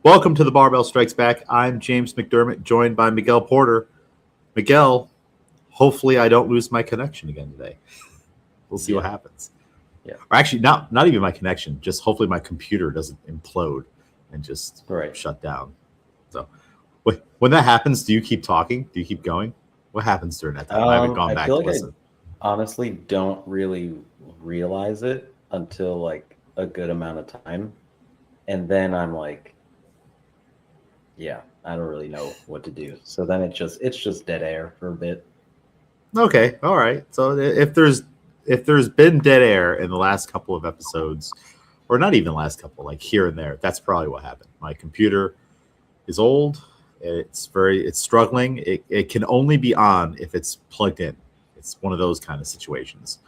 Welcome to the Barbell Strikes Back. I'm James McDermott, joined by Miguel Porter. Miguel, hopefully I don't lose my connection again today. We'll see what happens. Yeah. Or actually, not even my connection. Just hopefully my computer doesn't implode and just shut down. So when that happens, do you keep talking? Do you keep going? What happens during that time? I haven't gone back to listen. I honestly don't really realize it until like a good amount of time. And then I'm like, I don't really know what to do. So then it's just dead air for a bit. Okay, all right. So if there's been dead air in the last couple of episodes, or not even last couple, like here and there, that's probably what happened. My computer is old. It's struggling. It can only be on if it's plugged in. It's one of those kind of situations.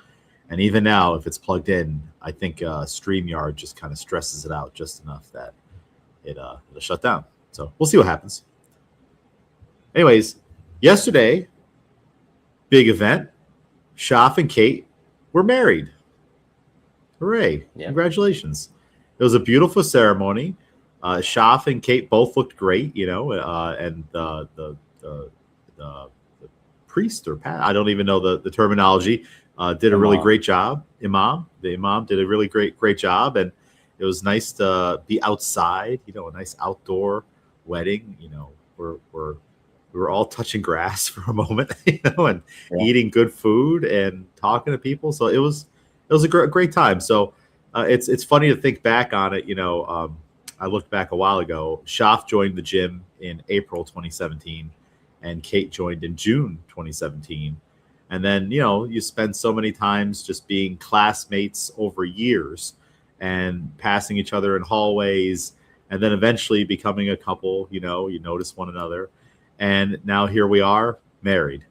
And even now, if it's plugged in, I think StreamYard just kind of stresses it out just enough that it'll shut down. So we'll see what happens. Anyways, yesterday, big event. Shaf and Kate were married. Hooray. Yeah. Congratulations. It was a beautiful ceremony. Shaf and Kate both looked great, and the priest or I don't even know the terminology, did a really great job. The imam did a really great job, and it was nice to be outside, a nice outdoor wedding. We were all touching grass for a moment, and eating good food and talking to people. So it was a great time. So it's funny to think back on it. I looked back a while ago. Shaf joined the gym in April 2017, and Kate joined in June 2017. And then, you spend so many times just being classmates over years and passing each other in hallways, and then eventually becoming a couple. You notice one another. And now here we are, married.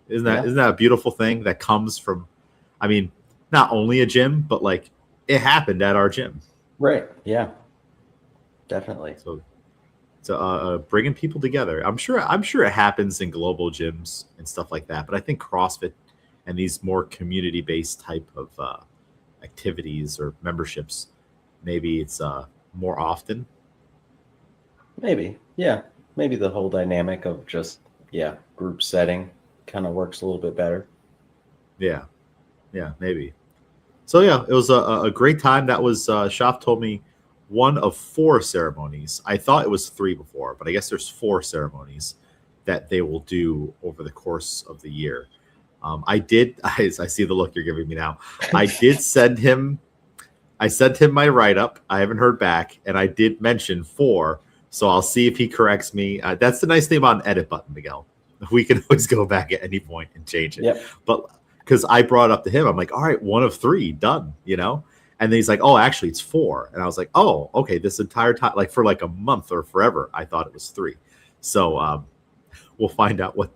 Isn't that a beautiful thing that comes from, not only a gym, but like it happened at our gym. Right. Yeah. Definitely. So bringing people together. I'm sure it happens in global gyms and stuff like that. But I think CrossFit and these more community-based type of activities or memberships, maybe it's more often. Maybe. Yeah. Maybe the whole dynamic of just, group setting kind of works a little bit better. Yeah, maybe. So, it was a great time. That was, Shaf told me, one of 4 ceremonies. I thought it was 3 before, but I guess there's 4 ceremonies that they will do over the course of the year. I see the look you're giving me now. I sent him my write-up. I haven't heard back, and I did mention 4. So I'll see if he corrects me. That's the nice thing about an edit button, Miguel. We can always go back at any point and change it. Yep. But because I brought it up to him, I'm like, all right, 1 of 3 done, And then he's like, oh, actually, it's 4. And I was like, oh, okay, this entire time, like for like a month or forever, I thought it was 3. So we'll find out what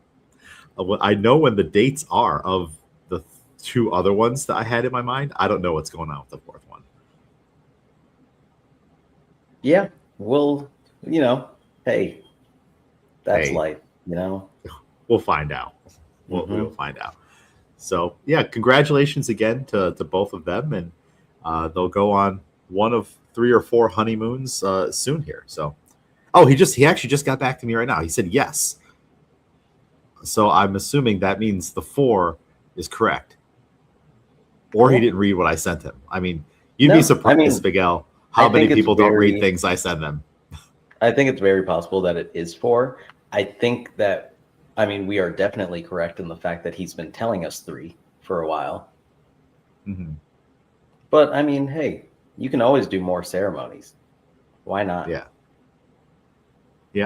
I know when the dates are of the 2 other ones that I had in my mind. I don't know what's going on with the 4th one. Yeah, well, hey, that's life, We'll find out. We'll find out. So, congratulations again to both of them. And they'll go on one of 3 or 4 honeymoons soon here. So, he actually just got back to me right now. He said yes. So I'm assuming that means the 4 is correct. Or he didn't read what I sent him. You'd be surprised, Miguel, how many people don't read things I send them. I think it's very possible that it is 4. I think that, we are definitely correct in the fact that he's been telling us 3 for a while. Mm-hmm. But, hey, you can always do more ceremonies. Why not? Yeah.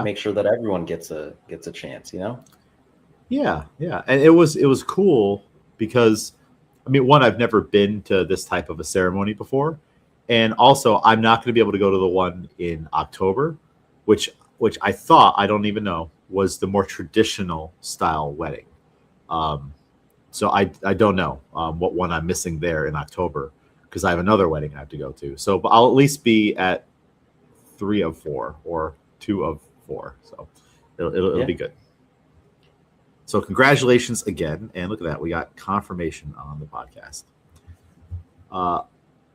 Make sure that everyone gets a chance, Yeah. And it was cool because, one, I've never been to this type of a ceremony before. And also, I'm not going to be able to go to the one in October, which I thought, I don't even know, was the more traditional style wedding. So I don't know what one I'm missing there in October because I have another wedding I have to go to. So but I'll at least be at 3 of 4 or 2 of 4. So it'll be good. So congratulations again. And look at that. We got confirmation on the podcast.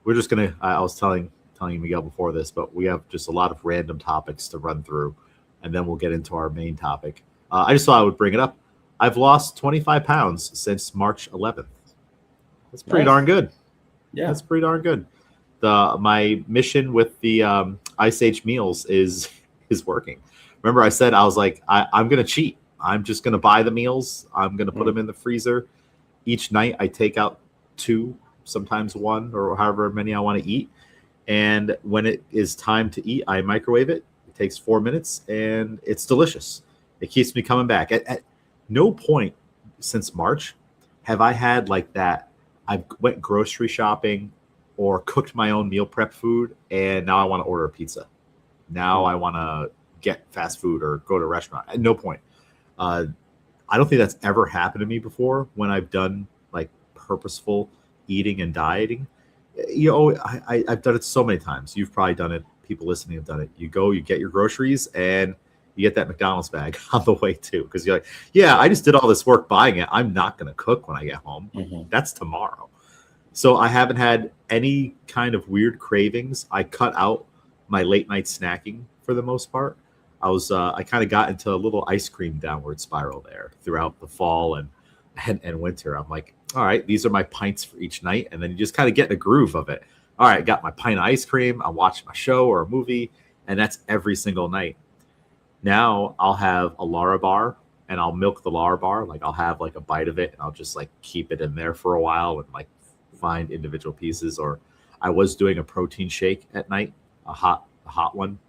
We're just going to, I was telling telling Miguel before this, but we have just a lot of random topics to run through, and then we'll get into our main topic. I just thought I would bring it up. I've lost 25 pounds since March 11th. That's pretty darn good. Yeah, that's pretty darn good. My mission with the Ice Age meals is working. Remember, I said I was like, I'm gonna cheat. I'm just gonna buy the meals. I'm gonna put them in the freezer. Each night, I take out 2, sometimes 1, or however many I want to eat. And when it is time to eat, I microwave it. It takes 4 minutes, and it's delicious. It keeps me coming back. At no point since March have I had like that. I went grocery shopping or cooked my own meal prep food, and now I want to order a pizza. Now I want to get fast food or go to a restaurant. At no point. I don't think that's ever happened to me before when I've done like purposeful eating and dieting. You know, I've done it so many times. You've probably done it. People listening have done it. You go, you get your groceries, and you get that McDonald's bag on the way too, because you're like, yeah, I just did all this work buying it. I'm not going to cook when I get home. That's tomorrow. So I haven't had any kind of weird cravings. I cut out my late night snacking for the most part. I kind of got into a little ice cream downward spiral there throughout the fall and winter. I'm like, all right, these are my pints for each night. And then you just kind of get in a groove of it. All right, I got my pint of ice cream. I'm watching my show or a movie, and that's every single night. Now I'll have a Lara bar, and I'll milk the Lara bar. Like I'll have like a bite of it, and I'll just like keep it in there for a while and like find individual pieces. Or I was doing a protein shake at night, a hot one,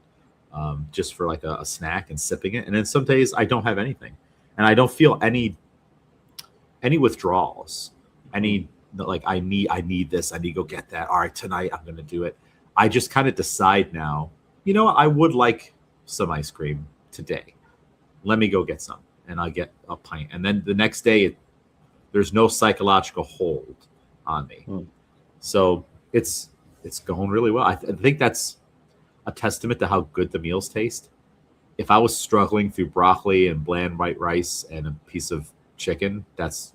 just for like a snack and sipping it. And then some days I don't have anything, and I don't feel any withdrawals. Any like I need this. I need to go get that. All right, tonight I'm going to do it. I just kind of decide now. You know, I would like some ice cream today. Let me go get some, and I'll get a pint. And then the next day, there's no psychological hold on me. So it's going really well. I think that's a testament to how good the meals taste. If I was struggling through broccoli and bland white rice and a piece of chicken, that's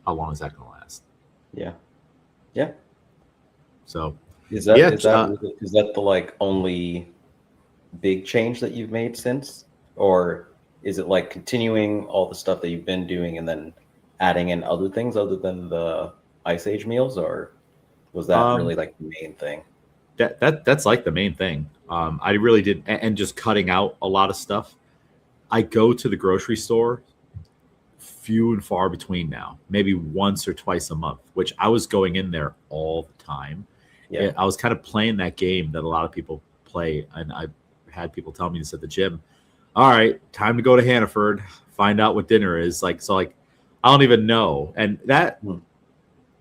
how long is that going to last? Yeah. So is that the like only big change that you've made since, or is it like continuing all the stuff that you've been doing and then adding in other things other than the Ice Age meals, or was that really like the main thing? That's like the main thing. I really did, and just cutting out a lot of stuff. I go to the grocery store few and far between now, maybe once or twice a month, which I was going in there all the time. Yeah. I was kind of playing that game that a lot of people play, and I had people tell me this at the gym. All right, time to go to Hannaford, find out what dinner is. I don't even know. And that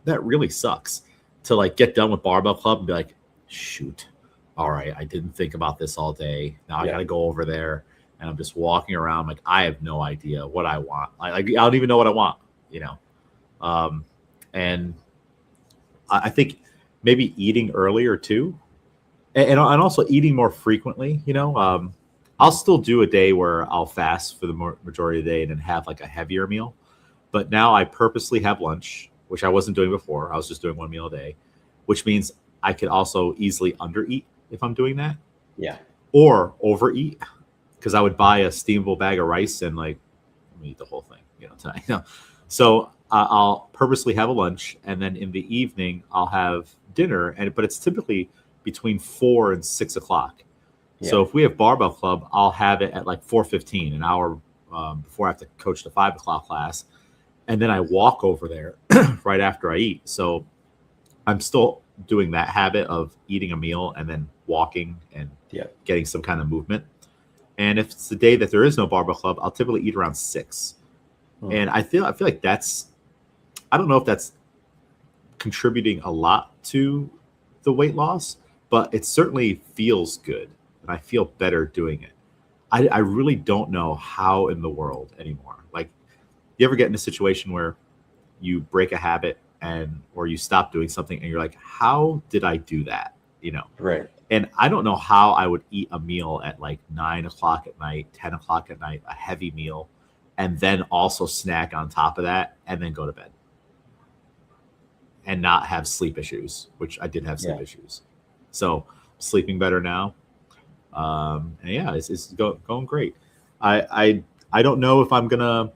really sucks to like get done with Barbell Club and be like, shoot, all right, I didn't think about this all day. Now I got to go over there, and I'm just walking around like I have no idea what I want. I don't even know what I want, you know. And I think maybe eating earlier too, and also eating more frequently, you know. I'll still do a day where I'll fast for the majority of the day and then have like a heavier meal. But now I purposely have lunch, which I wasn't doing before. I was just doing one meal a day, which means I could also easily undereat if I'm doing that. Yeah. Or overeat, because I would buy a steamable bag of rice and like, let me eat the whole thing, you know, tonight. You know? So I'll purposely have a lunch, and then in the evening I'll have dinner, but it's typically between 4 and 6 o'clock. Yeah. So if we have Barbell Club, I'll have it at like 4:15, an hour before I have to coach the 5 o'clock class. And then I walk over there right after I eat. So I'm still doing that habit of eating a meal and then walking and getting some kind of movement. And if it's the day that there is no Barbell Club, I'll typically eat around 6. And I feel like that's, I don't know if that's contributing a lot to the weight loss, but it certainly feels good. And I feel better doing it. I really don't know how in the world anymore. Like, you ever get in a situation where you break a habit or you stop doing something and you're like, how did I do that? You know? Right. And I don't know how I would eat a meal at like 9 o'clock at night, 10 o'clock at night, a heavy meal, and then also snack on top of that and then go to bed and not have sleep issues, which I did have sleep issues. So sleeping better now. And yeah, it's going great. I don't know if I'm gonna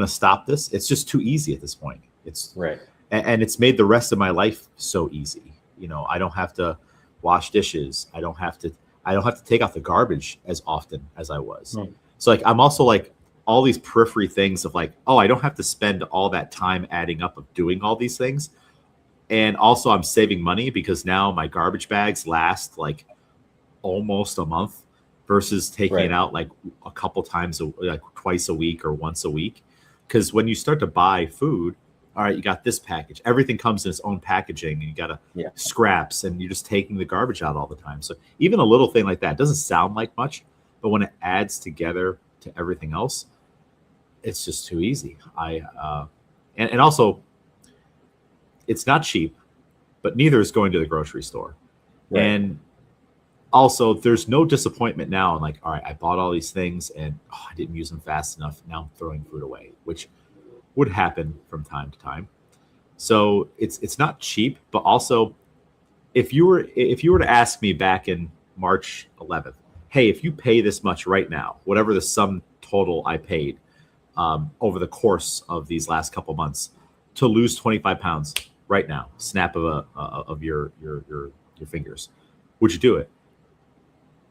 stop this. It's just too easy at this point. It's Right. and it's made the rest of my life so easy. You know, I don't have to wash dishes. I don't have to take out the garbage as often as I was. Hmm. So like I'm also like all these periphery things of like, oh, I don't have to spend all that time adding up of doing all these things. And also I'm saving money because now my garbage bags last like almost a month versus taking it Right. out like a couple times, like twice a week or once a week. Because when you start to buy food, all right, you got this package. Everything comes in its own packaging, and you got to Yeah. scraps, and you're just taking the garbage out all the time. So even a little thing like that doesn't sound like much, but when it adds together to everything else, it's just too easy. And also it's not cheap, but neither is going to the grocery store. Right. And also there's no disappointment now. I'm like, all right, I bought all these things and I didn't use them fast enough. Now I'm throwing food away, which would happen from time to time. So it's not cheap, but also if you were to ask me back in March 11th, hey, if you pay this much right now, whatever the sum total I paid over the course of these last couple months, to lose 25 pounds right now, snap of your fingers, would you do it?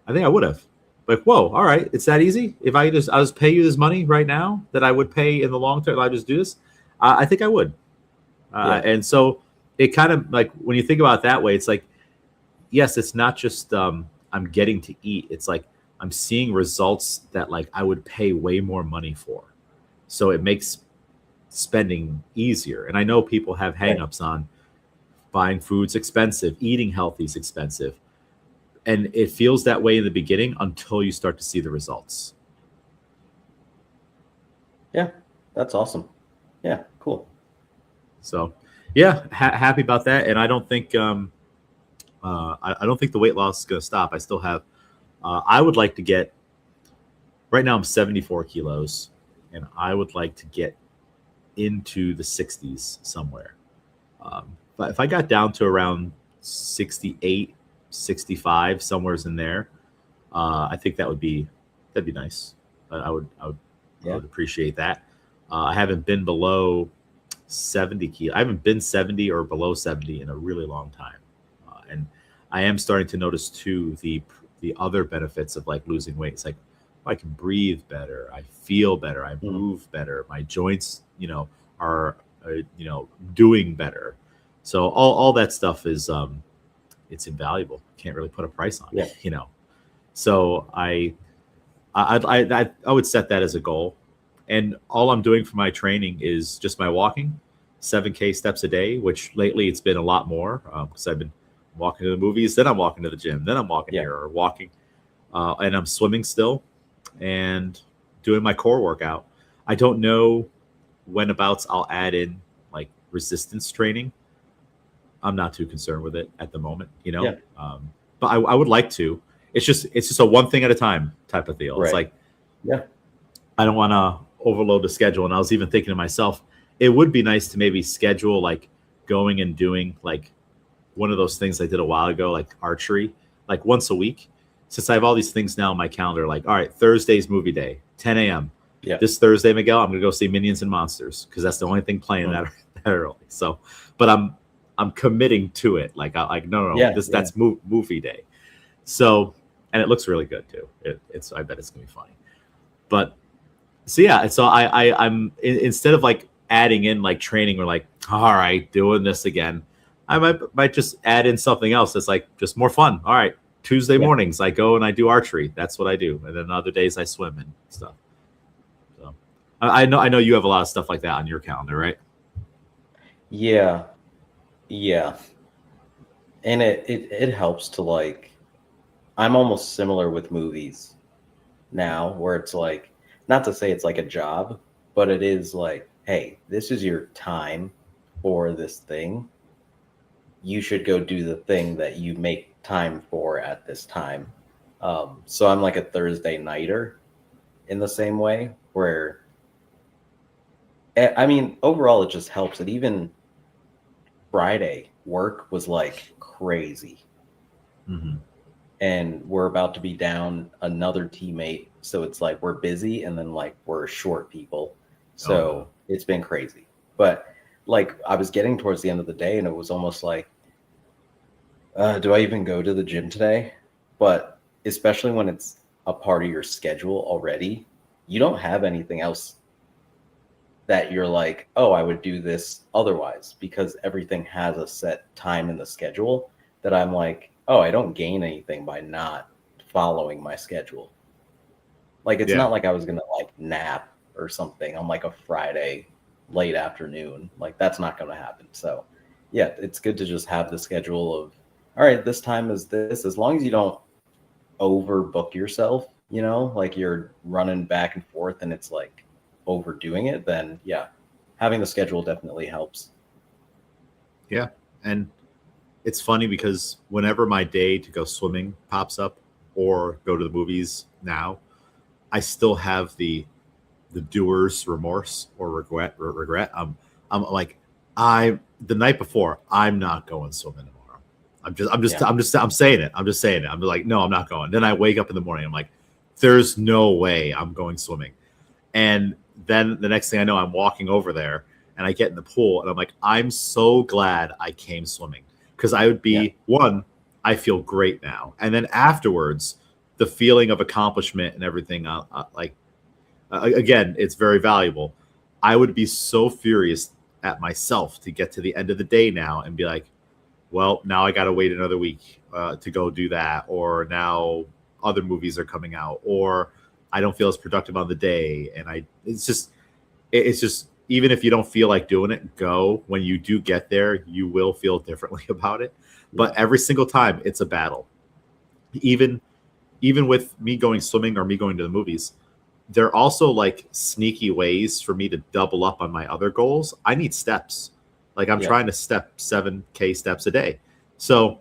I think I would have. Like, whoa, all right, it's that easy. If I just pay you this money right now that I would pay in the long term, I just do this. I think I would. Yeah. And so it kind of like when you think about it that way, it's like, yes, it's not just I'm getting to eat. It's like I'm seeing results that like I would pay way more money for. So it makes spending easier. And I know people have Right. hangups on buying food's expensive, eating healthy is expensive. And it feels that way in the beginning until you start to see the results. Yeah. That's awesome. Yeah. Cool. So, yeah, happy about that. And I don't think I don't think the weight loss is going to stop. I still have. I would like to get. Right now, I'm 74 kilos, and I would like to get into the 60s somewhere. But if I got down to around 68, 65, somewhere's in there, I think that'd be nice. I Yeah. would appreciate that. I haven't been below 70 kilos. I haven't been 70 or below 70 in a really long time, and I am starting to notice too the other benefits of like losing weight. It's like I can breathe better, I feel better, I Mhm. move better, my joints, are doing better. So all that stuff is it's invaluable. Can't really put a price on Yeah. it. So I would set that as a goal, and all I'm doing for my training is just my walking, 7K steps a day. Which lately it's been a lot more because I've been walking to the movies, then I'm walking to the gym, then I'm walking Yeah. here or walking, and I'm swimming still, and doing my core workout. I don't know whenabouts I'll add in like resistance training. I'm not too concerned with it at the moment, Yeah. but I would like to. It's just a one thing at a time type of deal. It's Right. like Yeah. I don't want to overload the schedule. And I was even thinking to myself, it would be nice to maybe schedule like going and doing like one of those things I did a while ago, like archery, like once a week. Since I have all these things now on my calendar, like, all right, Thursday's movie day, 10 a.m. Yeah. This Thursday, Miguel, I'm gonna go see Minions and Monsters because that's the only thing playing that early. So, but I'm committing to it. Like, no, Yeah. that's movie day. So, and it looks really good too. I bet it's gonna be funny. But so yeah, so I'm instead of like adding in like training or like, all right, doing this again, I might just add in something else that's like just more fun. All right, Tuesday Yeah. mornings I go and I do archery. That's what I do, and then other days I swim and stuff. So I know you have a lot of stuff like that on your calendar, right? Yeah. Yeah. And it helps to like, I'm almost similar with movies now, where it's like, not to say it's like a job, but it is like, hey, this is your time for this thing. You should go do the thing that you make time for at this time. So I'm like a Thursday nighter in the same way, where I mean, overall, it just helps. It even Friday work was like crazy. Hmm. and we're about to be down another teammate. So it's like we're busy and then like we're short people. Oh no. So it's been crazy. But like I was getting towards the end of the day and it was almost like, do I even go to the gym today? But especially when it's a part of your schedule already, you don't have anything else that you're like, oh, I would do this otherwise because everything has a set time in the schedule that I'm like, oh, I don't gain anything by not following my schedule. Like it's Yeah. not like I was gonna like nap or something on like a Friday late afternoon. Like that's not gonna happen. So yeah, it's good to just have the schedule of all right, this time is this, as long as you don't overbook yourself, like you're running back and forth and it's like overdoing it, then yeah, having the schedule definitely helps. Yeah. And it's funny because whenever my day to go swimming pops up or go to the movies now, I still have the doer's remorse or regret. I'm like, I the night before, I'm not going swimming tomorrow. Yeah. I'm saying it. I'm just saying it. I'm like, no, I'm not going. Then I wake up in the morning. I'm like, there's no way I'm going swimming. And then the next thing I know, I'm walking over there and I get in the pool and I'm like, I'm so glad I came swimming because I would Yeah. be one, I feel great now. And then afterwards, the feeling of accomplishment and everything, like, again, it's very valuable. I would be so furious at myself to get to the end of the day now and be like, well, now I got to wait another week to go do that. Or now other movies are coming out, or I don't feel as productive on the day. And it's just, even if you don't feel like doing it, go. When you do get there, you will feel differently about it. But every single time, it's a battle. Even even with me going swimming or me going to the movies, there are also like sneaky ways for me to double up on my other goals. I need steps. Like I'm Yeah. trying to step 7K steps a day. So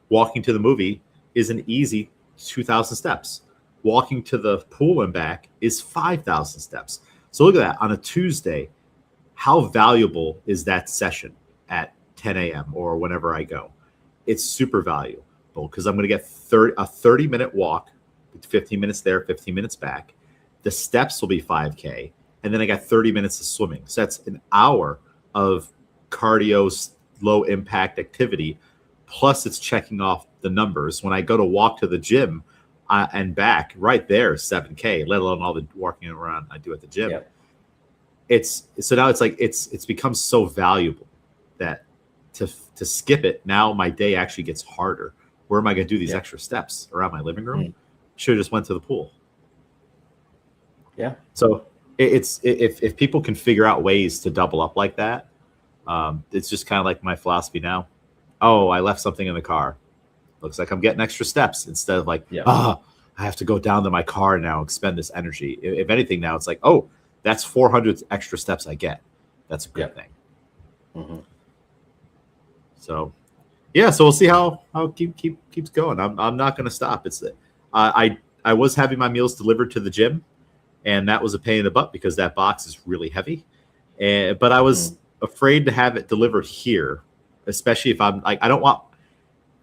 walking to the movie is an easy 2,000 steps. Walking to the pool and back is 5,000 steps. So look at that. On a Tuesday, how valuable is that session at 10 a.m. or whenever I go? It's super valuable because I'm going to get a 30-minute walk, 15 minutes there, 15 minutes back. The steps will be 5K. And then I got 30 minutes of swimming. So that's an hour of cardio, low impact activity. Plus, it's checking off the numbers. When I go to walk to the gym and back, right there, 7K, let alone all the walking around I do at the gym. Yeah. It's so now it's like it's become so valuable that to skip it, now my day actually gets harder. Where am I going to do these extra steps around my living room? Should have just went to the pool. Yeah. So if people can figure out ways to double up like that, it's just kind of like my philosophy now. Oh, I left something in the car. Looks like I'm getting extra steps instead of like, I have to go down to my car now and expend this energy. If anything, now it's like, oh, that's 400 extra steps I get. That's a good thing. Mm-hmm. So, yeah. So we'll see how keeps going. I'm not going to stop. It's I was having my meals delivered to the gym, and that was a pain in the butt because that box is really heavy. But I was afraid to have it delivered here, especially if I'm like, I don't want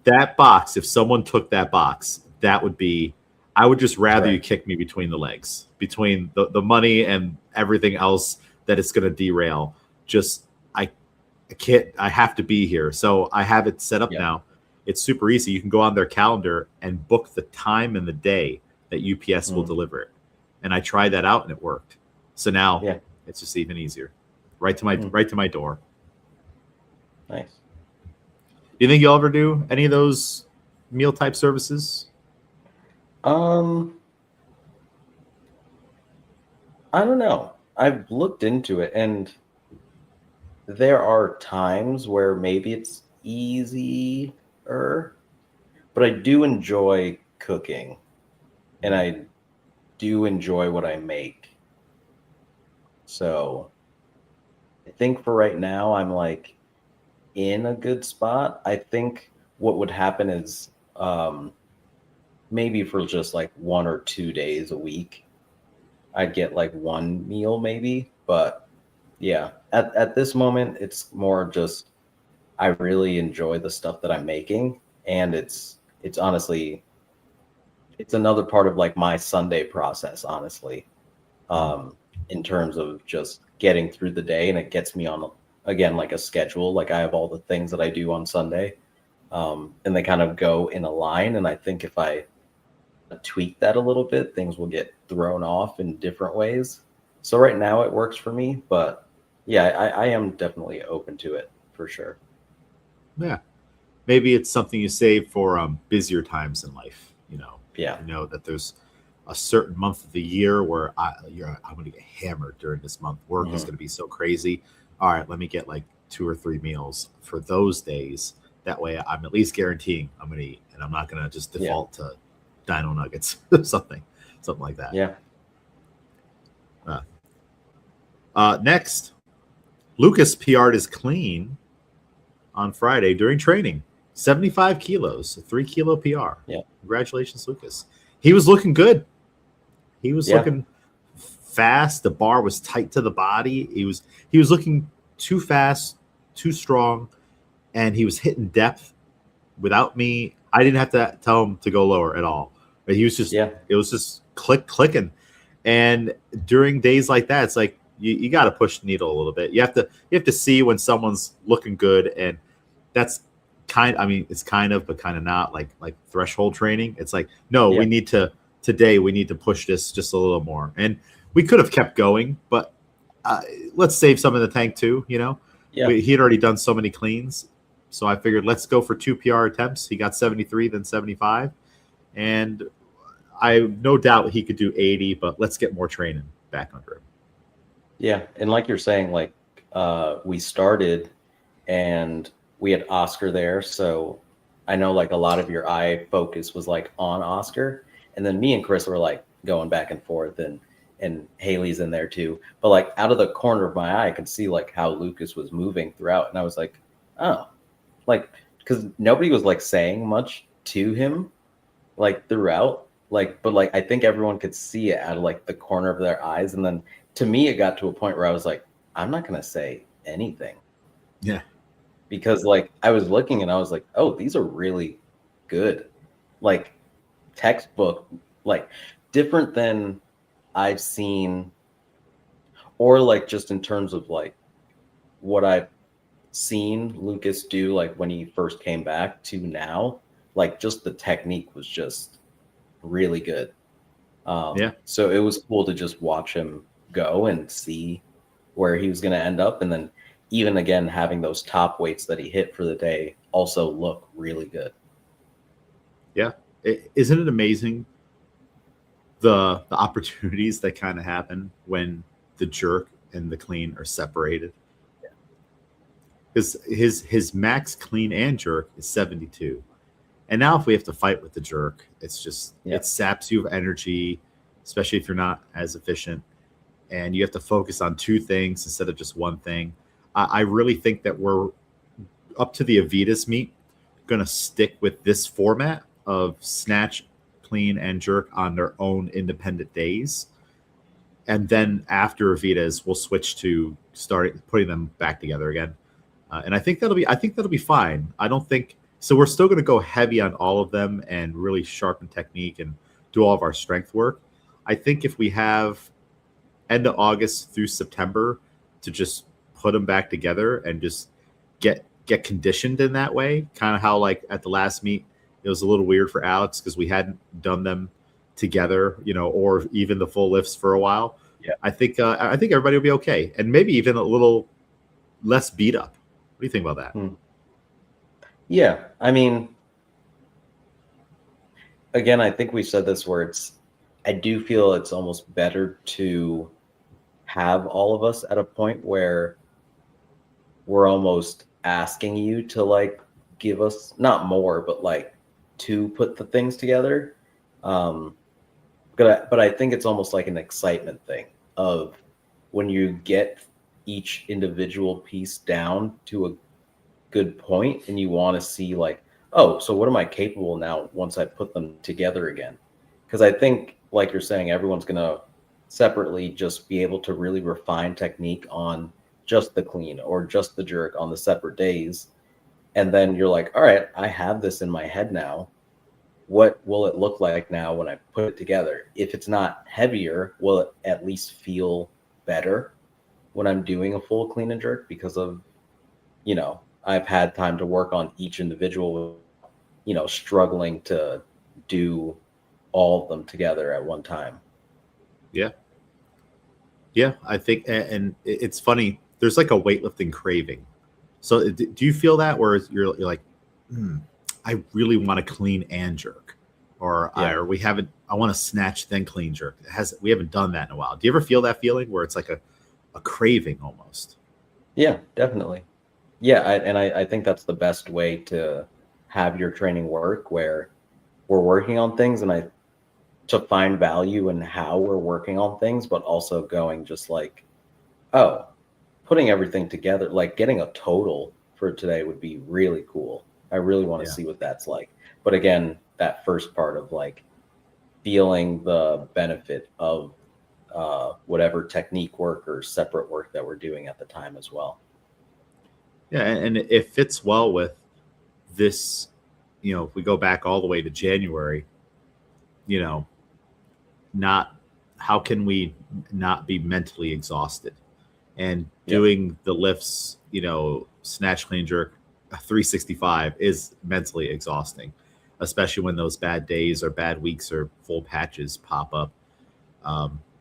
that box. If someone took that box, that would be, I would just rather you kick me between the legs, between the money and everything else that it's going to derail. Just, I can't, I have to be here. So I have it set up now. It's super easy. You can go on their calendar and book the time and the day that UPS will deliver it. And I tried that out and it worked. So now it's just even easier. Right to my door. Nice. Do you think you'll ever do any of those meal type services? I don't know. I've looked into it and there are times where maybe it's easier, but I do enjoy cooking and I do enjoy what I make. So I think for right now, I'm like in a good spot. I think what would happen is maybe for just like 1 or 2 days a week, I'd get like one meal maybe. But yeah, at this moment, it's more just I really enjoy the stuff that I'm making and it's it's honestly, it's another part of like my Sunday process, honestly, in terms of just getting through the day. And it gets me on, again, like a schedule. Like I have all the things that I do on Sunday, and they kind of go in a line. And I think if I tweak that a little bit, things will get thrown off in different ways. So right now it works for me, but yeah, I am definitely open to it for sure. Yeah. Maybe it's something you save for busier times in life. Yeah. You know that there's a certain month of the year where I'm going to get hammered during this month. Work is going to be so crazy. All right, let me get like 2 or 3 meals for those days. That way, I'm at least guaranteeing I'm going to eat, and I'm not going to just default to Dino Nuggets, something like that. Yeah. Next, Lucas PR'd his clean on Friday during training. 75 kilos, a 3 kilo PR. Yeah. Congratulations, Lucas. He was looking good. He was looking fast. The bar was tight to the body. He was looking too fast, too strong, and he was hitting depth without me. I didn't have to tell him to go lower at all. But he was just it was just clicking. And during days like that, it's like you got to push the needle a little bit. You have to see when someone's looking good, and that's it's kind of, but kind of not like threshold training. It's like, no, we need to push this just a little more. And we could have kept going, but let's save some in the tank too. He had already done so many cleans. So I figured let's go for 2 PR attempts. He got 73, then 75. And I no doubt he could do 80, but let's get more training back under him. Yeah. And like you're saying, like we started and we had Oscar there. So I know like a lot of your eye focus was like on Oscar. And then me and Chris were like going back and forth, and Haley's in there too. But like out of the corner of my eye, I could see like how Lucas was moving throughout. And I was like, oh, like, because nobody was like saying much to him like throughout. Like, but like I think everyone could see it out of like the corner of their eyes. And then to me, it got to a point where I was like, I'm not going to say anything. Yeah. Because like I was looking and I was like, oh, these are really good. Like textbook, like different than I've seen, or like just in terms of like what I've seen Lucas do, like when he first came back to now, like just the technique was just really good. So it was cool to just watch him go and see where he was going to end up. And then even again, having those top weights that he hit for the day also look really good. Yeah. Isn't it amazing the opportunities that kind of happen when the jerk and the clean are separated? Because his max clean and jerk is 72. And now if we have to fight with the jerk, it's just it saps you of energy, especially if you're not as efficient. And you have to focus on 2 things instead of just one thing. I really think that we're up to the Avitas meet going to stick with this format of snatch, clean, and jerk on their own independent days. And then after Avitas, we'll switch to putting them back together again. And I think that'll be fine. I don't think so. We're still going to go heavy on all of them and really sharpen technique and do all of our strength work. I think if we have end of August through September to just put them back together and just get conditioned in that way, kind of how like at the last meet, it was a little weird for Alex because we hadn't done them together, or even the full lifts for a while. Yeah. I think everybody will be okay. And maybe even a little less beat up. What do you think about that? Yeah. I mean, again, I think we said this where I do feel it's almost better to have all of us at a point where we're almost asking you to like give us not more, but like to put the things together. But I think it's almost like an excitement thing of when you get each individual piece down to a good point and you want to see like, oh, so what am I capable now once I put them together again? Because I think, like you're saying, everyone's going to separately just be able to really refine technique on just the clean or just the jerk on the separate days. And then you're like, all right, I have this in my head now. what will it look like now when I put it together? If it's not heavier, will it at least feel better when I'm doing a full clean and jerk? Because of, I've had time to work on each individual, struggling to do all of them together at one time. Yeah. Yeah. I think, and it's funny. There's like a weightlifting craving. So do you feel that where you're like, I really want to clean and jerk, or I want to snatch then clean jerk. We haven't done that in a while. Do you ever feel that feeling where it's like a craving almost? Yeah, definitely. Yeah, I think that's the best way to have your training work, where we're working on things, and to find value in how we're working on things, but also going just like, oh, putting everything together, like getting a total for today would be really cool. I really want to see what that's like. But again, that first part of like feeling the benefit of whatever technique work or separate work that we're doing at the time as well. Yeah, and it fits well with this. If we go back all the way to January, not how can we not be mentally exhausted? And doing the lifts, snatch, clean, jerk, 365 is mentally exhausting, especially when those bad days or bad weeks or full patches pop up.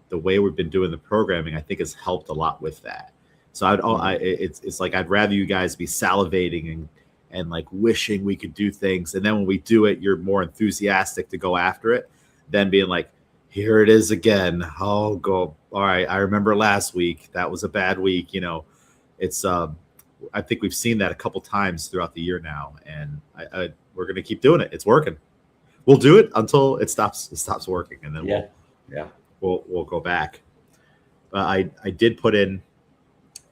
The way we've been doing the programming, I think, has helped a lot with that. So it's like I'd rather you guys be salivating and like wishing we could do things, and then when we do it, you're more enthusiastic to go after it than being like, here it is again. I'll go. All right. I remember last week. That was a bad week. It's, I think we've seen that a couple times throughout the year now, and we're going to keep doing it. It's working. We'll do it until it stops working. And then we'll go back. I did put in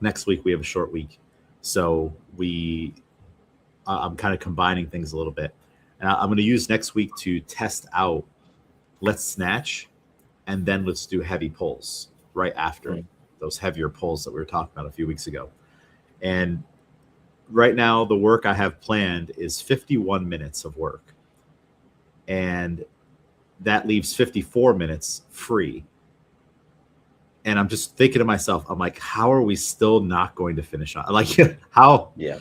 next week. We have a short week. So I'm kind of combining things a little bit, and I'm going to use next week to test out. Let's snatch, and then let's do heavy pulls right after it. Those heavier pulls that we were talking about a few weeks ago. And right now, the work I have planned is 51 minutes of work. And that leaves 54 minutes free. And I'm just thinking to myself, I'm like, how are we still not going to finish on? Like, how? Yeah.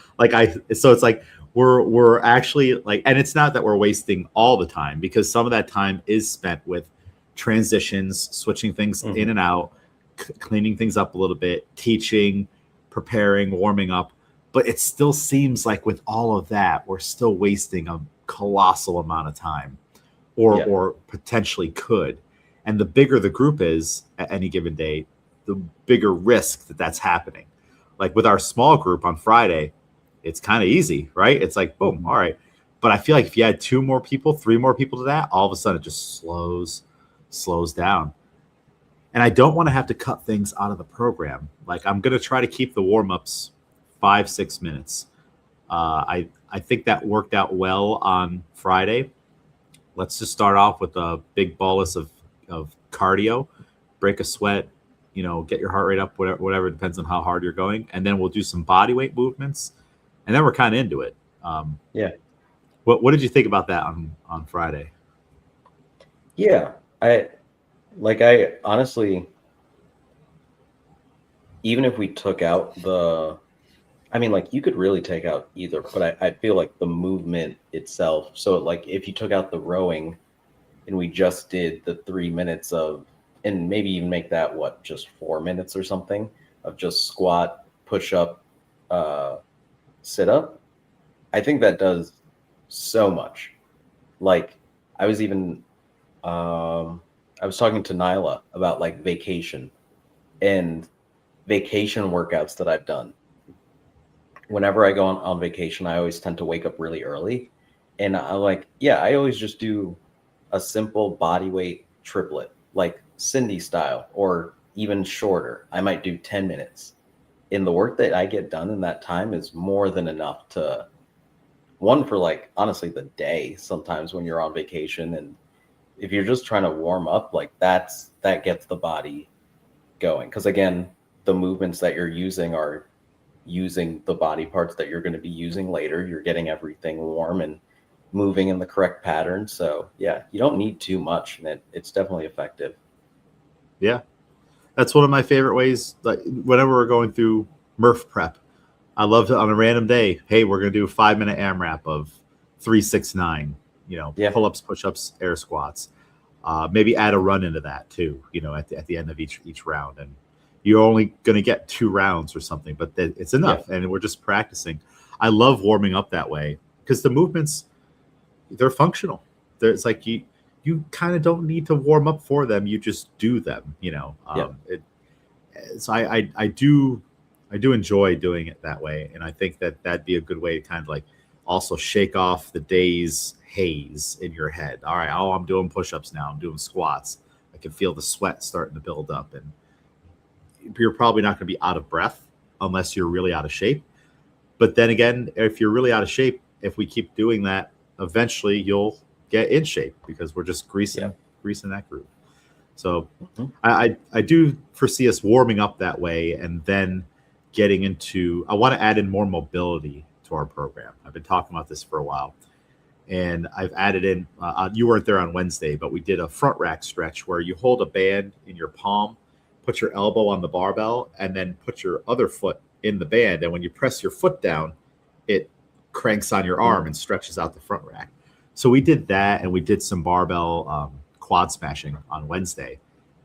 So it's like, we're actually like, and it's not that we're wasting all the time, because some of that time is spent with transitions, switching things in and out, cleaning things up a little bit, teaching, preparing, warming up. But it still seems like with all of that, we're still wasting a colossal amount of time, or potentially could. And the bigger the group is at any given day, the bigger risk that that's happening. Like with our small group on Friday, it's kind of easy, right? It's like, boom, all right. But I feel like if you add 2 more people, 3 more people to that, all of a sudden it just slows down. And I don't want to have to cut things out of the program. Like, I'm going to try to keep the warm-ups 5-6 minutes. I think that worked out well on Friday. Let's just start off with a big bolus of cardio, break a sweat, get your heart rate up, whatever, depends on how hard you're going. And then we'll do some body weight movements. And then we're kind of into it. What did you think about that on Friday? Yeah, I honestly, even if we took out you could really take out either, but I feel like the movement itself. So like if you took out the rowing and we just did the 3 minutes and maybe even make that just 4 minutes or something of just squat, push up, sit up, I think that does so much. Like I was talking to Nyla about like vacation workouts that I've done. Whenever I go on vacation, I always tend to wake up really early, and I always just do a simple body weight triplet, like Cindy style, or even shorter. I might do 10 minutes. And the work that I get done in that time is more than enough for like, honestly, the day sometimes when you're on vacation. And if you're just trying to warm up, like that gets the body going. Because again, the movements that you're using are using the body parts that you're going to be using later. You're getting everything warm and moving in the correct pattern. So yeah, you don't need too much, and it's definitely effective. Yeah, that's one of my favorite ways. Like whenever we're going through Murph prep, I love to on a random day. Hey, we're gonna do a 5 minute AMRAP of 3-6-9. Yeah. Pull ups, push ups, air squats. Maybe add a run into that too. At the end of each round, and you're only gonna get 2 rounds or something, but it's enough, and we're just practicing. I love warming up that way because the movements, they're functional. It's like you kind of don't need to warm up for them. You just do them. So I do enjoy doing it that way, and I think that that'd be a good way to kind of like also shake off the day's haze in your head. All right, oh, I'm doing push-ups now. I'm doing squats. I can feel the sweat starting to build up, and you're probably not going to be out of breath unless you're really out of shape. But then again, if you're really out of shape, if we keep doing that, eventually you'll get in shape because we're just greasing that groove. So I do foresee us warming up that way and then getting into, I want to add in more mobility to our program. I've been talking about this for a while, and I've added in, you weren't there on Wednesday, but we did a front rack stretch where you hold a band in your palm, put your elbow on the barbell, and then put your other foot in the band. And when you press your foot down, it cranks on your arm and stretches out the front rack. So we did that, and we did some barbell quad smashing on Wednesday.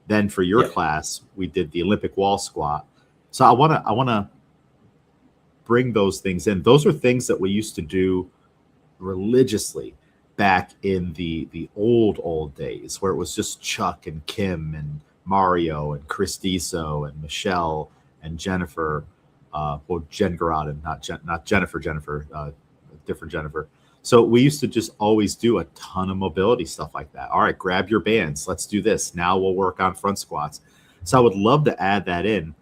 Then for your class, we did the Olympic wall squat. So I want to bring those things in. Those are things that we used to do religiously back in the old days, where it was just Chuck and Kim and Mario and Chris Diso and Michelle and Jennifer, Jen Garodin, not Jennifer, different Jennifer. So we used to just always do a ton of mobility stuff like that. All right, grab your bands. Let's do this. Now we'll work on front squats. So I would love to add that in.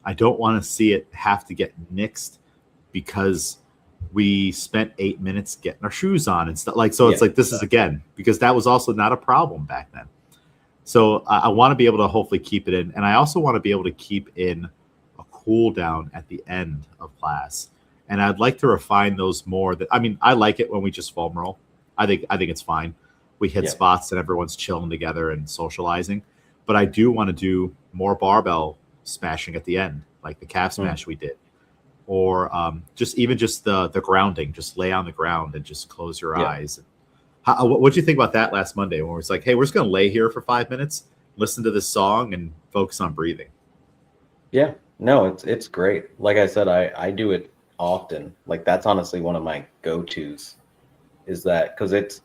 I don't want to see it have to get nixed because we spent 8 minutes getting our shoes on and stuff like. So it's like this is again because that was also not a problem back then. So I want to be able to hopefully keep it in, and I also want to be able to keep in a cool down at the end of class. And I'd like to refine those more. I like it when we just foam roll. I think it's fine. We hit spots and everyone's chilling together and socializing. But I do want to do more barbell smashing at the end, like the calf smash we did, or just the grounding. Just lay on the ground and just close your eyes. What do you think about that last Monday when it's like, hey, we're just going to lay here for 5 minutes, listen to this song, and focus on breathing? Yeah, no, it's great. Like I said, I do it often. Like that's honestly one of my go-tos, is that because it's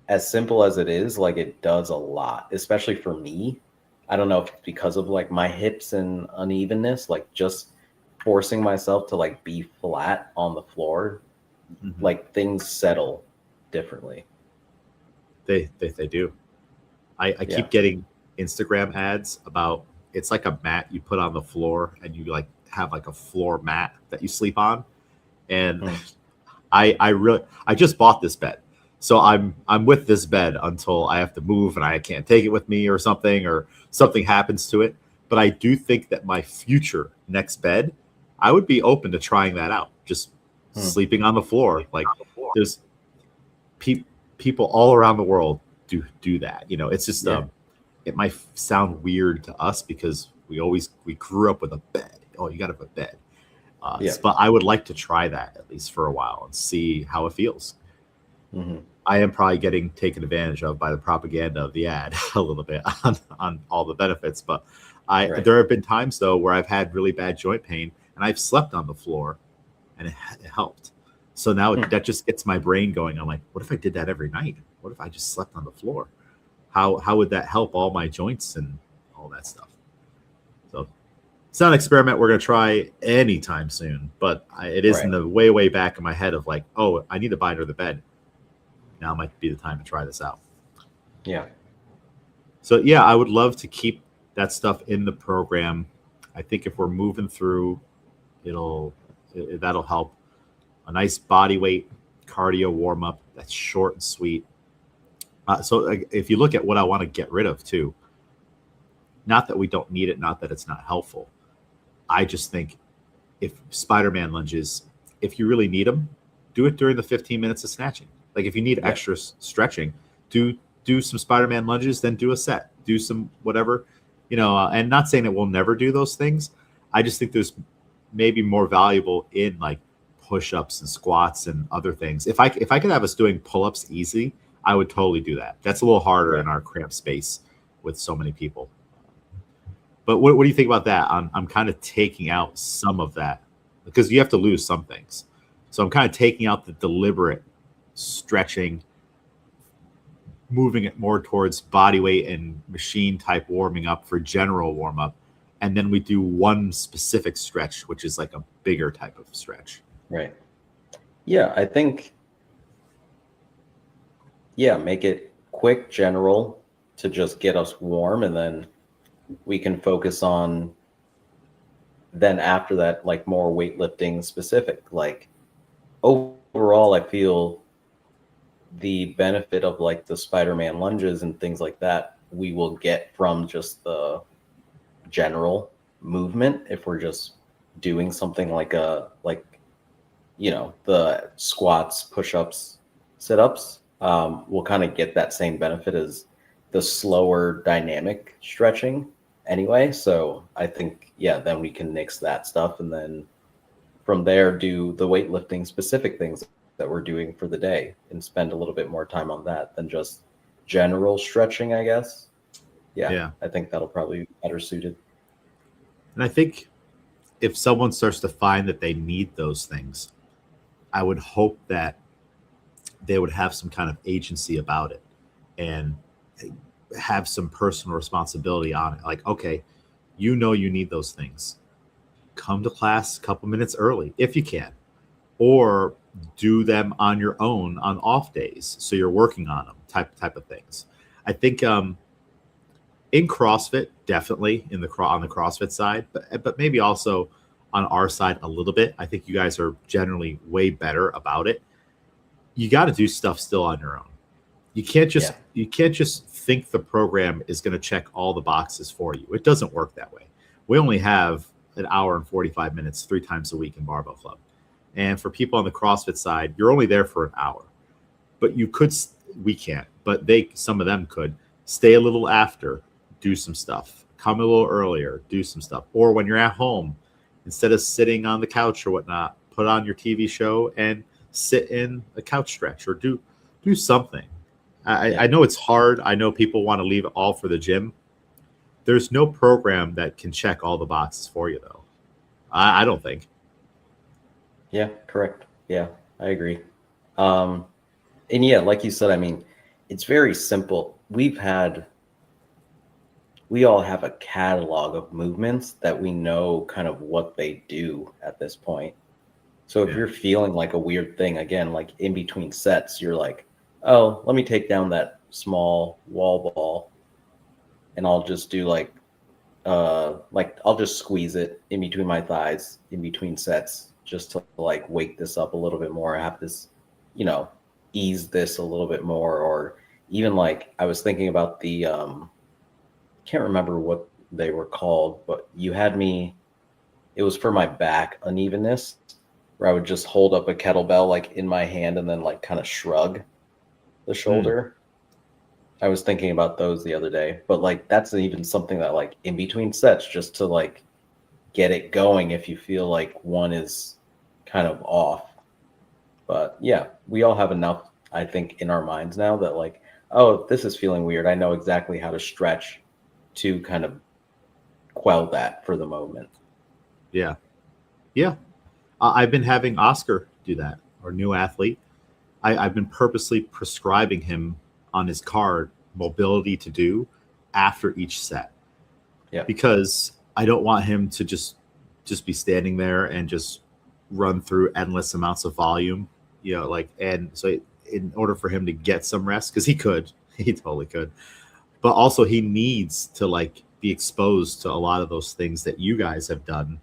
as simple as it is, like it does a lot, especially for me. I don't know if it's because of like my hips and unevenness, like just forcing myself to like be flat on the floor, like things settle differently. They do. I keep getting Instagram ads about, it's like a mat you put on the floor and you like have like a floor mat that you sleep on. And I just bought this bed. So I'm with this bed until I have to move and I can't take it with me or something happens to it. But I do think that my future next bed, I would be open to trying that out. Just sleeping on the floor. Like there's people all around the world do that. It's just it might sound weird to us because we grew up with a bed. Oh, you got to have a bed. But I would like to try that at least for a while and see how it feels. I am probably getting taken advantage of by the propaganda of the ad a little bit on all the benefits. But there have been times though where I've had really bad joint pain and I've slept on the floor and it helped. So now that just gets my brain going. I'm like, what if I did that every night? What if I just slept on the floor? How would that help all my joints and all that stuff? So it's not an experiment we're going to try anytime soon, but it is in the way back in my head of like, oh, I need to buy another bed. Now might be the time to try this out. Yeah. So yeah, I would love to keep that stuff in the program. I think if we're moving through, that'll help. A nice body weight cardio warm up that's short and sweet. So if you look at what I want to get rid of too, not that we don't need it, not that it's not helpful. I just think if Spider-Man lunges, if you really need them, do it during the 15 minutes of snatching. Like if you need extra stretching, do some Spider-Man lunges, then do a set, do some whatever, and not saying that we'll never do those things. I just think there's maybe more valuable in like push-ups and squats and other things. If I could have us doing pull-ups easy, I would totally do that. That's a little harder in our cramped space with so many people. But what do you think about that? I'm kind of taking out some of that because you have to lose some things. So I'm kind of taking out the deliberate stretching, moving it more towards body weight and machine type warming up for general warm up. And then we do one specific stretch, which is like a bigger type of stretch. Right. Yeah, I think, make it quick, general to just get us warm. And then we can focus on, then after that, like more weightlifting specific. Like overall, I feel the benefit of like the Spider-Man lunges and things like that, we will get from just the general movement. If we're just doing something like the squats, push-ups, sit-ups, we'll kind of get that same benefit as the slower dynamic stretching anyway. So I think, then we can mix that stuff. And then from there, do the weightlifting specific things that we're doing for the day and spend a little bit more time on that than just general stretching, I guess. Yeah. I think that'll probably be better suited. And I think if someone starts to find that they need those things, I would hope that they would have some kind of agency about it and have some personal responsibility on it. Like, okay, you need those things. Come to class a couple minutes early if you can, or do them on your own on off days. So you're working on them type of things. I think in CrossFit, definitely on the CrossFit side, but maybe also on our side a little bit. I think you guys are generally way better about it. You got to do stuff still on your own. You can't just think the program is going to check all the boxes for you. It doesn't work that way. We only have an hour and 45 minutes 3 times a week in Barbell Club. And for people on the CrossFit side, you're only there for an hour. But we can't, but some of them could stay a little after, do some stuff, come a little earlier, do some stuff. Or when you're at home, instead of sitting on the couch or whatnot, put on your TV show and sit in a couch stretch or do something. I know it's hard. I know people want to leave it all for the gym. There's no program that can check all the boxes for you, though. I don't think. Yeah, correct. Yeah, I agree. And like you said, I mean, it's very simple. We all have a catalog of movements that we know kind of what they do at this point. So if you're feeling like a weird thing, again, like in between sets, you're like, oh, let me take down that small wall ball and I'll just do I'll just squeeze it in between my thighs in between sets just to like wake this up a little bit more. I have this, ease this a little bit more. Or even like I was thinking about the, can't remember what they were called, but you had me, it was for my back unevenness where I would just hold up a kettlebell like in my hand and then like kind of shrug the shoulder. I was thinking about those the other day, but like that's even something that like in between sets just to like get it going if you feel like one is kind of off. But yeah, we all have enough, I think, in our minds now that like, oh, this is feeling weird. I know exactly how to stretch to kind of quell that for the moment. Yeah. I've been having Oscar do that, our new athlete. I've been purposely prescribing him on his card mobility to do after each set. Yeah. Because I don't want him to just be standing there and just run through endless amounts of volume, and so in order for him to get some rest, because he totally could, but also he needs to like be exposed to a lot of those things that you guys have done,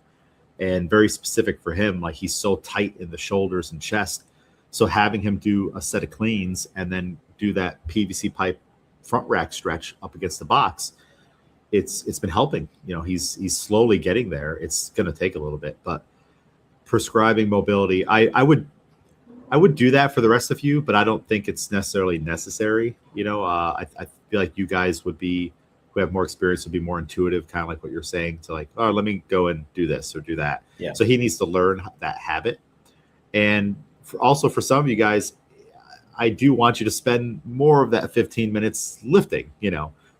and very specific for him, like he's so tight in the shoulders and chest. So having him do a set of cleans and then do that PVC pipe front rack stretch up against the box, it's been helping. He's slowly getting there. It's going to take a little bit, but prescribing mobility, I I would do that for the rest of you, but I don't think it's necessarily necessary. I feel like you guys who have more experience would be more intuitive, kind of like what you're saying, to like, oh, let me go and do this or do that. Yeah. So he needs to learn that habit. And also for some of you guys, I do want you to spend more of that 15 minutes lifting,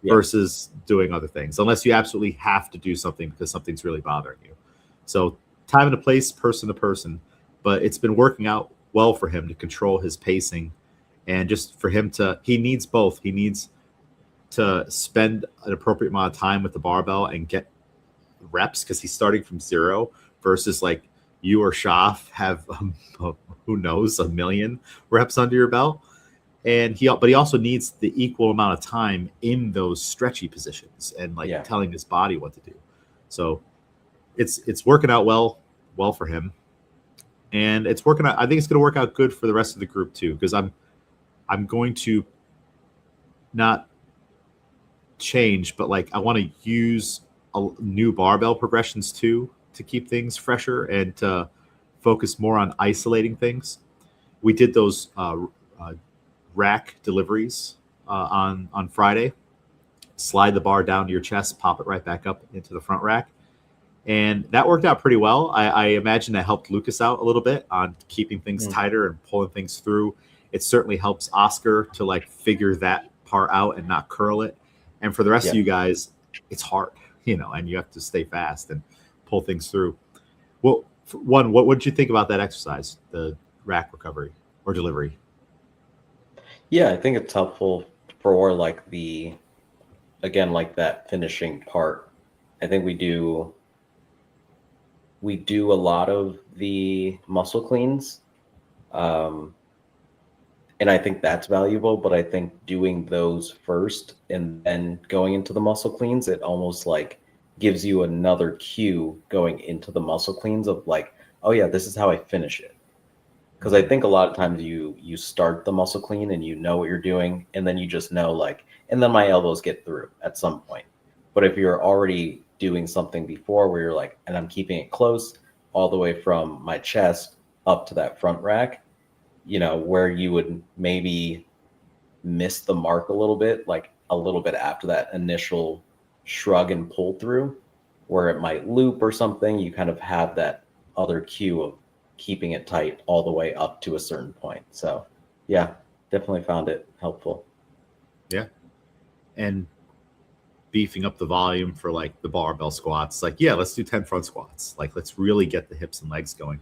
versus doing other things, unless you absolutely have to do something because something's really bothering you. So time and a place, person to person, but it's been working out well for him to control his pacing, and just for him he needs both. He needs to spend an appropriate amount of time with the barbell and get reps, because he's starting from zero versus like you or Shaf have who knows, 1 million reps under your belt. And he also needs the equal amount of time in those stretchy positions and telling his body what to do. So it's working out well for him, and it's working out. I think it's going to work out good for the rest of the group too, because I'm going to not change, but I want to use new barbell progressions too to keep things fresher and to focus more on isolating things. We did those rack deliveries on Friday. Slide the bar down to your chest, pop it right back up into the front rack. And that worked out pretty well. I imagine that helped Lucas out a little bit on keeping things tighter and pulling things through. It certainly helps Oscar to figure that part out and not curl it. And for the rest of you guys, it's hard, and you have to stay fast and pull things through. Well, what did you think about that exercise, the rack recovery or delivery? Yeah, I think it's helpful for that finishing part. I think we do a lot of the muscle cleans. And I think that's valuable, but I think doing those first and then going into the muscle cleans, it almost gives you another cue going into the muscle cleans of oh yeah, this is how I finish it. Because I think a lot of times you start the muscle clean and you know what you're doing, and then you just know and then my elbows get through at some point. But if you're already doing something before where you're and I'm keeping it close all the way from my chest up to that front rack, where you would maybe miss the mark a little bit after that initial shrug and pull through, where it might loop or something, you kind of have that other cue of keeping it tight all the way up to a certain point. So yeah, definitely found it helpful. Yeah. And beefing up the volume for the barbell squats, let's do 10 front squats. Let's really get the hips and legs going.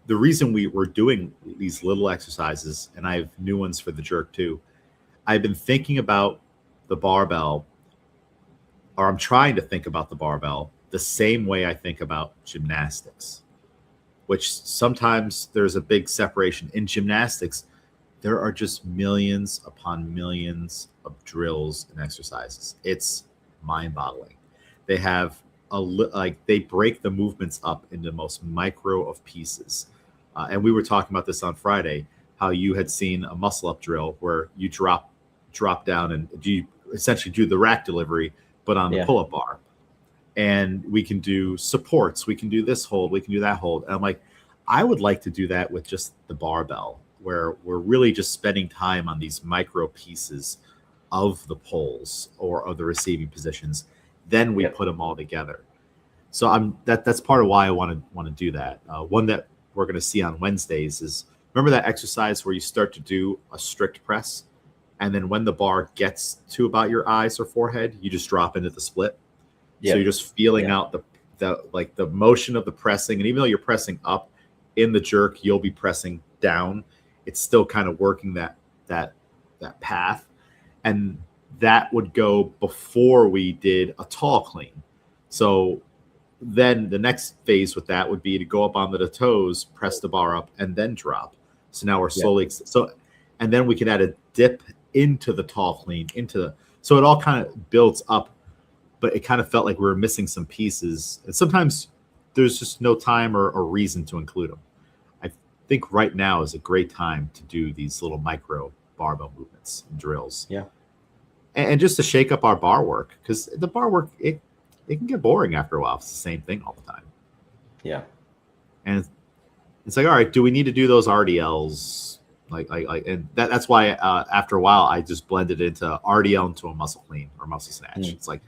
The reason we're doing these little exercises, and I have new ones for the jerk too, I've been thinking about the barbell, or I'm trying to think about the barbell the same way I think about gymnastics, which sometimes there's a big separation. In gymnastics, there are just millions upon millions of drills and exercises. It's mind-boggling. They have they break the movements up into the most micro of pieces. And we were talking about this on Friday, how you had seen a muscle-up drill where you drop down and you essentially do the rack delivery, but on the pull-up bar. And we can do supports. We can do this hold. We can do that hold. And I'm I would like to do that with just the barbell, where we're really just spending time on these micro pieces of the pulls or of the receiving positions. Then we put them all together. So that's part of why I want to do that. One that we're going to see on Wednesdays is, remember that exercise where you start to do a strict press, and then when the bar gets to about your eyes or forehead, you just drop into the split. So you're just feeling out the motion of the pressing, and even though you're pressing up in the jerk, you'll be pressing down. It's still kind of working that path, and that would go before we did a tall clean. So then the next phase with that would be to go up onto the toes, press the bar up, and then drop. So now we're slowly and then we can add a dip into the tall clean so it all kind of builds up. But it kind of felt like we were missing some pieces. And sometimes there's just no time or reason to include them. I think right now is a great time to do these little micro barbell movements and drills. Yeah. And just to shake up our bar work, because the bar work, it can get boring after a while. It's the same thing all the time. Yeah. And It's like, all right, do we need to do those RDLs? And that's why after a while I just blended into RDL into a muscle clean or muscle snatch. It's like,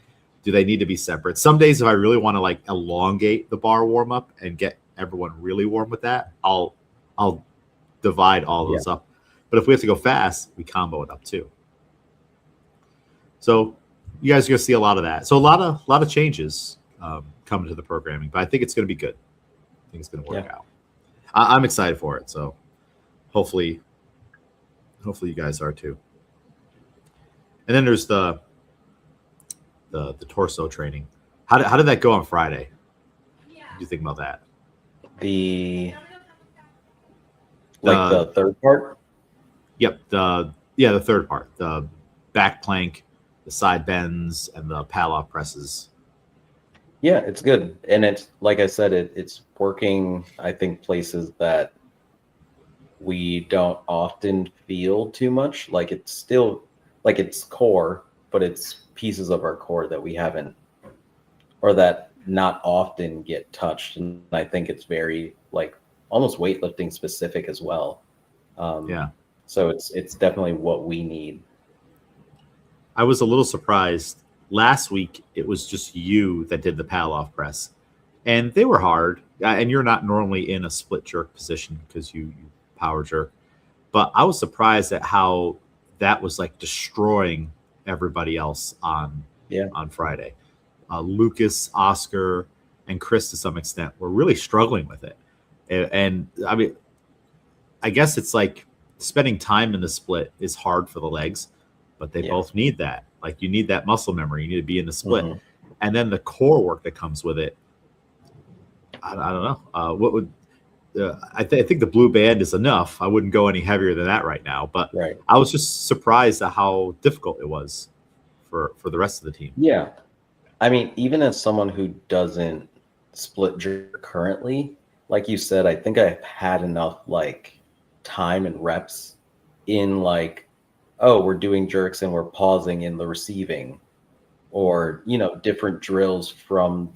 do they need to be separate? Some days, if I really want to like elongate the bar warm up and get everyone really warm with that, I'll divide all those up. But if we have to go fast, we combo it up too. So you guys are going to see a lot of that. So a lot of changes coming to the programming, but I think it's going to be good. I think it's going to work out. I'm excited for it. So hopefully you guys are too. And then there's the torso training. How did that go on Friday? What do you think about that? The third part? Yep. The third part. The back plank, the side bends, and the Palloff presses. Yeah, it's good. And it's, like I said, it's working, I think, places that we don't often feel too much. Like it's still, like it's core, but it's pieces of our core that we haven't, or that not often get touched. And I think it's very, like, almost weightlifting specific as well. So it's definitely what we need. I was a little surprised. Last week, it was just you that did the Palloff press. And they were hard. And you're not normally in a split jerk position because you power jerk. But I was surprised at how that was like destroying everybody else on Friday. Lucas, Oscar, and Chris, to some extent, were really struggling with it. And I mean, I guess it's like spending time in the split is hard for the legs, but they both need that. Like you need that muscle memory. You need to be in the split. And then the core work that comes with it. I don't know. What would I think the blue band is enough. I wouldn't go any heavier than that right now. But I was just surprised at how difficult it was for the rest of the team. Yeah. I mean, even as someone who doesn't split jerk currently, like you said, I think I've had enough like time and reps in like, oh, we're doing jerks and we're pausing in the receiving, or, you know, different drills from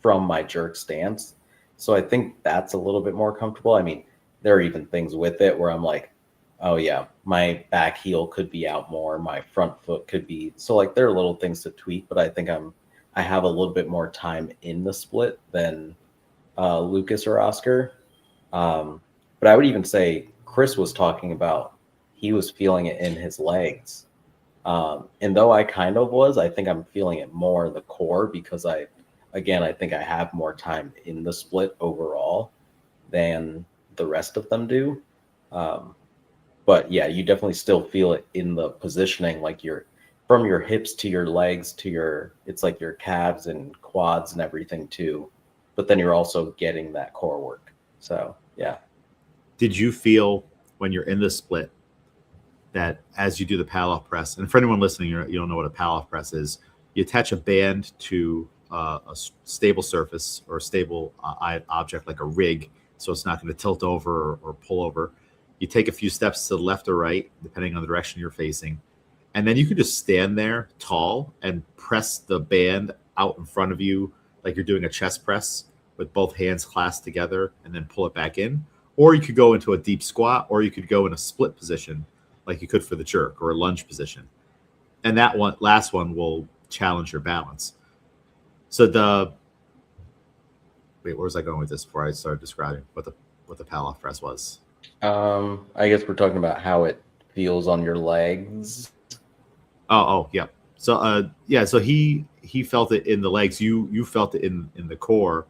my jerk stance. So I think that's a little bit more comfortable. I mean, there are even things with it where I'm like, oh yeah, my back heel could be out more, my front foot could be. So like there are little things to tweak, but I think I have a little bit more time in the split than Lucas or Oscar. But I would even say Chris was talking about he was feeling it in his legs. And though I kind of was, I think I'm feeling it more in the core because I think I have more time in the split overall than the rest of them do. But yeah, you definitely still feel it in the positioning, like from your hips to your legs to it's like your calves and quads and everything too. But then you're also getting that core work. So yeah. Did you feel when you're in the split that as you do the Palloff press, and for anyone listening, you don't know what a Palloff press is, you attach a band to a stable surface or a stable object like a rig, so it's not going to tilt over or pull over. You take a few steps to the left or right, depending on the direction you're facing, and then you can just stand there tall and press the band out in front of you like you're doing a chest press with both hands clasped together and then pull it back in. Or you could go into a deep squat, or you could go in a split position like you could for the jerk, or a lunge position. And that last one will challenge your balance. So where was I going with this before I started describing what the Palloff press was? I guess we're talking about how it feels on your legs. Oh, yeah. So so he felt it in the legs. You felt it in the core.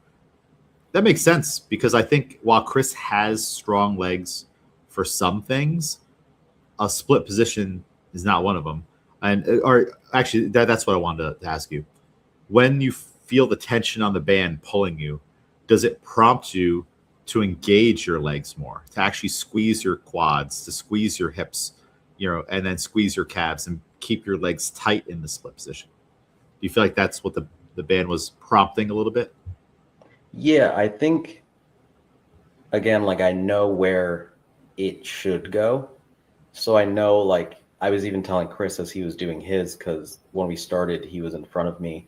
That makes sense because I think while Chris has strong legs for some things, a split position is not one of them. Or actually, that's what I wanted to ask you. When you feel the tension on the band pulling you, does it prompt you to engage your legs more, to actually squeeze your quads, to squeeze your hips, and then squeeze your calves and keep your legs tight in the split position? Do you feel like that's what the band was prompting a little bit? Yeah, I think, again, like I know where it should go. So I know, like, I was even telling Chris as he was doing his, because when we started, he was in front of me,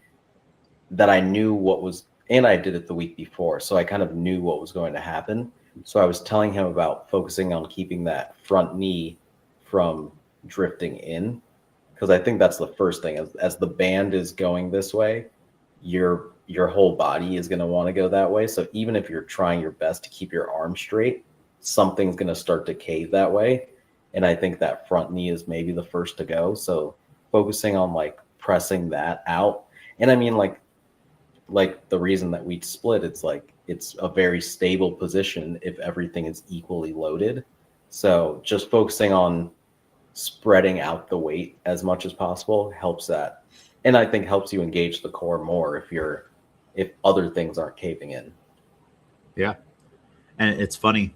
that I knew what was, and I did it the week before. So I kind of knew what was going to happen. So I was telling him about focusing on keeping that front knee from drifting in, because I think that's the first thing. As the band is going this way, your whole body is going to want to go that way. So even if you're trying your best to keep your arm straight, something's going to start to cave that way. And I think that front knee is maybe the first to go. So focusing on like pressing that out. And I mean, like the reason that we split, it's like it's a very stable position if everything is equally loaded. So just focusing on spreading out the weight as much as possible helps that. And I think helps you engage the core more if other things aren't caving in. Yeah. And it's funny,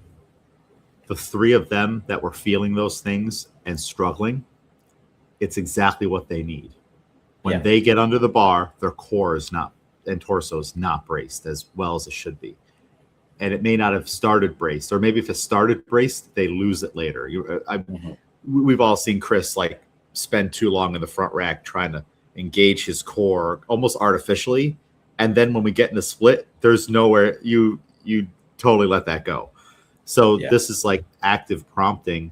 the three of them that were feeling those things and struggling, it's exactly what they need. When they get under the bar, their core is not and torso is not braced as well as it should be. And it may not have started braced, or maybe if it started braced, they lose it later. We've all seen Chris like spend too long in the front rack trying to engage his core almost artificially. And then when we get in the split, there's nowhere you totally let that go. So this is like active prompting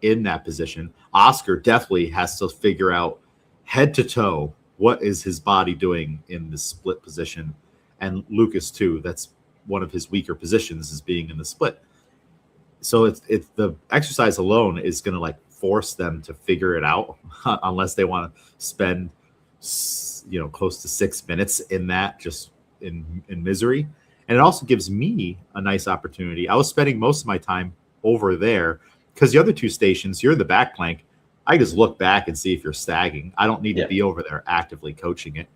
in that position. Oscar definitely has to figure out head to toe what is his body doing in the split position, and Lucas too. That's one of his weaker positions, is being in the split. So it's the exercise alone is going to like force them to figure it out unless they want to spend close to 6 minutes in that, just in misery. And it also gives me a nice opportunity. I was spending most of my time over there because the other two stations, you're in the back plank. I just look back and see if you're sagging. I don't need to be over there actively coaching it.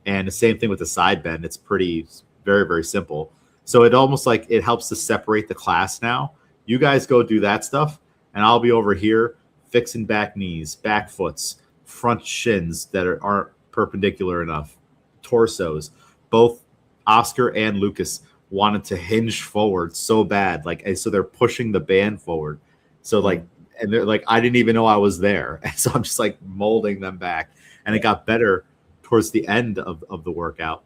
And the same thing with the side bend. It's very, very simple. So it almost like it helps to separate the class now. You guys go do that stuff, and I'll be over here fixing back knees, back foots, front shins that aren't perpendicular enough, torsos. Both Oscar and Lucas wanted to hinge forward so bad. So they're pushing the band forward. So and they're like, I didn't even know I was there. And so I'm just like molding them back. And it got better towards the end of the workout.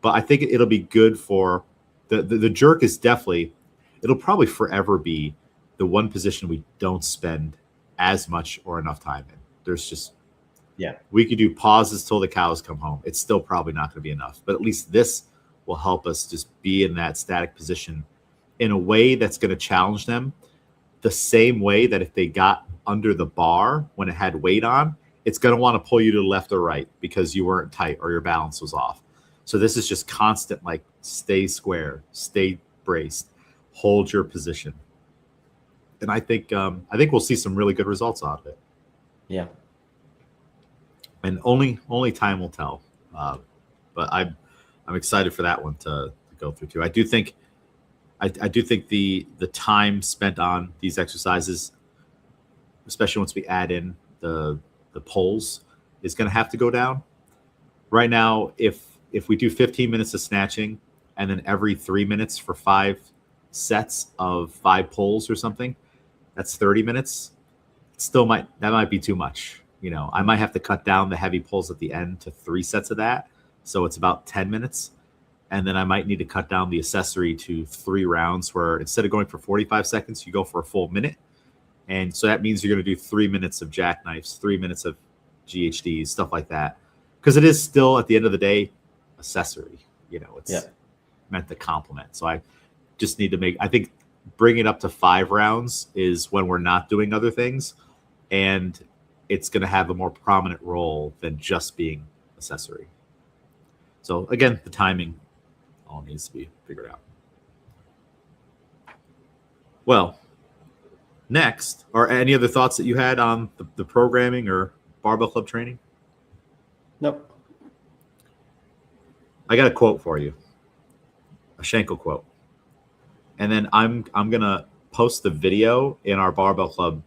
But I think it'll be good for the jerk is definitely, it'll probably forever be the one position we don't spend as much or enough time in. There's just, we could do pauses till the cows come home. It's still probably not going to be enough. But at least this will help us just be in that static position in a way that's going to challenge them. The same way that if they got under the bar when it had weight on, it's going to want to pull you to the left or right because you weren't tight or your balance was off. So this is just constant, like stay square, stay braced, hold your position. And I think we'll see some really good results out of it. Yeah. And only time will tell. But I'm excited for that one to go through too. I do think the time spent on these exercises, especially once we add in the pulls, is going to have to go down. Right now, if we do 15 minutes of snatching and then every 3 minutes for 5 sets of 5 pulls or something, that's 30 minutes. That might be too much. I might have to cut down the heavy pulls at the end to 3 sets of that. So it's about 10 minutes. And then I might need to cut down the accessory to 3 rounds where instead of going for 45 seconds, you go for a full minute. And so that means you're going to do 3 minutes of jackknives, 3 minutes of GHDs, stuff like that. Because it is still, at the end of the day, accessory. It's meant to complement. So I just need to I think bring it up to 5 rounds is when we're not doing other things. And it's going to have a more prominent role than just being accessory. So again, the timing all needs to be figured out. Well, next, are any other thoughts that you had on the programming or barbell club training? Nope. I got a quote for you, a Schenkel quote, and then I'm gonna post the video in our barbell club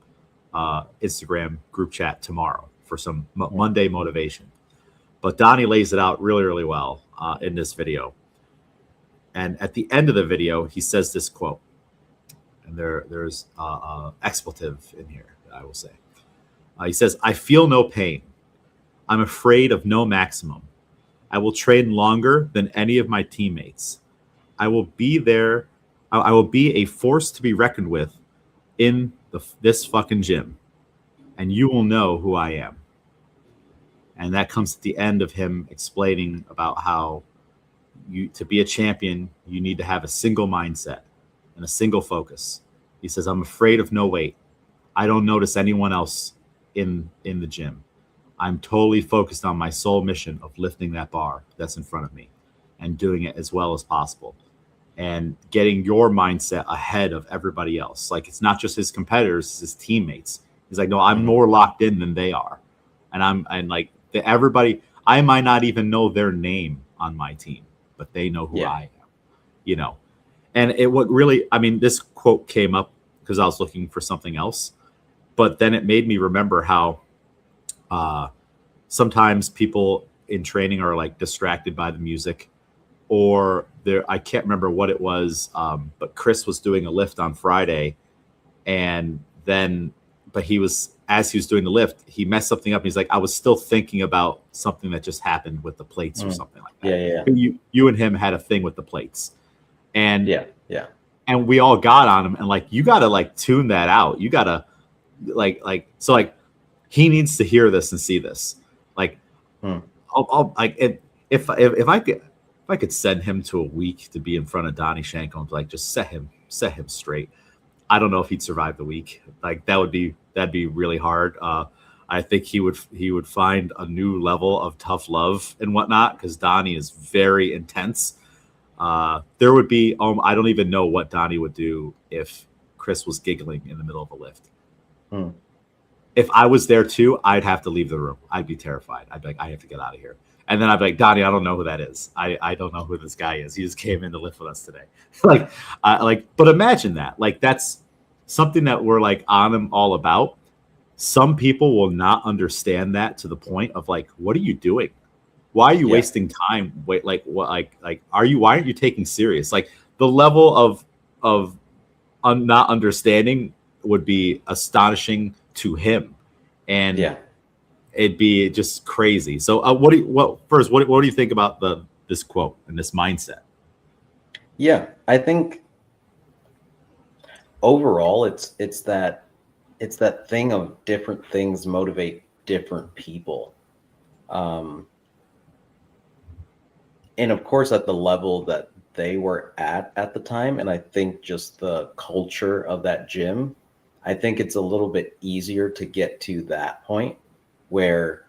Instagram group chat tomorrow for some Monday motivation. But Donnie lays it out really, really well in this video. And at the end of the video, he says this quote, and there's expletive in here, I will say. He says, "I feel no pain. I'm afraid of no maximum. I will train longer than any of my teammates. I will be there I will be a force to be reckoned with in this fucking gym, and you will know who I am. And that comes at the end of him explaining about how to be a champion, you need to have a single mindset and a single focus. He says, I'm afraid of no weight. I don't notice anyone else in the gym. I'm totally focused on my sole mission of lifting that bar that's in front of me and doing it as well as possible and getting your mindset ahead of everybody else. Like, it's not just his competitors, it's his teammates. He's like, no, I'm more locked in than they are. And like everybody, I might not even know their name on my team, but they know who I am, you know? And this quote came up because I was looking for something else, but then it made me remember how sometimes people in training are like distracted by the music, or I can't remember what it was, but Chris was doing a lift on Friday, but as he was doing the lift, he messed something up. He's like, I was still thinking about something that just happened with the plates or something like that. Yeah. You and him had a thing with the plates, and and we all got on him, and like, you got to like tune that out. You got to so he needs to hear this and see this. Like, I'll like if I could send him to a week to be in front of Donnie Shanko and like just set him straight, I don't know if he'd survive the week. Like, that'd be really hard. I think he would find a new level of tough love and whatnot, because Donnie is very intense. There would be I don't even know what Donnie would do if Chris was giggling in the middle of a lift. If I was there too, I'd have to leave the room. I'd be terrified. I'd be like, I have to get out of here. And then I'd be like, Donnie, I don't know who that is. I don't know who this guy is. He just came in to lift with us today. But imagine that. Like, that's something that we're like on him all about. Some people will not understand that to the point of like, what are you doing? Why are you wasting time? Why aren't you taking serious? Like, the level of not understanding would be astonishing to him. And it'd be just crazy. So what do you think about this quote and this mindset? Yeah, I think overall it's that thing of different things motivate different people. And of course at the level that they were at the time, and I think just the culture of that gym, I think it's a little bit easier to get to that point where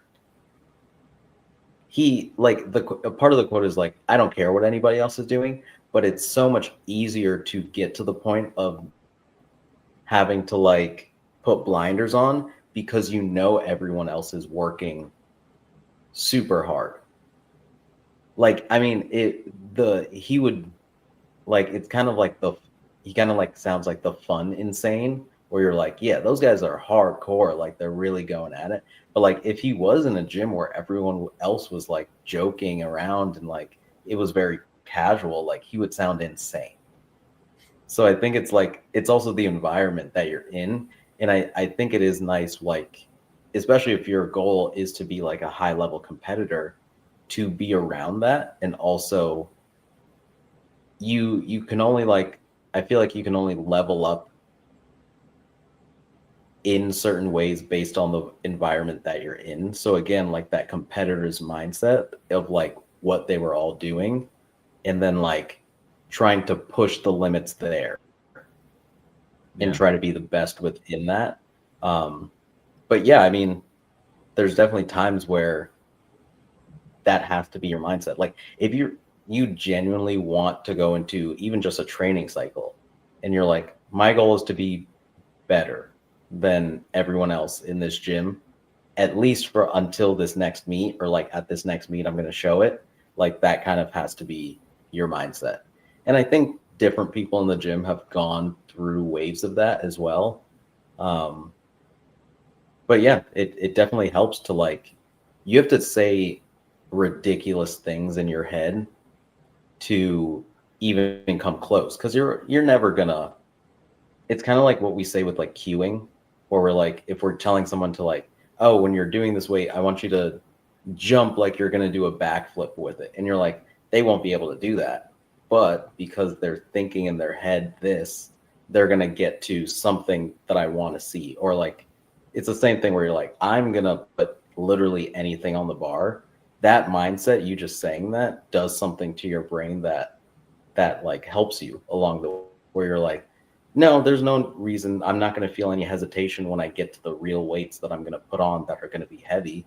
he, like, a part of the quote is like, I don't care what anybody else is doing, but it's so much easier to get to the point of having to like put blinders on because you know everyone else is working super hard. Like, I mean, he would like, it's kind of like he kind of like sounds like the fun insane, where you're like, yeah, those guys are hardcore, like they're really going at it. But like, if he was in a gym where everyone else was like joking around and like it was very casual, like he would sound insane. So I think it's like, it's also the environment that you're in. And I think it is nice, like, especially if your goal is to be like a high level competitor, to be around that. And also you can only like, I feel like you can only level up in certain ways based on the environment that you're in. So again, like that competitor's mindset of like what they were all doing, and then like trying to push the limits there and try to be the best within that. But yeah, I mean, there's definitely times where that has to be your mindset. Like if you genuinely want to go into even just a training cycle and you're like, my goal is to be better than everyone else in this gym, at least for until this next meet, or like at this next meet, I'm going to show it. Like that kind of has to be your mindset. And I think different people in the gym have gone through waves of that as well. But yeah, it definitely helps to like, you have to say ridiculous things in your head to even come close. Cause you're never gonna, it's kind of like what we say with like cueing, where we're like, if we're telling someone to like, oh, when you're doing this weight, I want you to jump like you're going to do a backflip with it. And you're like, they won't be able to do that. but because they're thinking in their head this, they're going to get to something that I want to see. Or like, it's the same thing where you're like, I'm going to put literally anything on the bar. That mindset, you just saying that, does something to your brain that like helps you along the way, where you're like, no, there's no reason. I'm not going to feel any hesitation when I get to the real weights that I'm going to put on that are going to be heavy,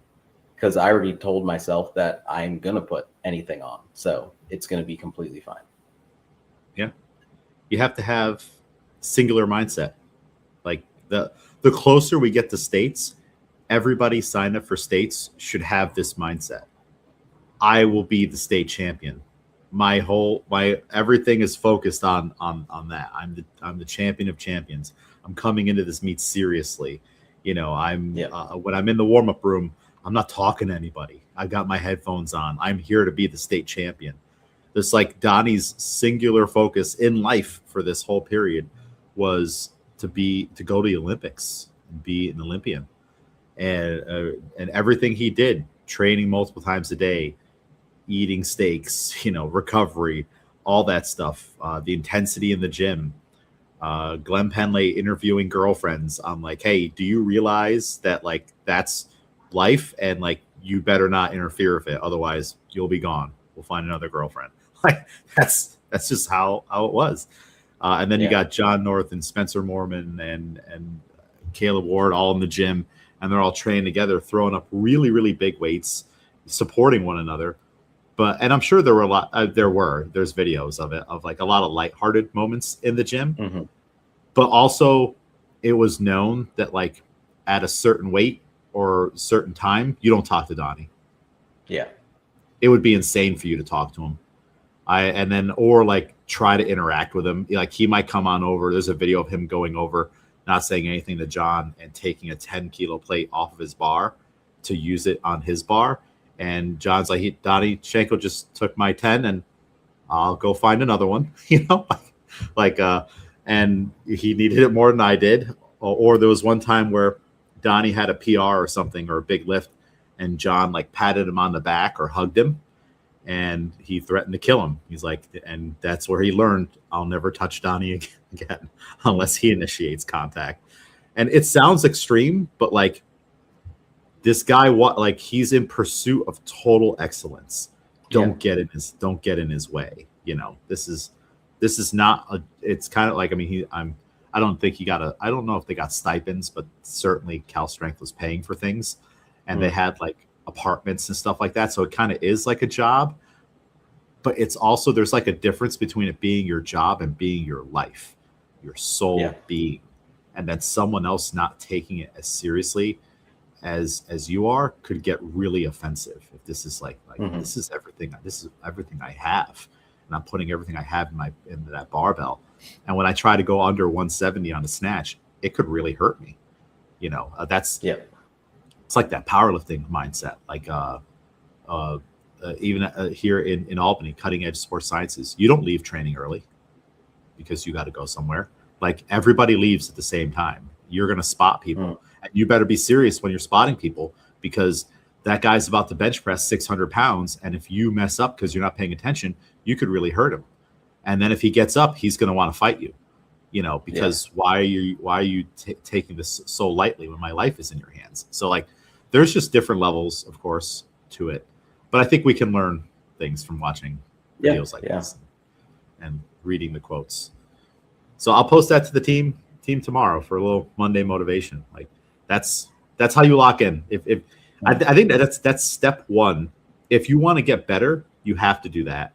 because I already told myself that I'm going to put anything on. So it's going to be completely fine. Yeah. You have to have singular mindset. Like the closer we get to states, everybody signed up for states should have this mindset. I will be the state champion. My everything is focused on that. I'm the champion of champions. I'm coming into this meet seriously. You know, when I'm in the warm-up room, I'm not talking to anybody. I got my headphones on. I'm here to be the state champion. This, like, Donnie's singular focus in life for this whole period was to go to the Olympics and be an Olympian, and everything he did, training multiple times a day, eating steaks, recovery, all that stuff, the intensity in the gym. Glenn Penley interviewing girlfriends on like, hey, do you realize that like that's life, and like you better not interfere with it, otherwise you'll be gone. We'll find another girlfriend. Like that's just how it was. And then you got John North and Spencer Mormon and Caleb Ward all in the gym, and they're all training together, throwing up really, really big weights, supporting one another. And I'm sure there were there's videos of it, of like a lot of lighthearted moments in the gym. Mm-hmm. But also it was known that like at a certain weight or certain time, you don't talk to Donnie. Yeah. It would be insane for you to talk to him. Or like try to interact with him. Like he might come on over. There's a video of him going over, not saying anything to John, and taking a 10-kilo plate off of his bar to use it on his bar. And John's like, Donnie Shanko just took my 10 and I'll go find another one, and he needed it more than I did. Or there was one time where Donnie had a PR or something, or a big lift, and John like patted him on the back or hugged him, and he threatened to kill him. He's like, and that's where he learned, I'll never touch Donnie again unless he initiates contact. And it sounds extreme, but like, this guy, he's in pursuit of total excellence. Don't get in his way. This is not it's kind of like, I mean, I don't know if they got stipends, but certainly Cal Strength was paying for things, and they had like apartments and stuff like that. So it kind of is like a job, but it's also, there's like a difference between it being your job and being your life, your sole being, and then someone else not taking it as seriously as you are could get really offensive. If this is like this is everything I have, and I'm putting everything I have into that barbell, and when I try to go under 170 on the snatch, it could really hurt me. It's like that powerlifting mindset, like even here in Albany, Cutting Edge Sports Sciences, you don't leave training early because you got to go somewhere. Like everybody leaves at the same time. You're going to spot people. And you better be serious when you're spotting people, because that guy's about to bench press 600 pounds. And if you mess up because you're not paying attention, you could really hurt him. And then if he gets up, he's going to want to fight you, because why are you taking this so lightly when my life is in your hands? So like, there's just different levels, of course, to it. But I think we can learn things from watching videos like this and reading the quotes. So I'll post that to the team tomorrow for a little Monday motivation. Like, that's how you lock in. I think that's step one. If you want to get better, you have to do that.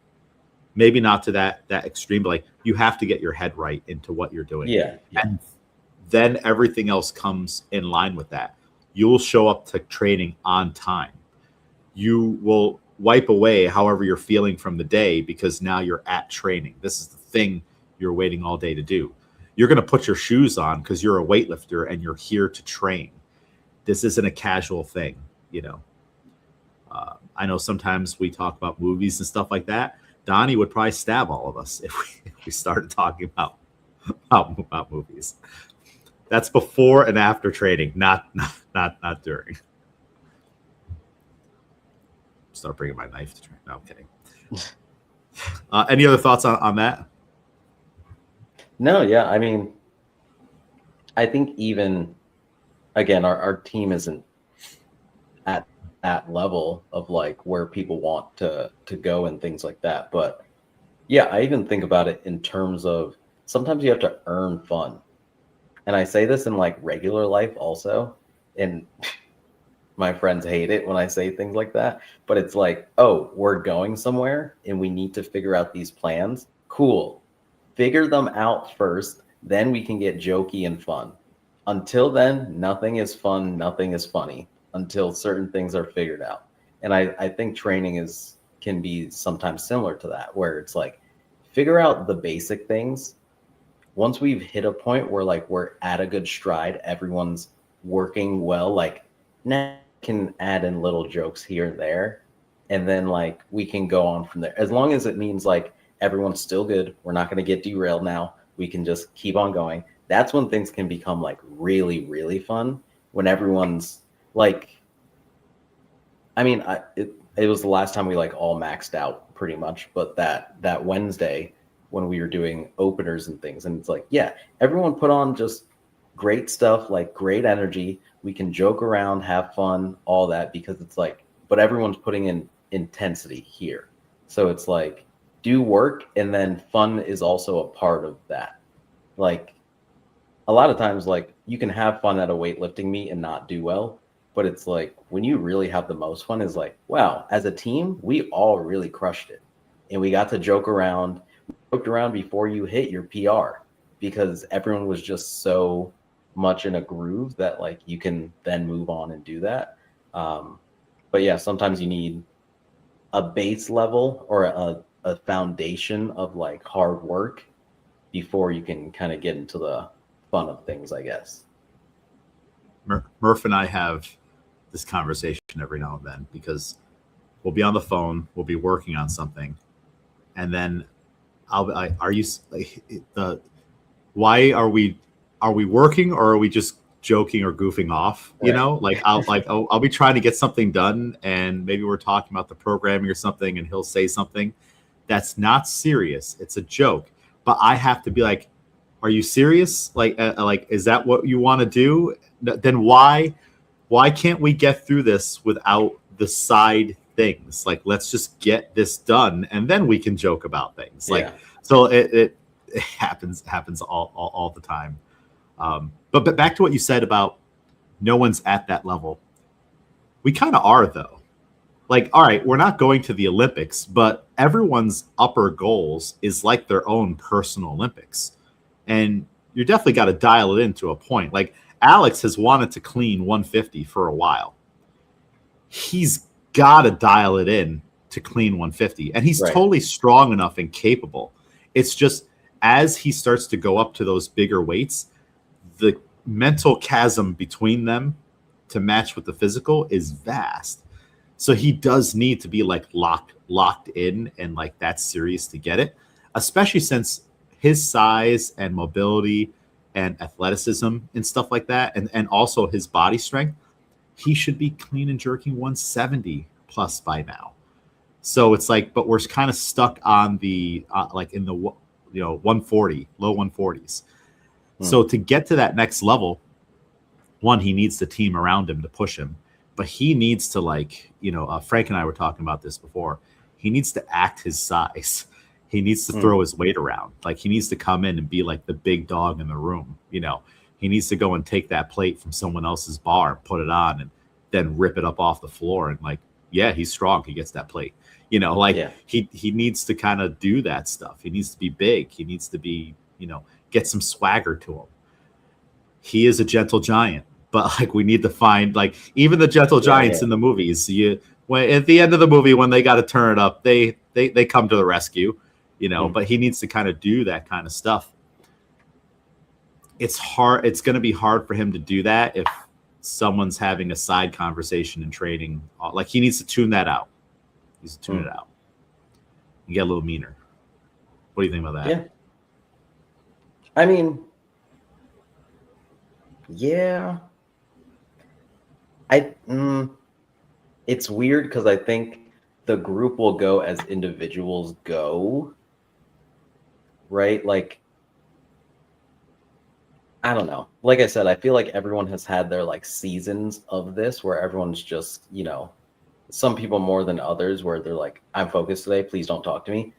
Maybe not to that extreme, but like, you have to get your head right into what you're doing. Yeah. And then everything else comes in line with that. You'll show up to training on time. You will wipe away however you're feeling from the day, because now you're at training. This is the thing you're waiting all day to do. You're going to put your shoes on because you're a weightlifter and you're here to train. This isn't a casual thing, I know sometimes we talk about movies and stuff like that. Donnie would probably stab all of us if we started talking about movies. That's before and after training, not during. Start bringing my knife to train. No, I'm kidding. Any other thoughts on that? No, yeah. I mean, I think even again, our team isn't at that level of like where people want to go and things like that. But yeah, I even think about it in terms of sometimes you have to earn fun. And I say this in like regular life also. And my friends hate it when I say things like that. But it's like, oh, we're going somewhere and we need to figure out these plans. Cool. Figure them out first. Then we can get jokey and fun. Until then, nothing is fun, nothing is funny until certain things are figured out. And I think training is can be sometimes similar to that, where it's like figure out the basic things. Once we've hit a point where like we're at a good stride, everyone's working well, like now we can add in little jokes here and there. And then like we can go on from there. As long as it means like everyone's still good. We're not going to get derailed now. We can just keep on going. That's when things can become like really, really fun when everyone's like, I mean, it was the last time we like all maxed out pretty much, but that Wednesday when we were doing openers and things, and it's like, yeah, everyone put on just great stuff, like great energy. We can joke around, have fun, all that because it's like, but everyone's putting in intensity here. So it's like do work and then fun is also a part of that. Like a lot of times like you can have fun at a weightlifting meet and not do well, but it's like when you really have the most fun is like, wow, as a team we all really crushed it and we got to joke around. We joked around before you hit your PR because everyone was just so much in a groove that like you can then move on and do that. But yeah, sometimes you need a base level or a foundation of like hard work before you can kind of get into the fun of things, I guess. Murph and I have this conversation every now and then because we'll be on the phone, we'll be working on something, and then are you like the why are we working or are we just joking or goofing off? You Right. know, like I'll be trying to get something done, and maybe we're talking about the programming or something, and he'll say something that's not serious. It's a joke, but I have to be like, "Are you serious? Like, is that what you want to do? Then why can't we get through this without the side things? Like, let's just get this done, and then we can joke about things. Like, Yeah. so it happens all the time. But back to what you said about no one's at that level. We kind of are though. Like, all right, we're not going to the Olympics, but everyone's upper goals is like their own personal Olympics. And you definitely got to dial it in to a point. Like Alex has wanted to clean 150 for a while. He's got to dial it in to clean 150. And he's Right. totally strong enough and capable. It's just as he starts to go up to those bigger weights, the mental chasm between them to match with the physical is vast. So he does need to be like locked in and like that serious to get it, especially since his size and mobility and athleticism and stuff like that, and also his body strength, he should be clean and jerking 170 plus by now. So it's like, but we're kind of stuck on the like in the 140, low 140s. So to get to that next level, one, he needs the team around him to push him, but he needs to like, Frank and I were talking about this before. He needs to act his size. He needs to throw his weight around. Like he needs to come in and be like the big dog in the room. He needs to go and take that plate from someone else's bar, put it on, and then rip it up off the floor. And like, yeah, he's strong. He gets that plate. Yeah. He needs to kind of do that stuff. He needs to be big. He needs to be, get some swagger to him. He is a gentle giant, but like we need to find like even the gentle giants in the movies. When at the end of the movie when they got to turn it up, they come to the rescue, But he needs to kind of do that kind of stuff. It's hard. It's going to be hard for him to do that if someone's having a side conversation in training. Like he needs to tune that out. He needs to tune it out. You get a little meaner. What do you think about that? Yeah. I mean, yeah. It's weird because I think the group will go as individuals go, right? Like, I don't know. Like I said, I feel like everyone has had their like seasons of this where everyone's just, some people more than others where they're like, I'm focused today, please don't talk to me.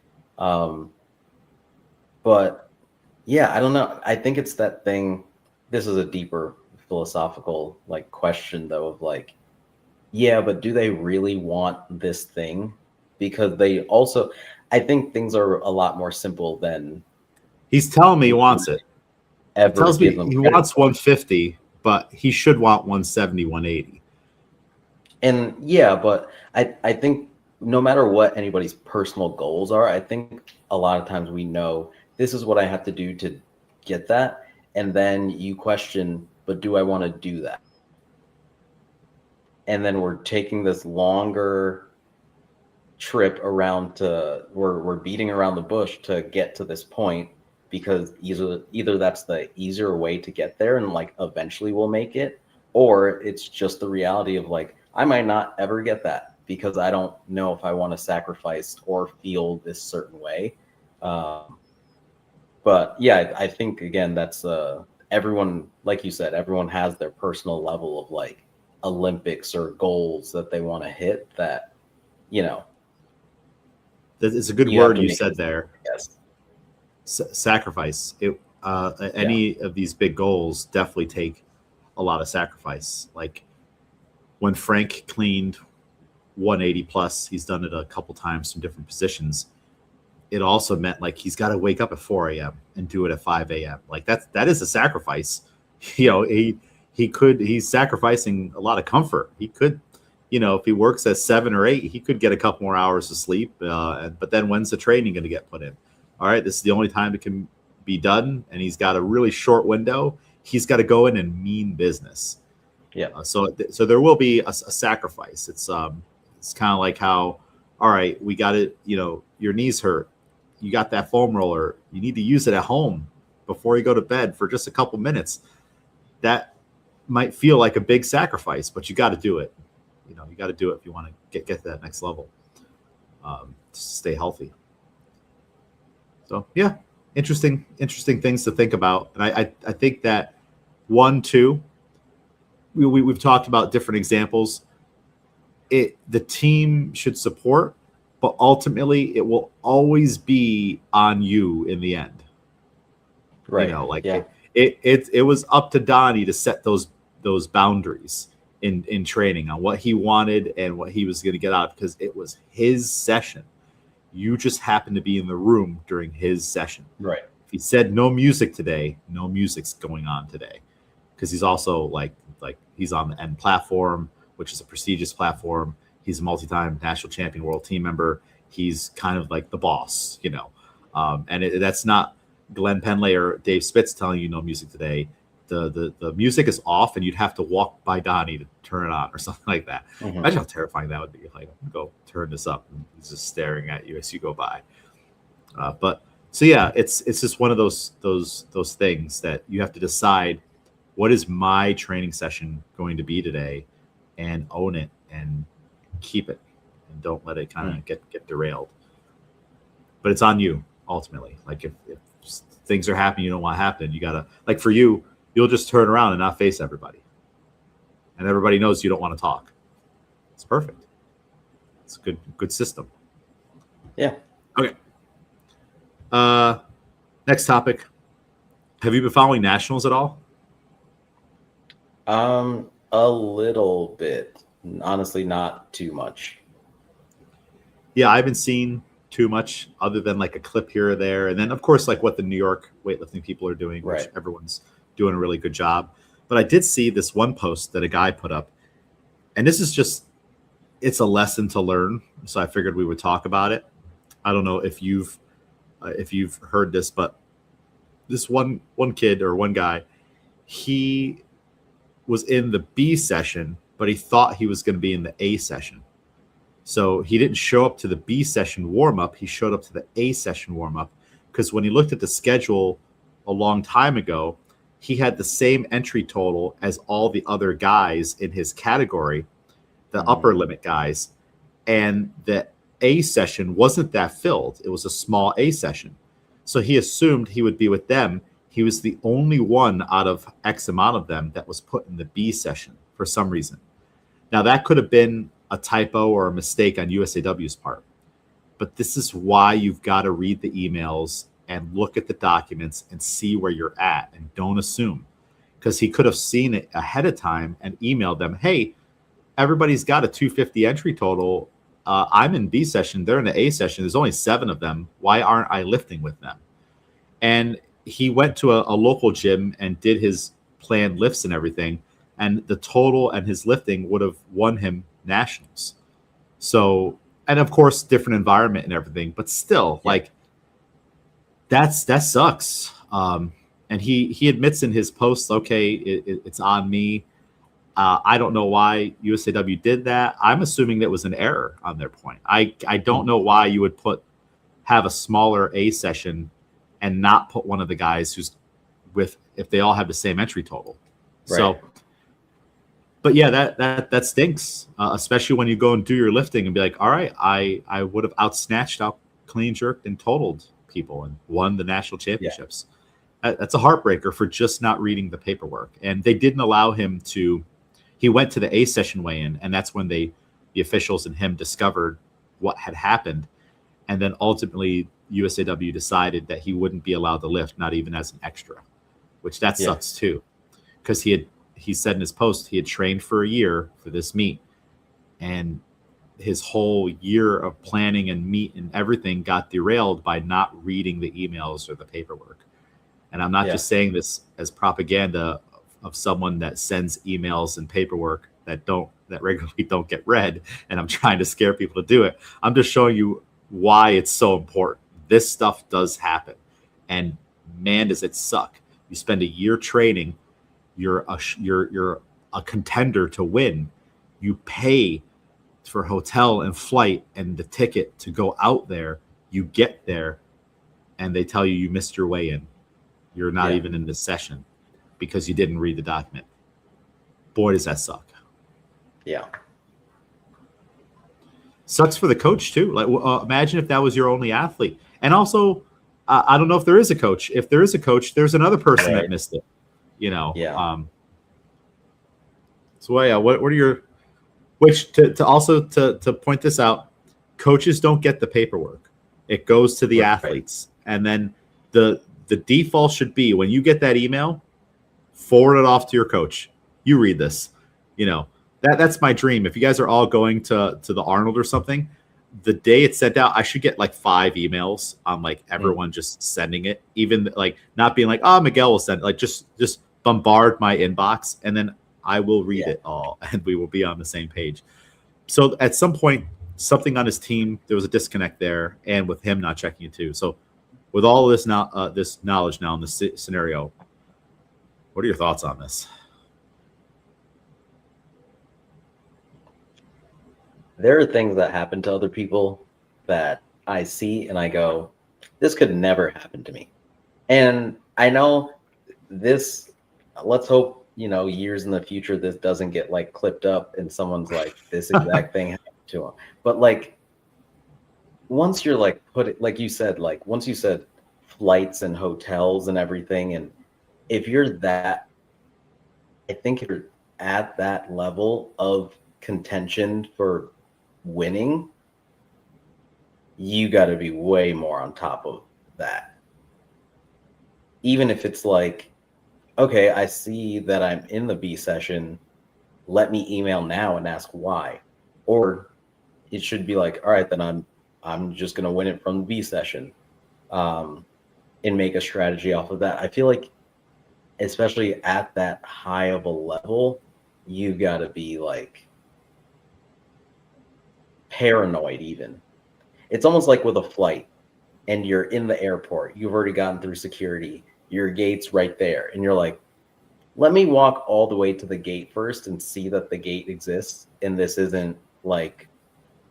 But yeah, I don't know. I think it's that thing. This is a deeper philosophical like question though of like, yeah, but do they really want this thing? Because they also, I think things are a lot more simple than He's telling me he we wants it. He ever tells me give them he credit wants for. 150, but he should want 170, 180. And yeah, but I think no matter what anybody's personal goals are, I think a lot of times we know this is what I have to do to get that. And then you question, but do I want to do that? And then we're taking this longer trip around to we're beating around the bush to get to this point because either that's the easier way to get there and like eventually we'll make it, or it's just the reality of like I might not ever get that because I don't know if I want to sacrifice or feel this certain way. But yeah, I think again that's everyone, like you said, everyone has their personal level of like Olympics or goals that they want to hit that you know It's a good you have word to you make said this. there. Yes. Sacrifice. Yeah. Any of these big goals definitely take a lot of sacrifice. Like when Frank cleaned 180 plus, he's done it a couple times from different positions. It also meant like he's got to wake up at 4 a.m. and do it at 5 a.m. Like that is a sacrifice. He's sacrificing a lot of comfort. He could, if he works at 7 or 8, he could get a couple more hours of sleep. But then when's the training going to get put in? All right, this is the only time it can be done, and he's got a really short window. He's got to go in and mean business. Yeah. So there will be a sacrifice. It's kind of like how, all right, we got it. Your knees hurt. You got that foam roller. You need to use it at home before you go to bed for just a couple minutes. That might feel like a big sacrifice, but you got to do it. You got to do it if you want to get to that next level. To stay healthy. So yeah, interesting things to think about. And I think that 1, 2, we've talked about different examples. The team should support, but ultimately it will always be on you in the end. Right. Yeah. It was up to Donnie to set those boundaries in training on what he wanted and what he was going to get out because it was his session. You just happened to be in the room during his session. Right. If he said no music today, no music's going on today, because he's also like he's on the N platform, which is a prestigious platform. He's a multi-time national champion world team member. He's kind of like the boss, and that's not Glenn Penley or Dave Spitz telling you no music today. The music is off, and you'd have to walk by Donnie to turn it on or something like that. Mm-hmm. Imagine how terrifying that would be. Like, go turn this up, and he's just staring at you as you go by. But so yeah, it's just one of those things that you have to decide what is my training session going to be today, and own it and keep it, and don't let it kind of get derailed. But it's on you ultimately. Like if things are happening you don't want to happen, you gotta, like for you, you'll just turn around and not face everybody, and everybody knows you don't want to talk. It's perfect. It's a good system. Yeah. Okay. Next topic. Have you been following nationals at all? A little bit. Honestly, not too much. Yeah, I haven't seen too much other than like a clip here or there. And then, of course, like what the New York weightlifting people are doing, which everyone's doing a really good job. But I did see this one post that a guy put up. And this is just, it's a lesson to learn. So I figured we would talk about it. I don't know if you've heard this, but this one kid or one guy, he was in the B session, but he thought he was going to be in the A session. So he didn't show up to the B session warm-up. He showed up to the A session warm-up because when he looked at the schedule a long time ago, he had the same entry total as all the other guys in his category, the upper limit guys. And the A session wasn't that filled. It was a small A session. So he assumed he would be with them. He was the only one out of X amount of them that was put in the B session for some reason. Now, that could have been a typo or a mistake on USAW's part. But this is why you've got to read the emails and look at the documents and see where you're at, and don't assume. Because he could have seen it ahead of time and emailed them, hey, everybody's got a 250 entry total. I'm in B session. They're in the A session. There's only 7 of them. Why aren't I lifting with them? And he went to a local gym and did his planned lifts and everything. And the total and his lifting would have won him nationals. So, and of course, different environment and everything, but still, like, that sucks. And he admits in his posts, okay, it's on me. I don't know why USAW did that. I'm assuming that was an error on their point. I don't know why you would have a smaller A session and not put one of the guys who's with, if they all have the same entry total. Right. So, but yeah, that stinks, especially when you go and do your lifting and be like, all right, I would have out-snatched, out clean jerked and totaled people and won the national championships. Yeah. That's a heartbreaker for just not reading the paperwork. And they didn't allow him to. He went to the A session weigh-in, and that's when the officials and him discovered what had happened. And then ultimately USAW decided that he wouldn't be allowed to lift, not even as an extra, which that sucks too. Because he said in his post he had trained for a year for this meet, and his whole year of planning and meet and everything got derailed by not reading the emails or the paperwork. And I'm not just saying this as propaganda of someone that sends emails and paperwork that regularly don't get read, and I'm trying to scare people to do it. I'm just showing you why it's so important. This stuff does happen, and man, does it suck. You spend a year training, you're a contender to win. You pay for hotel and flight and the ticket to go out there. You get there, and they tell you missed your weigh-in. You're not even in the session because you didn't read the document. Boy, does that suck. Yeah. Sucks for the coach too. Like, imagine if that was your only athlete. And also, I don't know if there is a coach. If there is a coach, there's another person that missed it. You know. Yeah. So yeah, what are your? Which to point this out, coaches don't get the paperwork. It goes to the athletes, and then the default should be when you get that email, forward it off to your coach. You read this. You know, that's my dream. If you guys are all going to the Arnold or something, the day it's sent out, I should get like 5 emails on like everyone just sending it, even like not being like, oh, Miguel will send it. Like just bombard my inbox, and then I will read it all, and we will be on the same page. So at some point, something on his team, there was a disconnect there, and with him not checking it too. So with all of this now, this knowledge now in this scenario, what are your thoughts on this? There are things that happen to other people that I see and I go, this could never happen to me. And I know this, let's hope, years in the future, this doesn't get like clipped up and someone's like, this exact thing happened to them. But like, once you're like like you said, like once you said flights and hotels and everything, and if you're that, I think if you're at that level of contention for winning, you got to be way more on top of that. Even if it's like, okay, I see that I'm in the B session, let me email now and ask why. Or it should be like, all right, then I'm just going to win it from the B session, and make a strategy off of that. I feel like, especially at that high of a level, you got to be like paranoid even. It's almost like with a flight and you're in the airport, you've already gotten through security, your gate's right there, and you're like, let me walk all the way to the gate first and see that the gate exists, and this isn't like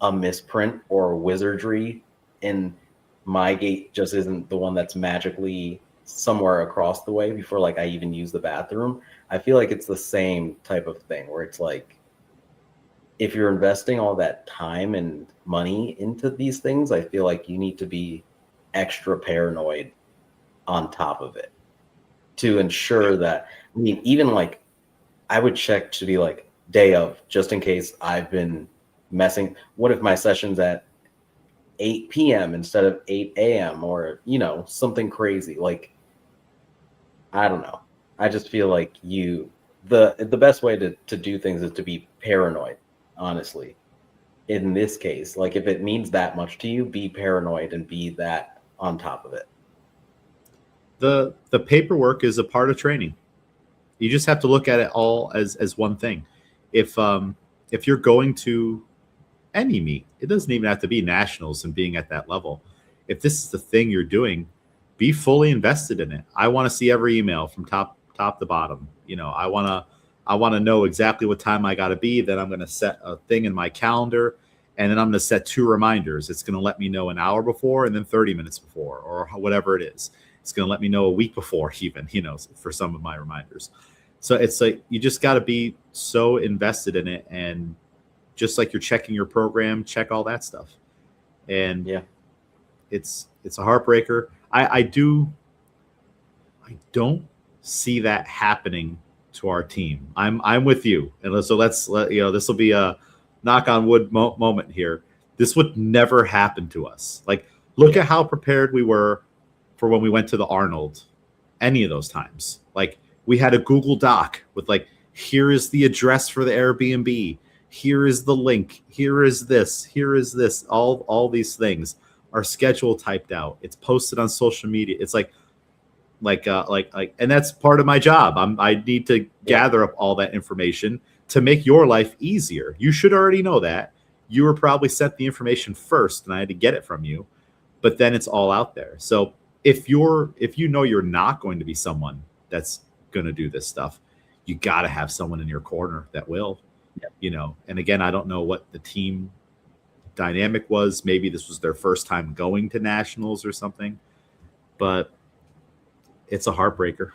a misprint or wizardry, and my gate just isn't the one that's magically somewhere across the way before like I even use the bathroom. I feel like it's the same type of thing where it's like, if you're investing all that time and money into these things, I feel like you need to be extra paranoid on top of it to ensure that, I mean, even like I would check to be like day of, just in case I've been messing. What if my session's at 8 p.m. instead of 8 a.m. or, you know, something crazy? Like, I don't know. I just feel like the best way to do things is to be paranoid, honestly. In this case, like if it means that much to you, be paranoid and be that on top of it. The paperwork is a part of training. You just have to look at it all as one thing. If you're going to any meet, it doesn't even have to be nationals and being at that level. If this is the thing you're doing, be fully invested in it. I want to see every email from top to bottom. You know, I want to know exactly what time I got to be. Then I'm going to set a thing in my calendar, and then I'm going to set 2 reminders. It's going to let me know an hour before and then 30 minutes before, or whatever it is. It's going to let me know a week before, even, you know, for some of my reminders. So it's like you just got to be so invested in it, and just like you're checking your program, check all that stuff. And yeah, it's a heartbreaker. I don't see that happening to our team. I'm with you, and so let's you know, this will be a knock on wood moment here. This would never happen to us. Like, look at how prepared we were for when we went to the Arnold. Any of those times, like we had a Google Doc with like, here is the address for the Airbnb. Here is the link. Here is this. Here is this. All these things. Our schedule typed out. It's posted on social media. It's like, and that's part of my job. I need to gather up all that information to make your life easier. You should already know that. You were probably sent the information first, and I had to get it from you. But then it's all out there. So if you know you're not going to be someone that's going to do this stuff, you got to have someone in your corner that will. You know, and again, I don't know what the team dynamic was. Maybe this was their first time going to nationals or something, but it's a heartbreaker.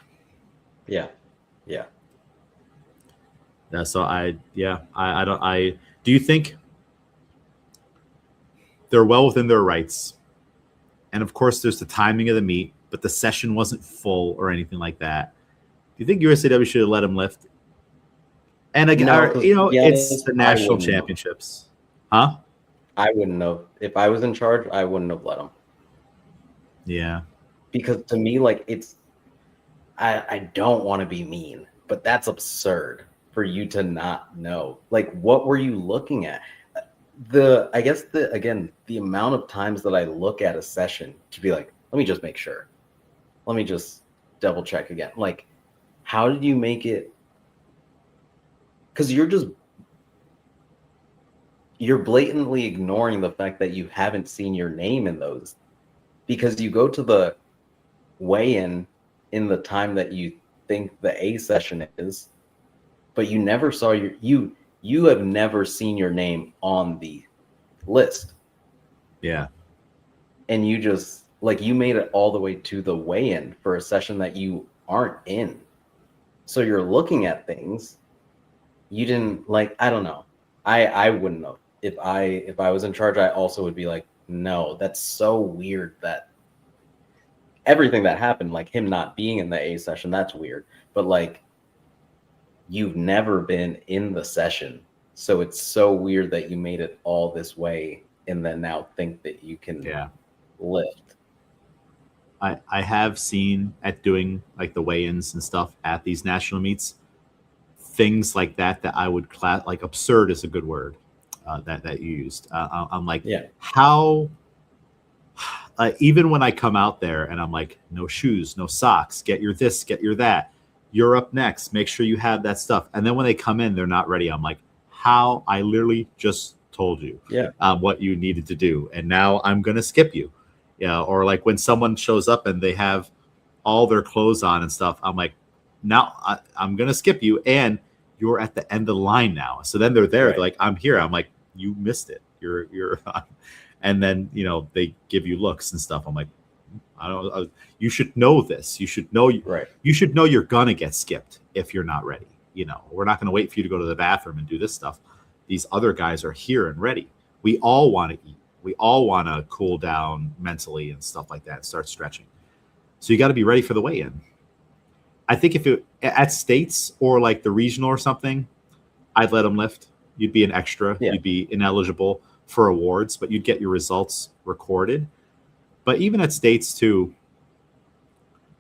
Yeah. So do you think they're well within their rights? And of course, there's the timing of the meet, but the session wasn't full or anything like that. Do you think USAW should have let them lift? And again, it's the national championships. Huh? I wouldn't know. If I was in charge, I wouldn't have let them. Yeah. Because to me, like, I don't want to be mean, but that's absurd for you to not know. Like, what were you looking at? The amount of times that I look at a session to be like, let me just make sure. Let me just double check again. Like, how did you make it? Because you're blatantly ignoring the fact that you haven't seen your name in those, because you go to the weigh-in in the time that you think the A session is, but you never saw you have never seen your name on the list. Yeah. And you just, like, you made it all the way to the weigh-in for a session that you aren't in. So you're looking at things you didn't, like, I don't know. I wouldn't know. If I was in charge, I also would be like, no, that's so weird that everything that happened, like him not being in the A session, that's weird. But like, you've never been in the session, so it's so weird that you made it all this way and then now think that you can lift. I have seen at doing like the weigh-ins and stuff at these national meets, things like that I would like absurd is a good word that you used. I'm like, how even when I come out there and I'm like, no shoes, no socks, get your this, get your that, you're up next, make sure you have that stuff. And then when they come in, they're not ready. I'm like, how? I literally just told you what you needed to do, and now I'm gonna skip you. Or like when someone shows up and they have all their clothes on and stuff, I'm like, now I'm gonna skip you, and you're at the end of the line now. So then they're there, they're like, I'm here. I'm like, you missed it. You're and then they give you looks and stuff. I'm like, I don't. You should know this. You should know. You should know you're gonna get skipped if you're not ready. We're not gonna wait for you to go to the bathroom and do this stuff. These other guys are here and ready. We all want to eat. We all want to cool down mentally and stuff like that. Start stretching. So you got to be ready for the weigh-in. I think if it at states or like the regional or something, I'd let them lift. You'd be an extra. Yeah. You'd be ineligible for awards, but you'd get your results recorded. But even at states too,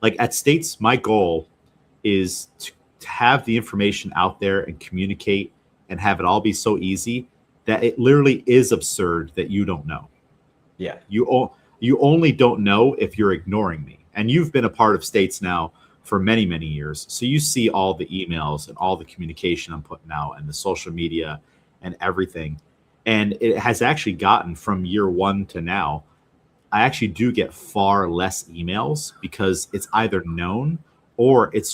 like at states, my goal is to have the information out there and communicate and have it all be so easy that it literally is absurd that you don't know. Yeah. You only don't know if you're ignoring me. And you've been a part of states now for many, many years. So you see all the emails and all the communication I'm putting out and the social media and everything. And it has actually gotten from year one to now, I actually do get far less emails because it's either known or it's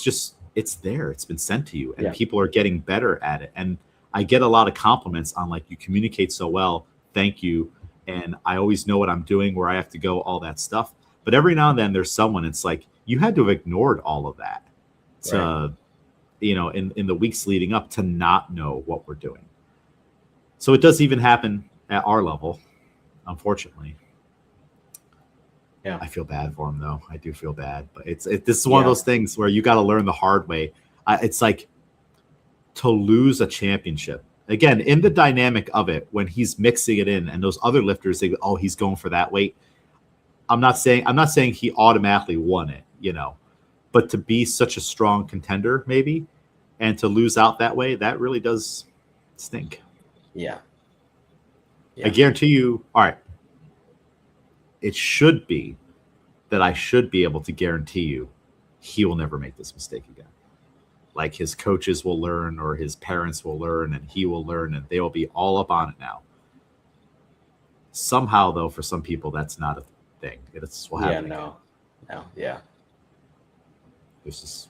there. It's been sent to you and people are getting better at it. And I get a lot of compliments on like, you communicate so well. Thank you. And I always know what I'm doing, where I have to go, all that stuff. But every now and then there's someone, it's like, you had to have ignored all of that to, in the weeks leading up to not know what we're doing. So it does even happen at our level, unfortunately. Yeah. I feel bad for him though. I do feel bad, but this is one of those things where you got to learn the hard way. It's like to lose a championship. Again, in the dynamic of it, when he's mixing it in and those other lifters, they go, oh, he's going for that weight. I'm not saying he automatically won it, but to be such a strong contender maybe and to lose out that way, that really does stink. Yeah. I guarantee you, all right, it should be that I should be able to guarantee you he will never make this mistake again. Like his coaches will learn or his parents will learn and he will learn and they will be all up on it now. Somehow, though, for some people, that's not a thing. It's will happen. No. Yeah. This is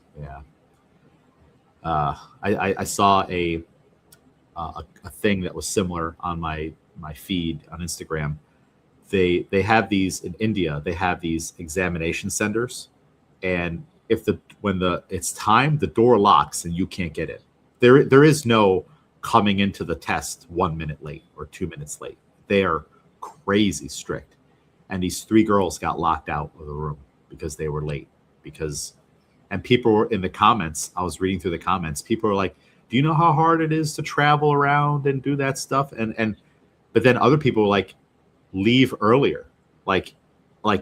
I saw a thing that was similar on my feed on Instagram. They have these in India. They have these examination centers, and when it's time, the door locks and you can't get in. There is no coming into the test 1 minute late or 2 minutes late. They are crazy strict. And these 3 girls got locked out of the room because they were late. And people were in the comments. I was reading through the comments. People were like, "Do you know how hard it is to travel around and do that stuff?" But then other people were like, "Leave earlier. Like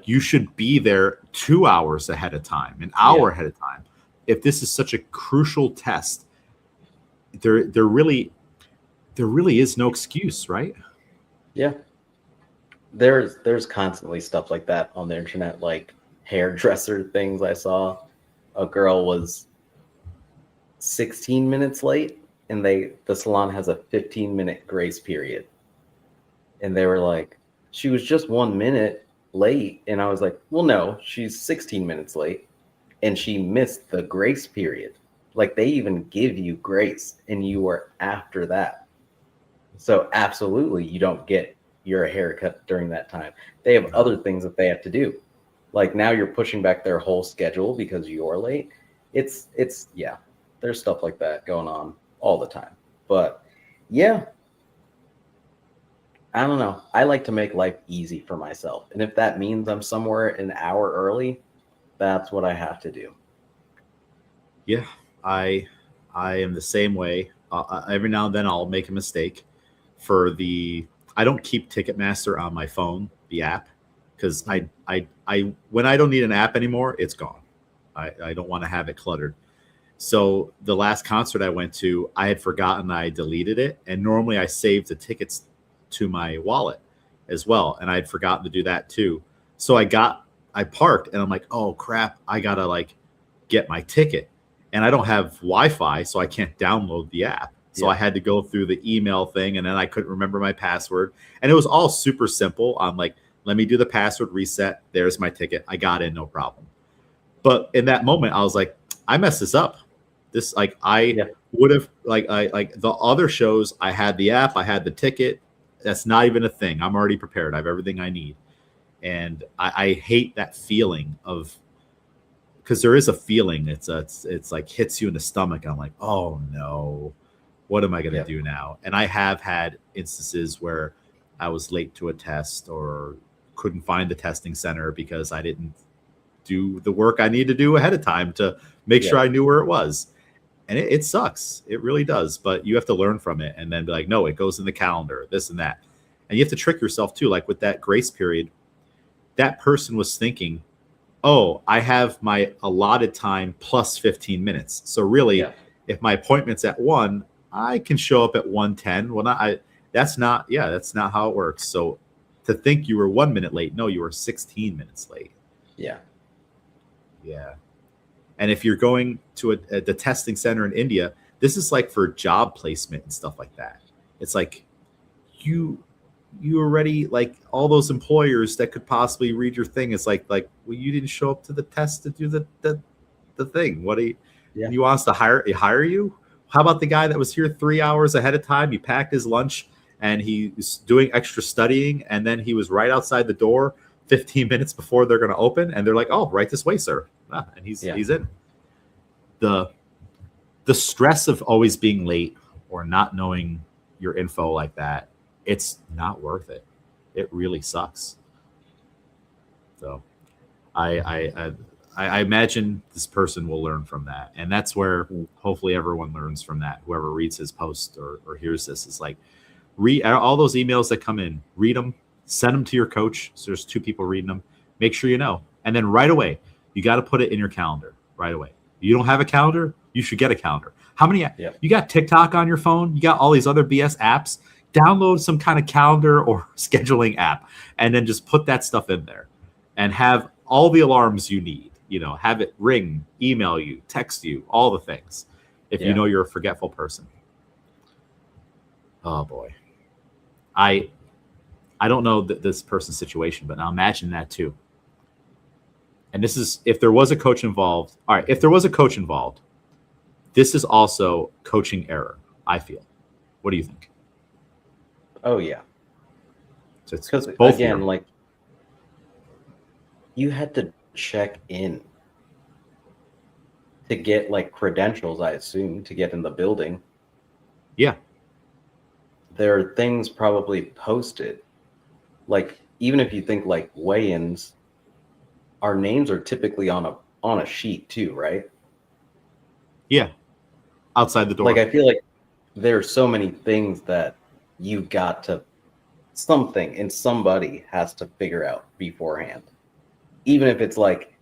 you should be there 2 hours ahead of time, an hour ahead of time. If this is such a crucial test, there really is no excuse, right?" Yeah. There's constantly stuff like that on the internet, like hairdresser things. I saw a girl was 16 minutes late and the salon has a 15-minute grace period. And they were like, she was just 1 minute late. And I was like, well, no, she's 16 minutes late and she missed the grace period. Like they even give you grace and you are after that. So absolutely, you don't get your haircut during that time. They have other things that they have to do. Like now you're pushing back their whole schedule because you're late. It's there's stuff like that going on all the time. But yeah, I don't know. I like to make life easy for myself. And if that means I'm somewhere an hour early, that's what I have to do. Yeah, I am the same way. Every now and then I'll make a mistake. I don't keep Ticketmaster on my phone, the app, because I when I don't need an app anymore, it's gone. I don't want to have it cluttered. So the last concert I went to, I had forgotten I deleted it, and normally I save the tickets to my wallet as well, and I had forgotten to do that too. So I parked, and I'm like, oh crap, I gotta get my ticket, and I don't have Wi-Fi, so I can't download the app. So I had to go through the email thing, and then I couldn't remember my password. And it was all super simple. I'm like, let me do the password reset. There's my ticket. I got in, no problem. But in that moment, I was like, I messed this up. I would have like the other shows. I had the app. I had the ticket. That's not even a thing. I'm already prepared. I have everything I need. And I hate that feeling of, because there is a feeling. It's like hits you in the stomach. I'm like, oh no. What am I going to do now? And I have had instances where I was late to a test or couldn't find the testing center because I didn't do the work I need to do ahead of time to make sure I knew where it was. And it sucks. It really does. But you have to learn from it and then be like, no, it goes in the calendar, this and that. And you have to trick yourself too. Like with that grace period, that person was thinking, oh, I have my allotted time plus 15 minutes. So really, if my appointment's at 1, I can show up at 1:10. Well, that's not how it works. So to think you were 1 minute late, no, you were 16 minutes late. Yeah. Yeah. And if you're going to the testing center in India, this is like for job placement and stuff like that. It's like you already, like, all those employers that could possibly read your thing. It's like, well, you didn't show up to the test to do the thing. What do you want us to hire you? How about the guy that was here 3 hours ahead of time? He packed his lunch and he was doing extra studying, and then he was right outside the door 15 minutes before they're going to open, and they're like, oh, right this way, sir. And he's in. The stress of always being late or not knowing your info like that, it's not worth it. It really sucks. So I imagine this person will learn from that. And that's where hopefully everyone learns from that. Whoever reads his post or hears this is like, read all those emails that come in, read them, send them to your coach. So there's 2 people reading them. Make sure you know. And then right away, you got to put it in your calendar right away. You don't have a calendar, you should get a calendar. How many? You got TikTok on your phone? You got all these other BS apps? Download some kind of calendar or scheduling app, and then just put that stuff in there and have all the alarms you need. Have it ring, email you, text you, all the things. If you know you're a forgetful person. Oh boy. I don't know this person's situation, but now imagine that too. And this is, if there was a coach involved. All right, if there was a coach involved, this is also coaching error, I feel. What do you think? Oh, yeah. So it's because, both again, like, you had to check in to get, like, credentials, I assume, to get in the building. Yeah. There are things probably posted. Like, even if you think, like, weigh-ins, our names are typically on a sheet too, right? Yeah. Outside the door. Like, I feel like there are so many things that you got to somebody has to figure out beforehand. Even if it's like,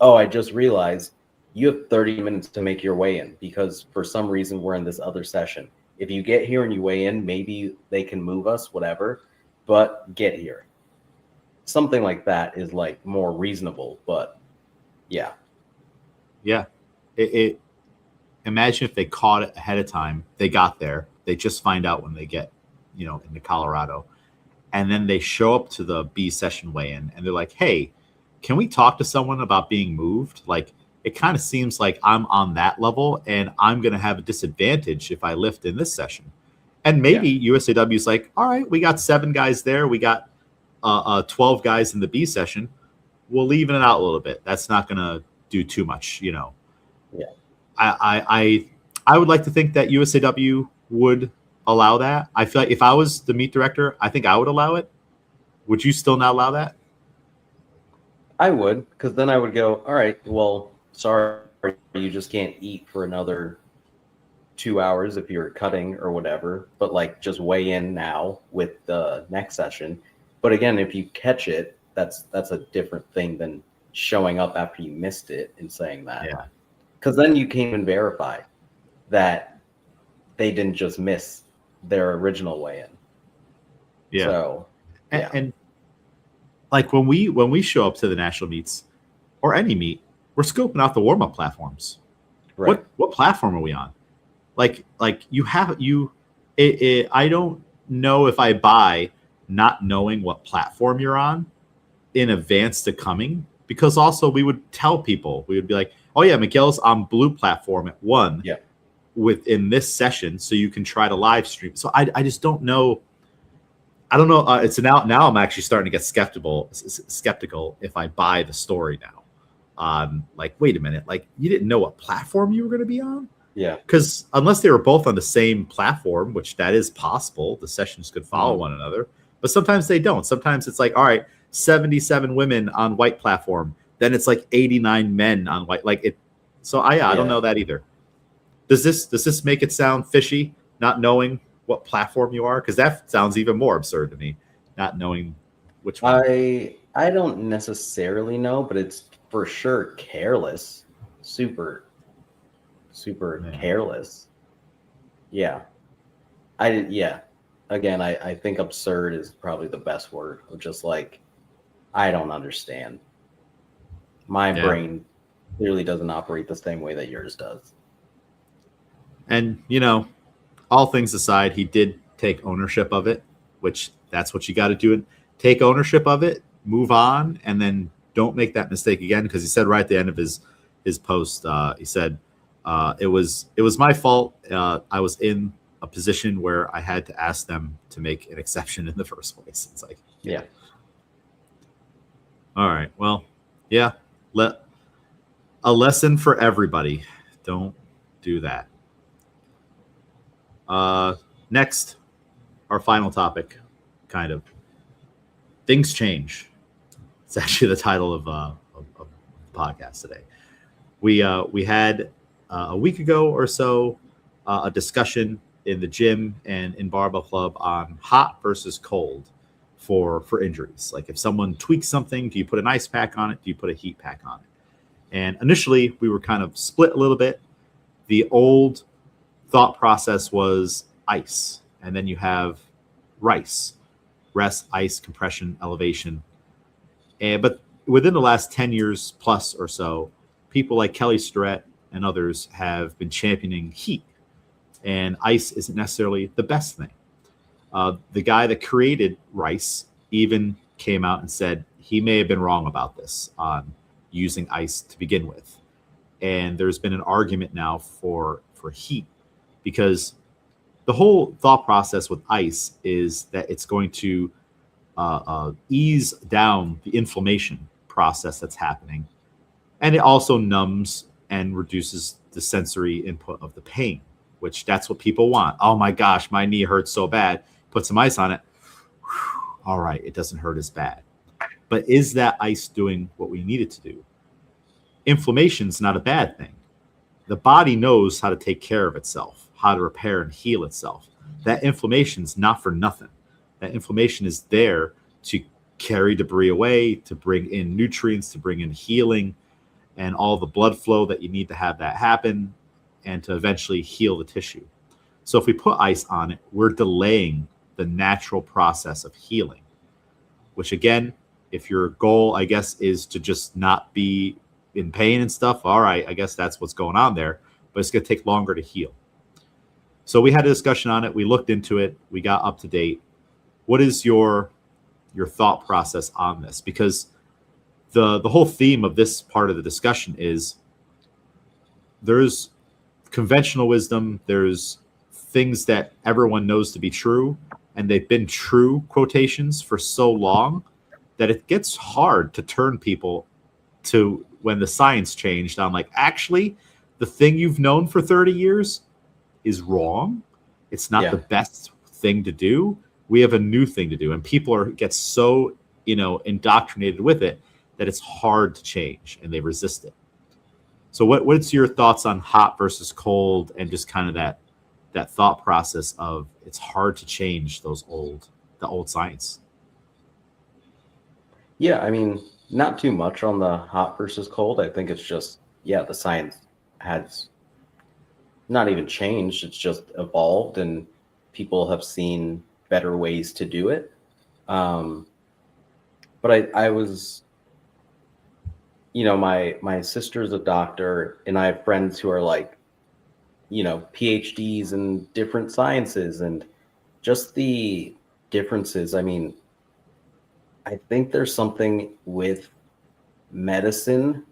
oh, I just realized you have 30 minutes to make your weigh in because for some reason we're in this other session. If you get here and you weigh in, maybe they can move us, whatever, but get here. Something like that is like more reasonable, but yeah. Yeah. Imagine if they caught it ahead of time, they got there, they just find out when they get, into Colorado, and then they show up to the B session weigh-in and they're like, hey, can we talk to someone about being moved? Like, it kind of seems like I'm on that level and I'm going to have a disadvantage if I lift in this session. And maybe USAW is like, all right, we got 7 guys there. We got 12 guys in the B session. We'll even it out a little bit. That's not going to do too much, Yeah. I would like to think that USAW would allow that. I feel like if I was the meet director, I think I would allow it. Would you still not allow that? I would, because then I would go, all right, well, sorry, you just can't eat for another 2 hours if you're cutting or whatever, but like just weigh in now with the next session. But again, if you catch it, that's a different thing than showing up after you missed it and saying that. Yeah. Because then you can't even verify that they didn't just miss their original weigh-in. Yeah. So, and like when we show up to the national meets or any meet, we're scoping out the warm-up platforms. Right. What platform are we on? Like I don't know if I buy not knowing what platform you're on in advance to coming, because also we would tell people, we would be like, oh yeah, Miguel's on blue platform at 1 within this session, so you can try to live stream. So I just don't know. I don't know. It's now I'm actually starting to get skeptical if I buy the story now. Like, wait a minute, like you didn't know what platform you were going to be on? Yeah. Because unless they were both on the same platform, which that is possible, the sessions could follow one another. But sometimes they don't. Sometimes it's like, all right, 77 women on white platform. then it's like 89 men on white. Like it. So I don't know that either. Does this make it sound fishy? Not knowing what platform you are, because that sounds even more absurd to me. Not knowing which one. I don't necessarily know, but it's for sure careless. Super careless. Yeah. Again, I think absurd is probably the best word. Of just like, I don't understand. My brain clearly doesn't operate the same way that yours does. And, all things aside, he did take ownership of it, which that's what you got to do. Take ownership of it, move on, and then don't make that mistake again. Because he said right at the end of his post, he said, it was my fault. I was in a position where I had to ask them to make an exception in the first place. It's like, yeah. All right. Well, yeah. A lesson for everybody. Don't do that. Next, our final topic, kind of. Things change. It's actually the title of the podcast today. We had a week ago or so a discussion in the gym and in Barbell Club on hot versus cold for injuries. Like if someone tweaks something, do you put an ice pack on it? Do you put a heat pack on it? And initially, we were kind of split a little bit. The old thought process was ice, and then you have RICE, rest, ice, compression, elevation. But within the last 10 years plus or so, people like Kelly Starrett and others have been championing heat, and ice isn't necessarily the best thing. The guy that created RICE even came out and said he may have been wrong about this on using ice to begin with. And there's been an argument now for heat, because the whole thought process with ice is that it's going to ease down the inflammation process that's happening. And it also numbs and reduces the sensory input of the pain, which that's what people want. Oh my gosh, my knee hurts so bad. Put some ice on it. All right, it doesn't hurt as bad. But is that ice doing what we need it to do? Inflammation's not a bad thing. The body knows how to take care of itself, how to repair and heal itself. That inflammation's not for nothing. That inflammation is there to carry debris away, to bring in nutrients, to bring in healing and all the blood flow that you need to have that happen, and to eventually heal the tissue. So if we put ice on it, we're delaying the natural process of healing, which again, if your goal, I guess, is to just not be in pain and stuff, all right, I guess that's what's going on there, but it's going to take longer to heal. So we had a discussion on it. We looked into it. We got up to date. What is your thought process on this? Because the whole theme of this part of the discussion is there's conventional wisdom, there's things that everyone knows to be true, and they've been true quotations for so long that it gets hard to turn people to when the science changed on like, actually, the thing you've known for 30 years is wrong. It's not the best thing to do. We have a new thing to do. And people get so, indoctrinated with it that it's hard to change and they resist it. So what's your thoughts on hot versus cold and just kind of that thought process of it's hard to change the old science? Yeah, I mean, not too much on the hot versus cold. I think it's just, the science has not even changed. It's just evolved and people have seen better ways to do it. But I was, my sister's a doctor and I have friends who are like, PhDs in different sciences, and just the differences. I mean, I think there's something with medicine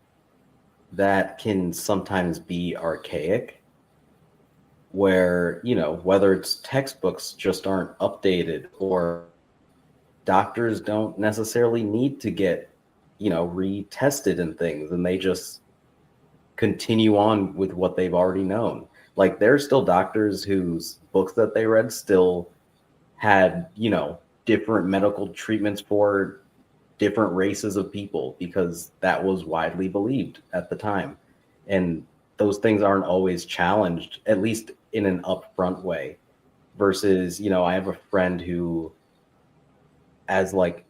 that can sometimes be archaic, where, whether it's textbooks just aren't updated or doctors don't necessarily need to get, retested and things, and they just continue on with what they've already known. Like there's still doctors whose books that they read still had, different medical treatments for different races of people because that was widely believed at the time. And those things aren't always challenged, at least in an upfront way. Versus, I have a friend who, as like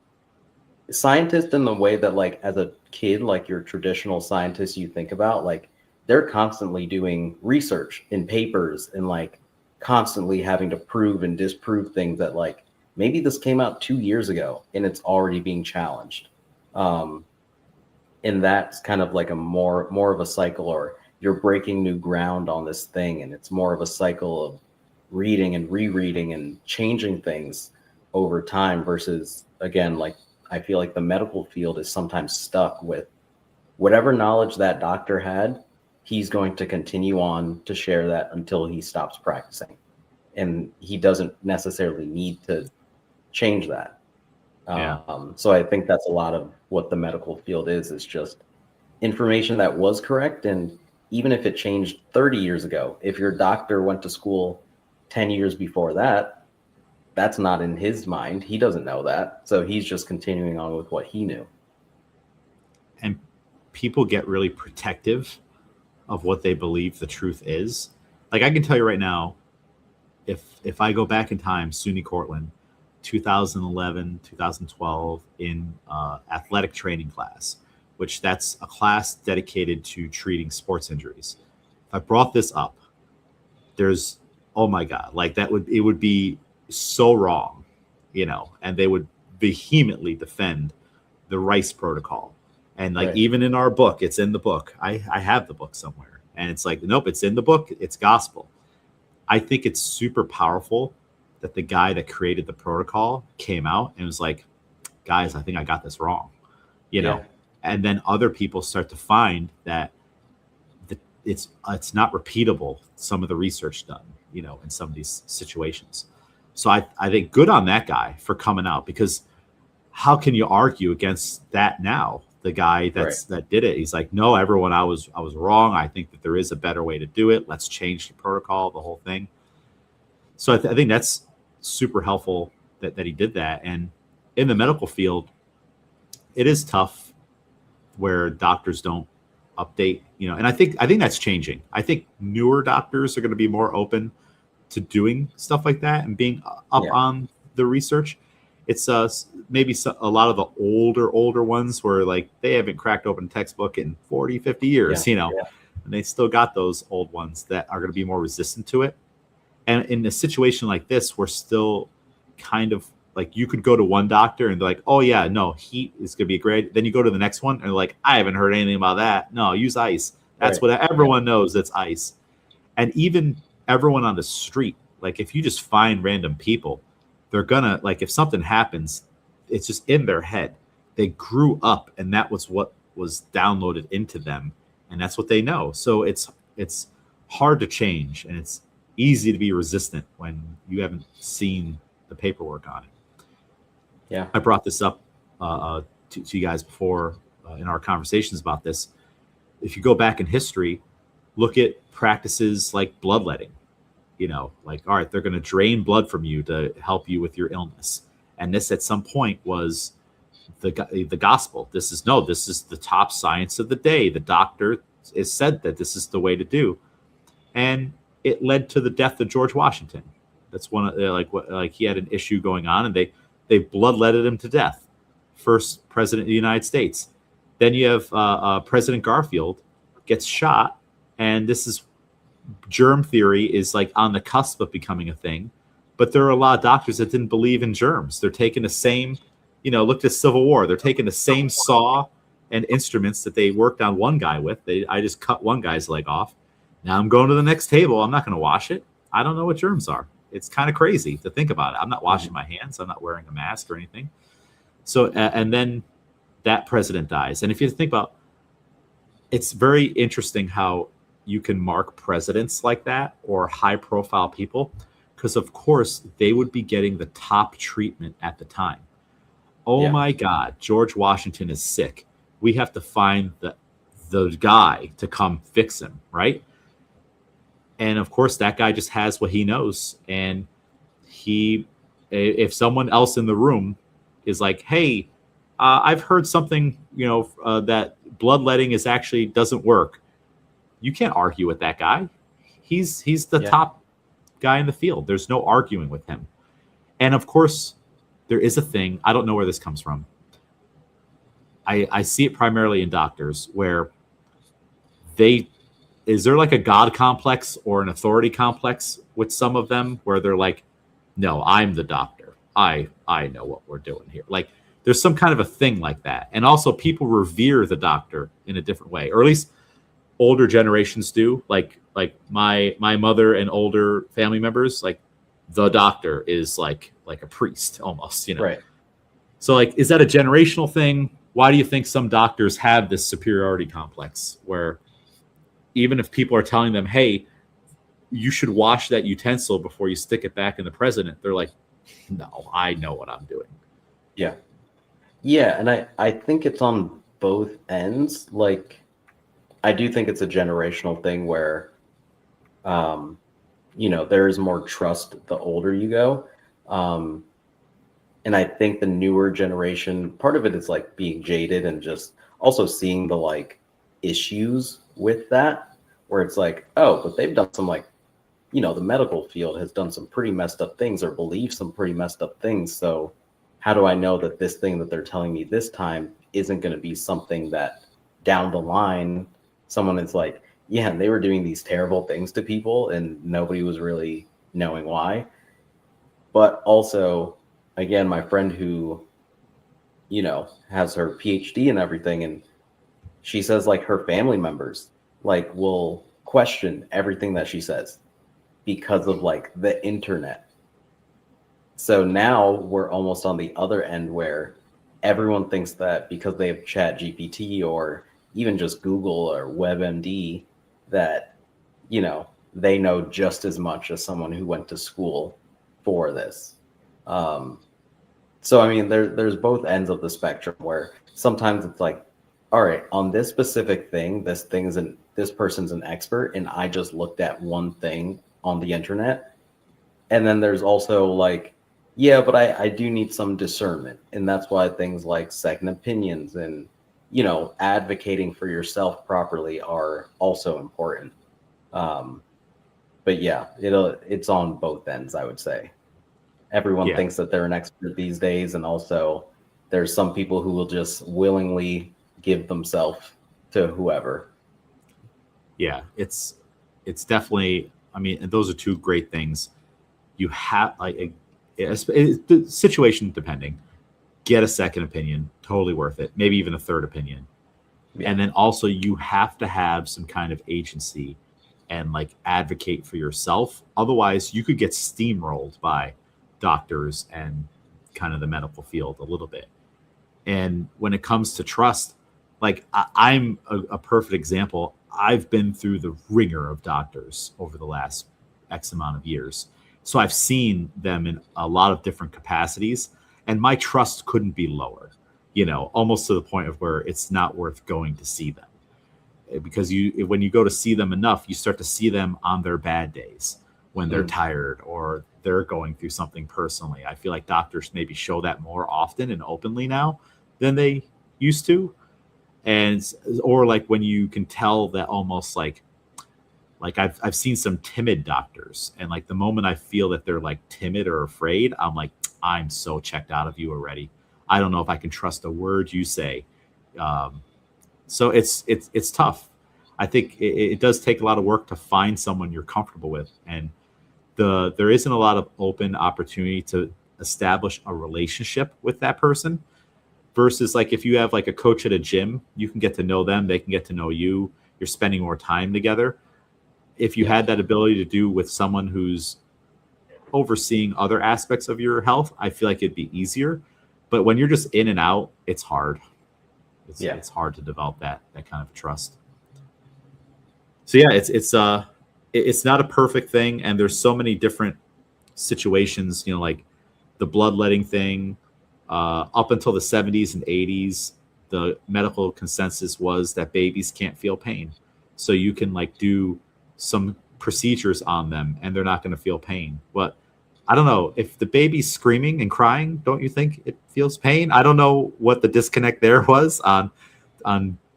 scientist in the way that like as a kid, like your traditional scientists you think about, like they're constantly doing research in papers and like constantly having to prove and disprove things that like maybe this came out 2 years ago and it's already being challenged. And that's kind of like a more of a cycle, or you're breaking new ground on this thing, and it's more of a cycle of reading and rereading and changing things over time versus, again, like I feel like the medical field is sometimes stuck with whatever knowledge that doctor had, he's going to continue on to share that until he stops practicing. And he doesn't necessarily need to change that. Yeah. So I think that's a lot of what the medical field is just information that was correct. And even if it changed 30 years ago, if your doctor went to school 10 years before that, that's not in his mind. He doesn't know that. So he's just continuing on with what he knew. And people get really protective of what they believe the truth is. Like I can tell you right now, if I go back in time, SUNY Cortland, 2011, 2012 in athletic training class, which that's a class dedicated to treating sports injuries. If I brought this up, there's, oh my God, like it would be so wrong, and they would vehemently defend the Rice protocol. And like, even in our book, it's in the book. I have the book somewhere and it's like, nope, it's in the book. It's gospel. I think it's super powerful that the guy that created the protocol came out and was like, guys, I think I got this wrong, know? And then other people start to find that it's not repeatable, some of the research done, in some of these situations. So I think good on that guy for coming out, because how can you argue against that now? The guy that did it, he's like, no, everyone, I was wrong. I think that there is a better way to do it. Let's change the protocol, the whole thing. So I think that's super helpful that he did that. And in the medical field, it is tough where doctors don't update, and I think that's changing. I think newer doctors are going to be more open to doing stuff like that and being up on the research. It's maybe a lot of the older ones where like they haven't cracked open a textbook in 40, 50 years, and they still got those old ones that are going to be more resistant to it. And in a situation like this, we're still kind of like, you could go to one doctor and they're like, oh yeah, no, heat is going to be great. Then you go to the next one and they're like, I haven't heard anything about that. No, use ice. That's what everyone knows. That's ice. And even everyone on the street, like if you just find random people, they're gonna, like, if something happens, it's just in their head. They grew up and that was what was downloaded into them. And that's what they know. So it's hard to change, and it's easy to be resistant when you haven't seen the paperwork on it. Yeah. I brought this up to you guys before in our conversations about this. If you go back in history, look at practices like bloodletting. Like, all right, they're going to drain blood from you to help you with your illness. And this at some point was the gospel. This is the top science of the day. The doctor has said that this is the way to do. And it led to the death of George Washington. That's one of like he had an issue going on, and they bloodletted him to death. First president of the United States. Then you have President Garfield gets shot, and this is germ theory is like on the cusp of becoming a thing. But there are a lot of doctors that didn't believe in germs. They're taking the same, look at the Civil War. They're taking the same saw and instruments that they worked on one guy with. I just cut one guy's leg off. Now I'm going to the next table. I'm not going to wash it. I don't know what germs are. It's kind of crazy to think about it. I'm not washing my hands. I'm not wearing a mask or anything. So, and then that president dies. And if you think about, it's very interesting how you can mark presidents like that or high profile people, because of course they would be getting the top treatment at the time. Oh my God, George Washington is sick. We have to find the guy to come fix him, right? And of course that guy just has what he knows. And if someone else in the room is like, hey, I've heard something, that bloodletting is actually doesn't work. You can't argue with that guy. He's the top guy in the field. There's no arguing with him. And of course, there is a thing. I don't know where this comes from. I see it primarily in doctors where is there like a God complex or an authority complex with some of them where they're like, no, I'm the doctor. I know what we're doing here. Like there's some kind of a thing like that. And also people revere the doctor in a different way, or at least older generations do. Like my mother and older family members, like the doctor is like a priest almost, Right. So like, is that a generational thing? Why do you think some doctors have this superiority complex where even if people are telling them, hey, you should wash that utensil before you stick it back in the president, they're like, no, I know what I'm doing. Yeah. Yeah. And I think it's on both ends. Like, I do think it's a generational thing where, there is more trust the older you go. And I think the newer generation, part of it is like being jaded and just also seeing the like issues with that, where it's like, oh, but they've done some like, the medical field has done some pretty messed up things or believes some pretty messed up things. So how do I know that this thing that they're telling me this time isn't going to be something that down the line, someone is like, yeah, and they were doing these terrible things to people and nobody was really knowing why. But also, again, my friend who, has her PhD and everything, and she says like her family members like will question everything that she says because of like the internet. So now we're almost on the other end where everyone thinks that because they have Chat GPT or even just Google or WebMD that, they know just as much as someone who went to school for this. So, I mean, there's both ends of the spectrum where sometimes it's like, all right, on this specific thing, this person's an expert, and I just looked at one thing on the internet. And then there's also like, yeah, but I do need some discernment. And that's why things like second opinions and, advocating for yourself properly are also important. But yeah, it's on both ends, I would say. Everyone thinks that they're an expert these days, and also there's some people who will just willingly give themselves to whoever. Yeah, it's definitely, I mean, and those are two great things. You have like the situation depending, get a second opinion, totally worth it, maybe even a third opinion. Yeah. And then also you have to have some kind of agency and like advocate for yourself. Otherwise you could get steamrolled by doctors and kind of the medical field a little bit. And when it comes to trust, like I'm a perfect example. I've been through the ringer of doctors over the last X amount of years. So I've seen them in a lot of different capacities, and my trust couldn't be lower, almost to the point of where it's not worth going to see them. Because when you go to see them enough, you start to see them on their bad days when they're tired or they're going through something personally. I feel like doctors maybe show that more often and openly now than they used to. Or like when you can tell that almost like I've seen some timid doctors, and like the moment I feel that they're like timid or afraid, I'm like, I'm so checked out of you already. I don't know if I can trust a word you say. So it's tough. I think it does take a lot of work to find someone you're comfortable with, and there isn't a lot of open opportunity to establish a relationship with that person. Versus like if you have like a coach at a gym, you can get to know them, they can get to know you. You're spending more time together. If you had that ability to do with someone who's overseeing other aspects of your health, I feel like it'd be easier. But when you're just in and out, it's hard. It's hard to develop that kind of trust. So yeah, it's not a perfect thing, and there's so many different situations. Like the bloodletting thing. Up until the 70s and 80s, the medical consensus was that babies can't feel pain, so you can like do some procedures on them, and they're not going to feel pain. But I don't know if the baby's screaming and crying, don't you think it feels pain? I don't know what the disconnect there was on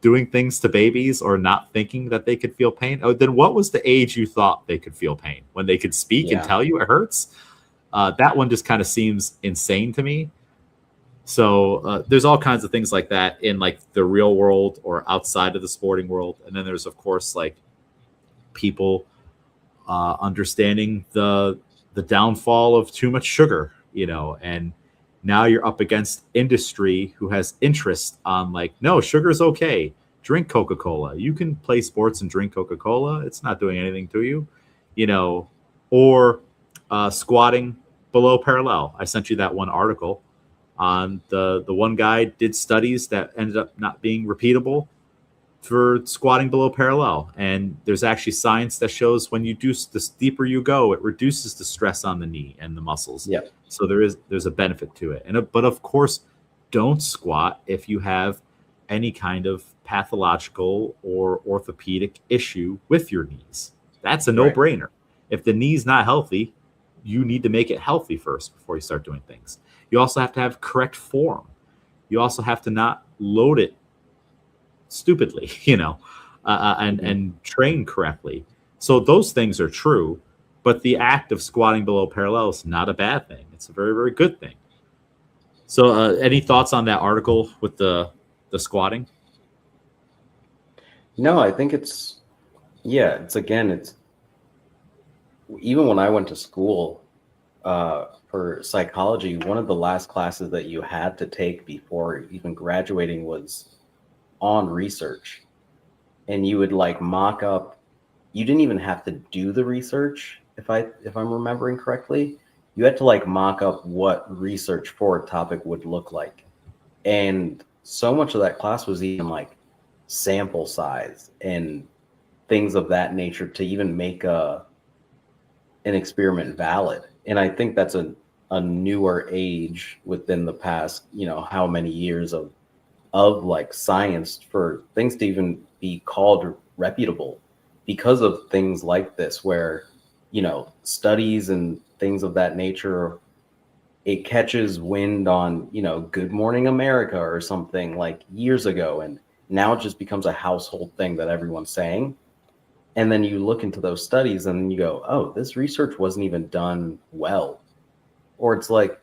doing things to babies or not thinking that they could feel pain. Oh, then what was the age you thought they could feel pain? When they could speak and tell you it hurts? That one just kind of seems insane to me. So there's all kinds of things like that in like the real world or outside of the sporting world. And then there's, of course, like people understanding the downfall of too much sugar, and now you're up against industry who has interest on like, no, sugar is okay. Drink Coca-Cola. You can play sports and drink Coca-Cola. It's not doing anything to you, or squatting below parallel. I sent you that one article on the one guy did studies that ended up not being repeatable for squatting below parallel. And there's actually science that shows when you do this, deeper you go, it reduces the stress on the knee and the muscles. Yeah. So there's a benefit to it. But of course, don't squat if you have any kind of pathological or orthopedic issue with your knees. That's a no-brainer. If the knee's not healthy, you need to make it healthy first before you start doing things. You also have to have correct form. You also have to not load it stupidly, and train correctly. So those things are true, but the act of squatting below parallel is not a bad thing. It's a very, very good thing. So any thoughts on that article with the squatting? No, I think it's even when I went to school for psychology, one of the last classes that you had to take before even graduating was on research. And you would like mock up, you didn't even have to do the research, if I'm remembering correctly. You had to like mock up what research for a topic would look like. And so much of that class was even like sample size and things of that nature to even make an experiment valid. And I think that's a newer age within the past, how many years of like science for things to even be called reputable because of things like this, where, studies and things of that nature, it catches wind on, Good Morning America or something like years ago. And now it just becomes a household thing that everyone's saying. And then you look into those studies and you go, oh, this research wasn't even done well. Or it's like,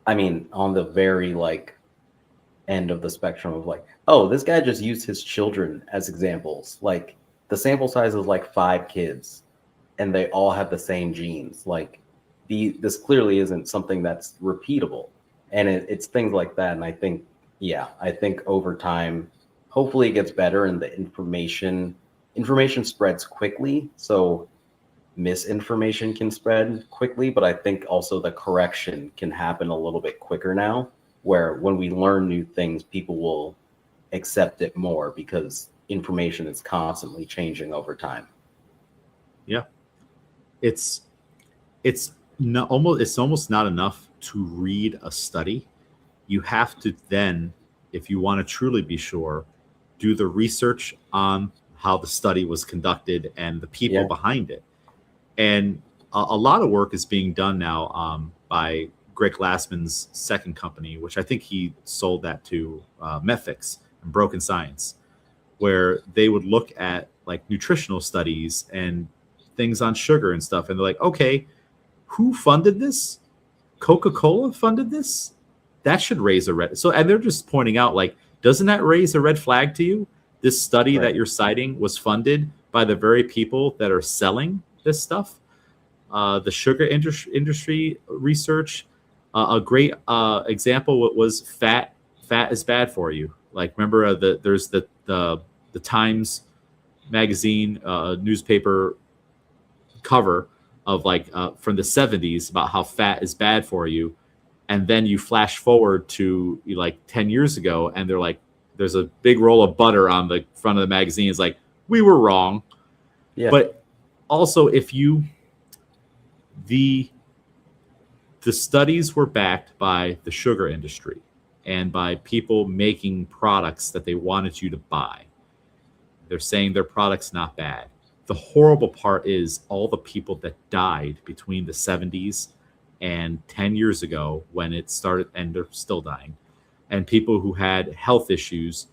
on the very like end of the spectrum of like, oh, this guy just used his children as examples. Like the sample size is like 5 kids and they all have the same genes. Like this clearly isn't something that's repeatable. And it's things like that. And I think over time, hopefully it gets better and the information spreads quickly. So misinformation can spread quickly, but I think also the correction can happen a little bit quicker now, where when we learn new things, people will accept it more because information is constantly changing over time. Yeah. It's almost not enough to read a study. You have to then, if you want to truly be sure, do the research on how the study was conducted and the people behind it. And a lot of work is being done now by Greg Glassman's second company, which I think he sold that to Methics and Broken Science, where they would look at like nutritional studies and things on sugar and stuff. And they're like, okay, who funded this? Coca-Cola funded this? That should raise a red. So, and they're just pointing out, like, doesn't that raise a red flag to you? This study that you're citing was funded by the very people that are selling this stuff. The sugar industry research. A great example was fat. Fat is bad for you. Like, remember there's the Times magazine newspaper cover of like from the 70s about how fat is bad for you, and then you flash forward to like 10 years ago, and they're like, there's a big roll of butter on the front of the magazine. It's like, we were wrong. Yeah. But also, if the studies were backed by the sugar industry and by people making products that they wanted you to buy. They're saying their product's not bad. The horrible part is all the people that died between the 70s and 10 years ago when it started, and they're still dying, and people who had health issues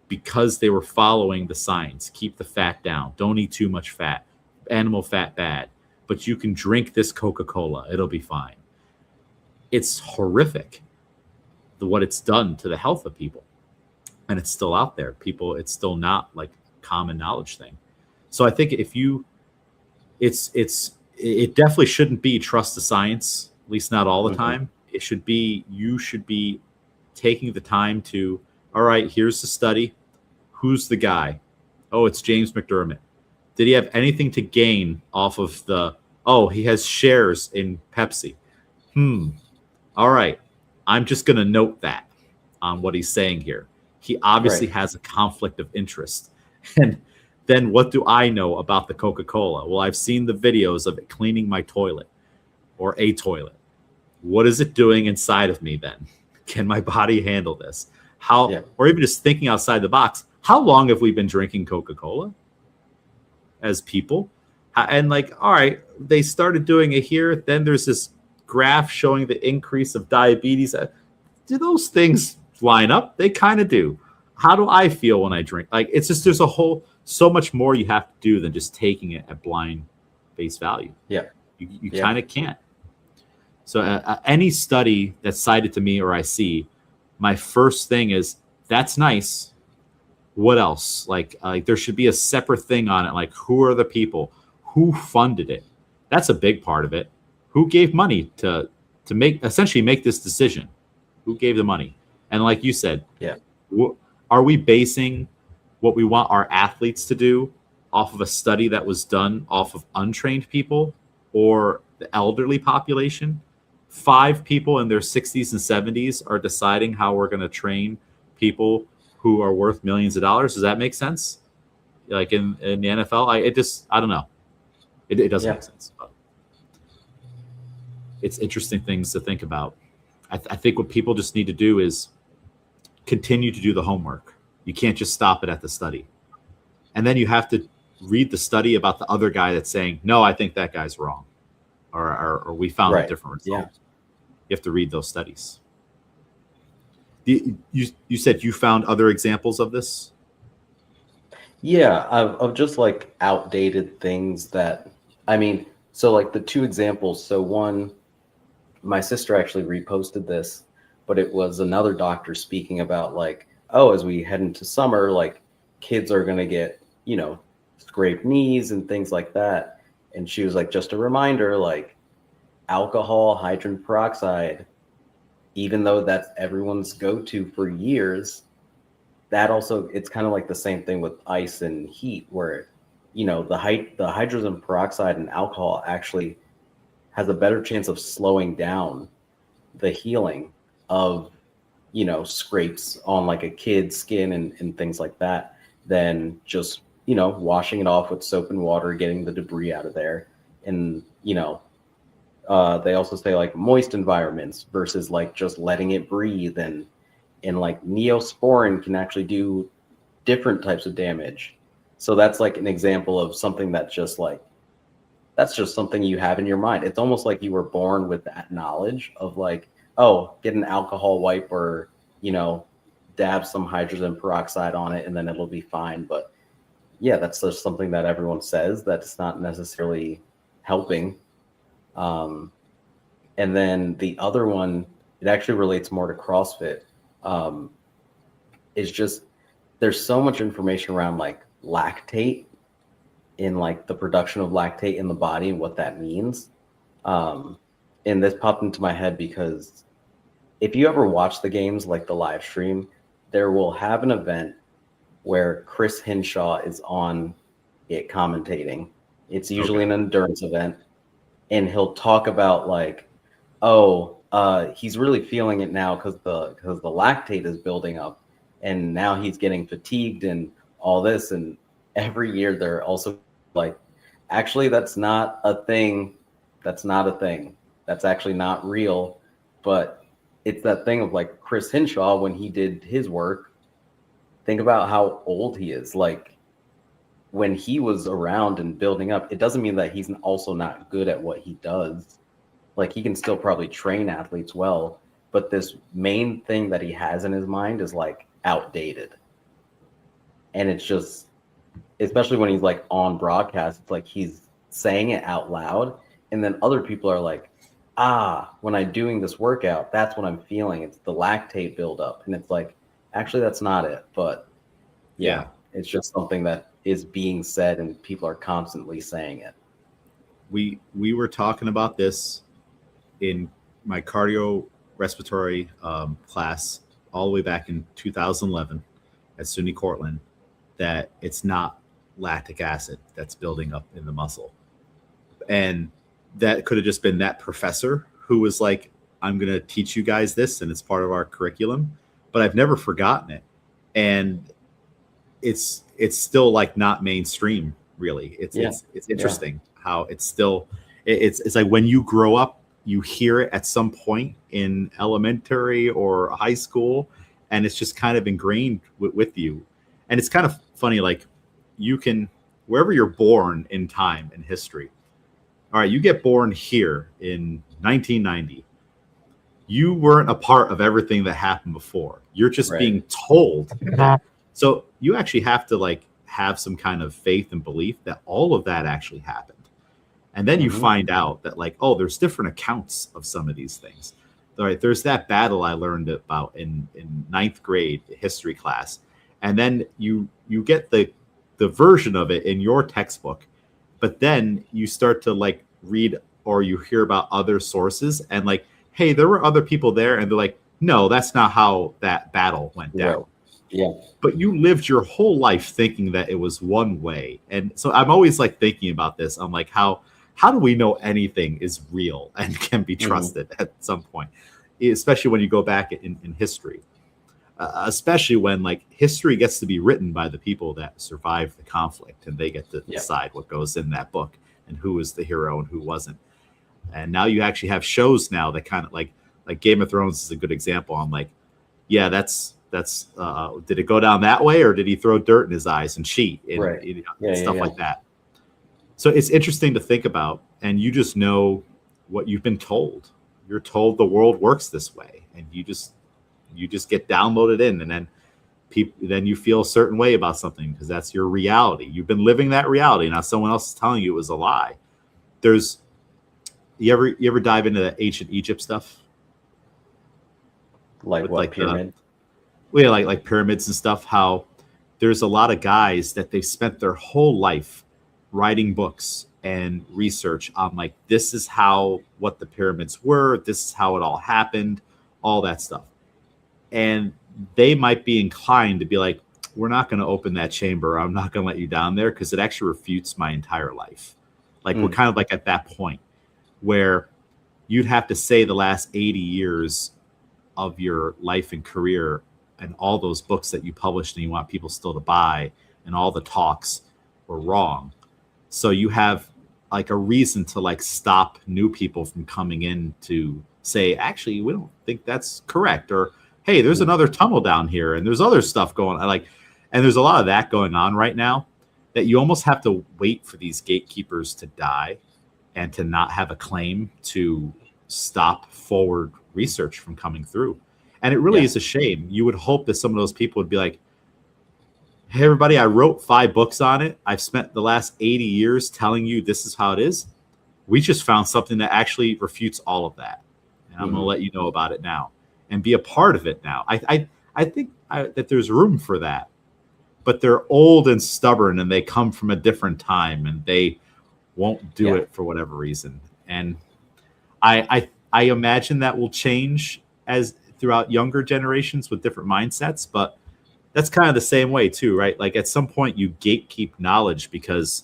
because they were following the science. Keep the fat down. Don't eat too much fat. Animal fat bad. But you can drink this Coca-Cola. It'll be fine. It's horrific what it's done to the health of people. And it's still out there. People, it's still not like common knowledge thing. So I think if you, it definitely shouldn't be trust the science, at least not all the time. It should be, you should be taking the time to, all right, here's the study. Who's the guy? Oh, it's James McDermott. Did he have anything to gain off of he has shares in Pepsi. All right. I'm just going to note that on what he's saying here. He obviously has a conflict of interest. And then what do I know about the Coca-Cola? Well, I've seen the videos of it cleaning my toilet or a toilet. What is it doing inside of me then? Can my body handle this? Or even just thinking outside the box, how long have we been drinking Coca-Cola as people? And like, all right, they started doing it here. Then there's this graph showing the increase of diabetes. Do those things line up? They kind of do. How do I feel when I drink? Like, it's just, there's so much more you have to do than just taking it at blind face value. Yeah. You kind of can't. So any study that's cited to me or I see, my first thing is, that's nice. What else? Like there should be a separate thing on it. Like, who are the people? Who funded it? That's a big part of it. Who gave money to essentially make this decision? Who gave the money? And like you said, are we basing what we want our athletes to do off of a study that was done off of untrained people or the elderly population? 5 people in their 60s and 70s are deciding how we're going to train people who are worth millions of dollars. Does that make sense? Like in the NFL, I don't know. It doesn't make sense. But it's interesting things to think about. I think what people just need to do is continue to do the homework. You can't just stop it at the study. And then you have to read the study about the other guy that's saying, no, I think that guy's wrong. Or we found a different result. Yeah. You have to read those studies. You said you found other examples of this? Yeah, of just like outdated things that, so like the 2 examples. So one, my sister actually reposted this, but it was another doctor speaking about like, as we head into summer, like kids are going to get, scraped knees and things like that. And she was like, just a reminder, like alcohol, hydrogen peroxide, even though that's everyone's go-to for years, that also, it's kind of like the same thing with ice and heat where, the hydrogen peroxide and alcohol actually has a better chance of slowing down the healing of, scrapes on like a kid's skin and things like that than just, washing it off with soap and water, getting the debris out of there. And, they also say like moist environments versus like just letting it breathe, and like neosporin can actually do different types of damage. So that's like an example of something that's just something you have in your mind. It's almost like you were born with that knowledge of like, get an alcohol wipe or, dab some hydrogen peroxide on it and then it'll be fine. But yeah, that's just something that everyone says that's not necessarily helping. And then the other one, it actually relates more to CrossFit. Is just, there's so much information around like lactate in like the production of lactate in the body and what that means. And this popped into my head because if you ever watch the games, like the live stream, there will have an event where Chris Hinshaw is on it commentating. It's usually an endurance event. And he'll talk about like, he's really feeling it now because the lactate is building up and now he's getting fatigued and all this. And every year they're also like, actually, that's not a thing. That's not a thing. That's actually not real. But it's that thing of like Chris Hinshaw, when he did his work, think about how old he is. Like when he was around and building up, it doesn't mean that he's also not good at what he does. like he can still probably train athletes well, but this main thing that he has in his mind is like outdated. And it's just, especially when he's like on broadcast, it's like he's saying it out loud, and then other people are like, when I'm doing this workout, that's what I'm feeling. It's the lactate buildup. And it's like, actually, that's not it. But yeah, it's just something that is being said and people are constantly saying it. We were talking about this in my cardio respiratory class all the way back in 2011 at SUNY Cortland, that it's not lactic acid that's building up in the muscle. And that could have just been that professor who was like, I'm going to teach you guys this, and it's part of our curriculum. But I've never forgotten it. And it's still like not mainstream, really. It's interesting how it's still, it's like when you grow up, you hear it at some point in elementary or high school, and it's just kind of ingrained with you. And it's kind of funny, like you can, wherever you're born in time and history, all right, you get born here in 1990. You weren't a part of everything that happened before. You're just being told. So you actually have to like have some kind of faith and belief that all of that actually happened. And then you find out that like, oh, there's different accounts of some of these things. All right, there's that battle I learned about in ninth grade history class. And then you get the version of it in your textbook. But then you start to like read or you hear about other sources and like, hey, there were other people there. And they're like, no, that's not how that battle went down. Yeah. But you lived your whole life thinking that it was one way. And so I'm always like thinking about this. I'm like, how do we know anything is real and can be trusted at some point, especially when you go back in history, especially when like history gets to be written by the people that survived the conflict and they get to decide what goes in that book and who was the hero and who wasn't. And now you actually have shows now that kind of like Game of Thrones is a good example. I'm like, yeah, that's did it go down that way or did he throw dirt in his eyes and cheat and stuff like that? So it's interesting to think about, and you just know what you've been told. You're told the world works this way, and you just get downloaded in, and then you feel a certain way about something because that's your reality. You've been living that reality. Now someone else is telling you it was a lie. You ever dive into the ancient Egypt stuff? Like pyramid? Like pyramids and stuff, how there's a lot of guys that they've spent their whole life writing books and research on like, this is what the pyramids were. This is how it all happened, all that stuff. And they might be inclined to be like, we're not going to open that chamber. I'm not going to let you down there because it actually refutes my entire life. Like we're kind of like at that point where you'd have to say the last 80 years of your life and career and all those books that you published and you want people still to buy and all the talks were wrong. So you have like a reason to like stop new people from coming in to say, actually, we don't think that's correct. Or, hey, there's another tunnel down here and there's other stuff going on. And there's a lot of that going on right now that you almost have to wait for these gatekeepers to die and to not have a claim to stop forward research from coming through. And it really is a shame. You would hope that some of those people would be like, hey, everybody, I wrote 5 books on it. I've spent the last 80 years telling you this is how it is. We just found something that actually refutes all of that. And I'm going to let you know about it now and be a part of it now. I think that there's room for that. But they're old and stubborn and they come from a different time and they won't do it for whatever reason. And I imagine that will change as throughout younger generations with different mindsets, but that's kind of the same way too, right? Like at some point you gatekeep knowledge because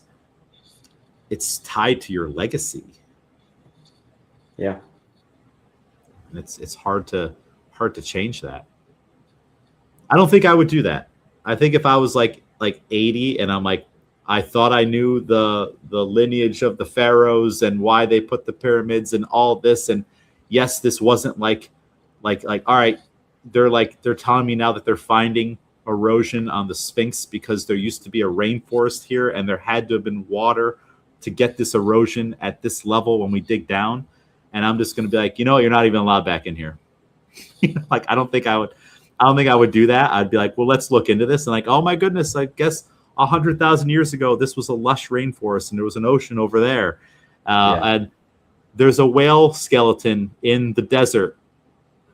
it's tied to your legacy. Yeah. And it's hard to change that. I don't think I would do that. I think if I was like 80 and I'm like, I thought I knew the lineage of the pharaohs and why they put the pyramids and all this. And yes, this wasn't like, all right, they're telling me now that they're finding erosion on the Sphinx because there used to be a rainforest here and there had to have been water to get this erosion at this level when we dig down. and I'm just going to be like, you're not even allowed back in here. Like, I don't think I would do that. I'd be like, well, let's look into this. And like, oh my goodness, I guess 100,000 years ago, this was a lush rainforest and there was an ocean over there. And there's a whale skeleton in the desert.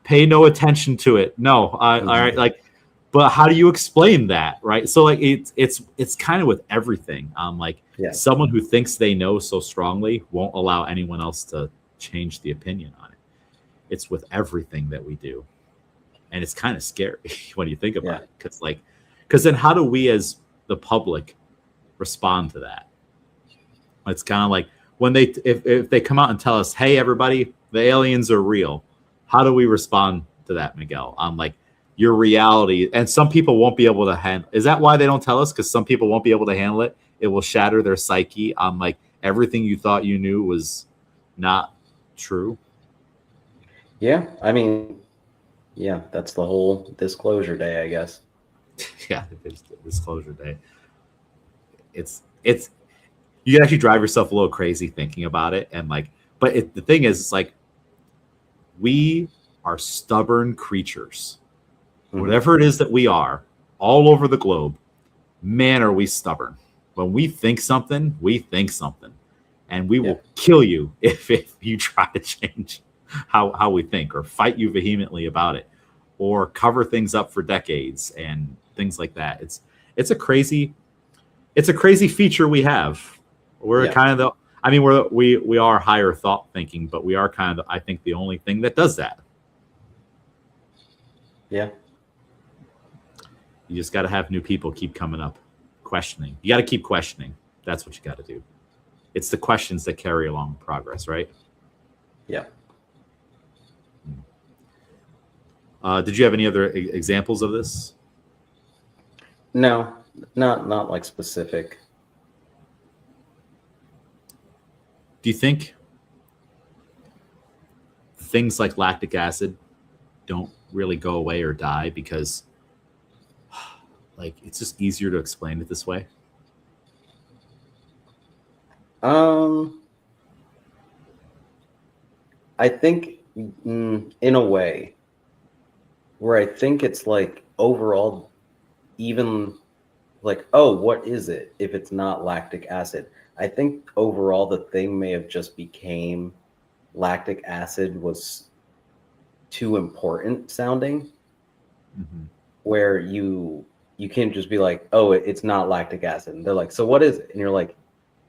Pay no attention to it. No. All right. Like, but how do you explain that? Right. So like, it's kind of with everything. Someone who thinks they know so strongly won't allow anyone else to change the opinion on it. It's with everything that we do. And it's kind of scary when you think about it. Because then how do we as the public respond to that? It's kind of like when if they come out and tell us, hey, everybody, the aliens are real. How do we respond to that, Miguel? Like your reality. And some people won't be able to handle. Is that why they don't tell us? Because some people won't be able to handle it. It will shatter their psyche. Like everything you thought you knew was not true. Yeah. I mean, yeah, that's the whole disclosure day, I guess. Yeah, it's disclosure day. It's you can actually drive yourself a little crazy thinking about it, and like, but the thing is, it's like we are stubborn creatures. Mm-hmm. Whatever it is that we are, all over the globe, man, are we stubborn. When we think something, and we will kill you if you try to change how we think, or fight you vehemently about it, or cover things up for decades and things like that. It's a crazy feature we have. We're kind of we are higher thought thinking, but we are kind of, I think, the only thing that does that. Yeah. You just got to have new people keep coming up, questioning. You got to keep questioning. That's what you got to do. It's the questions that carry along progress, right? Yeah. Did you have any other examples of this? No, not like specific. Do you think things like lactic acid don't really go away or die because like it's just easier to explain it this way? I think in a way, where I think it's like overall, even like, oh, what is it if it's not lactic acid? I think overall the thing may have just became lactic acid was too important sounding, where you can't just be like, oh, it's not lactic acid. And they're like, so what is it? And you're like,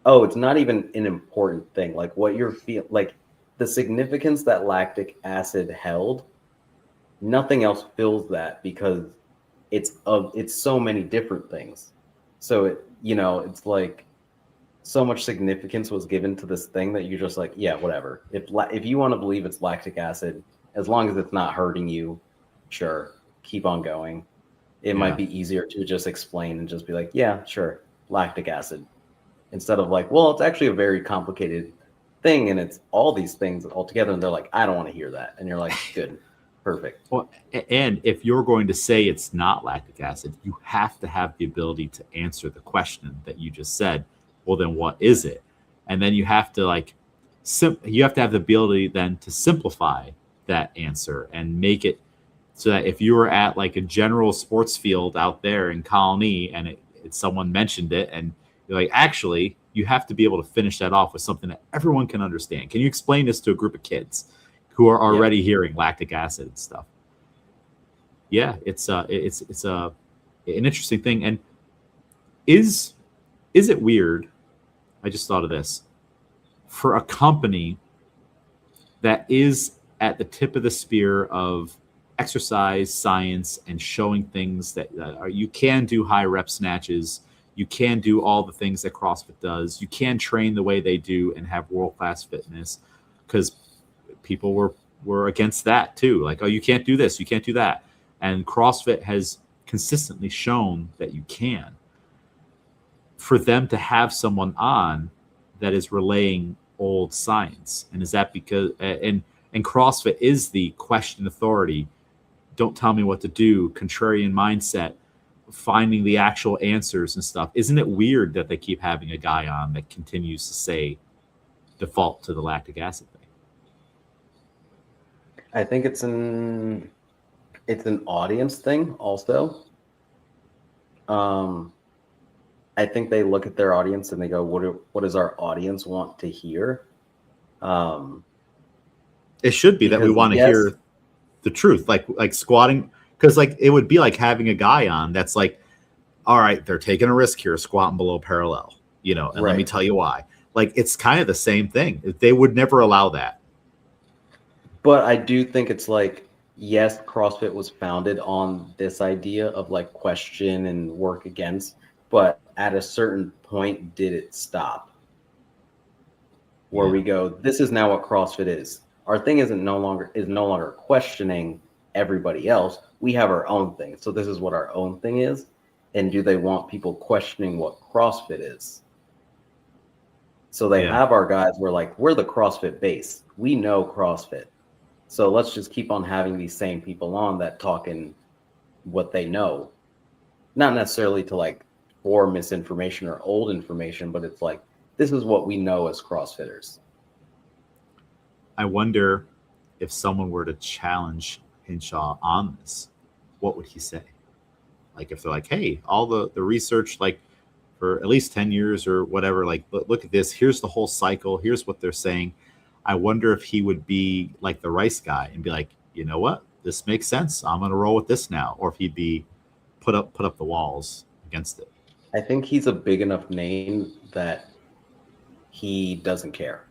oh, it's not even an important thing. Like what you're feeling, like the significance that lactic acid held, nothing else fills that because it's so many different things. So it's like so much significance was given to this thing that you're just like, yeah, whatever. If you want to believe it's lactic acid, as long as it's not hurting you, sure, keep on going. It might be easier to just explain and just be like, yeah, sure, lactic acid, instead of like, well, it's actually a very complicated thing and it's all these things all together. And they're like, I don't want to hear that. And you're like, good, perfect. Well, and if you're going to say it's not lactic acid, you have to have the ability to answer the question that you just said. Well, then what is it? And then you have to you have to have the ability then to simplify that answer and make it so that if you were at like a general sports field out there in Colony and someone mentioned it and you're like, actually, you have to be able to finish that off with something that everyone can understand. Can you explain this to a group of kids who are already hearing lactic acid and stuff? Yeah, it's an interesting thing. And is it weird? I just thought of this. For a company that is at the tip of the spear of exercise, science, and showing things that you can do high rep snatches, you can do all the things that CrossFit does, you can train the way they do and have world-class fitness, because people were against that too. Like, oh, you can't do this, you can't do that. And CrossFit has consistently shown that you can. For them to have someone on that is relaying old science, and is that because and CrossFit is the question authority, don't tell me what to do, contrarian mindset, finding the actual answers and stuff. Isn't it weird that they keep having a guy on that continues to say default to the lactic acid thing? I think it's an audience thing also. I think they look at their audience and they go, what does our audience want to hear? It should be that we Because want to yes, hear the truth, like squatting, because like it would be like having a guy on that's like, all right, they're taking a risk here, squatting below parallel, and let me right. tell you why. Like it's kind of the same thing. They would never allow that. But I do think it's like, yes, CrossFit was founded on this idea of like question and work against, but at a certain point, did it stop? Where Yeah. we go, this is now what CrossFit is. Our thing no longer questioning everybody else. We have our own thing. So this is what our own thing is. And do they want people questioning what CrossFit is? So they Yeah. have our guys, we're the CrossFit base. We know CrossFit. So let's just keep on having these same people on that talking what they know. Not necessarily to like for misinformation or old information, but it's like this is what we know as CrossFitters. I wonder if someone were to challenge Hinshaw on this, what would he say? Like if they're like, hey, all the research, like for at least 10 years or whatever, like look at this, here's the whole cycle, here's what they're saying. I wonder if he would be like the Rice guy and be like, you know what, this makes sense, I'm gonna roll with this now, or if he'd be put up the walls against it. I think he's a big enough name that he doesn't care.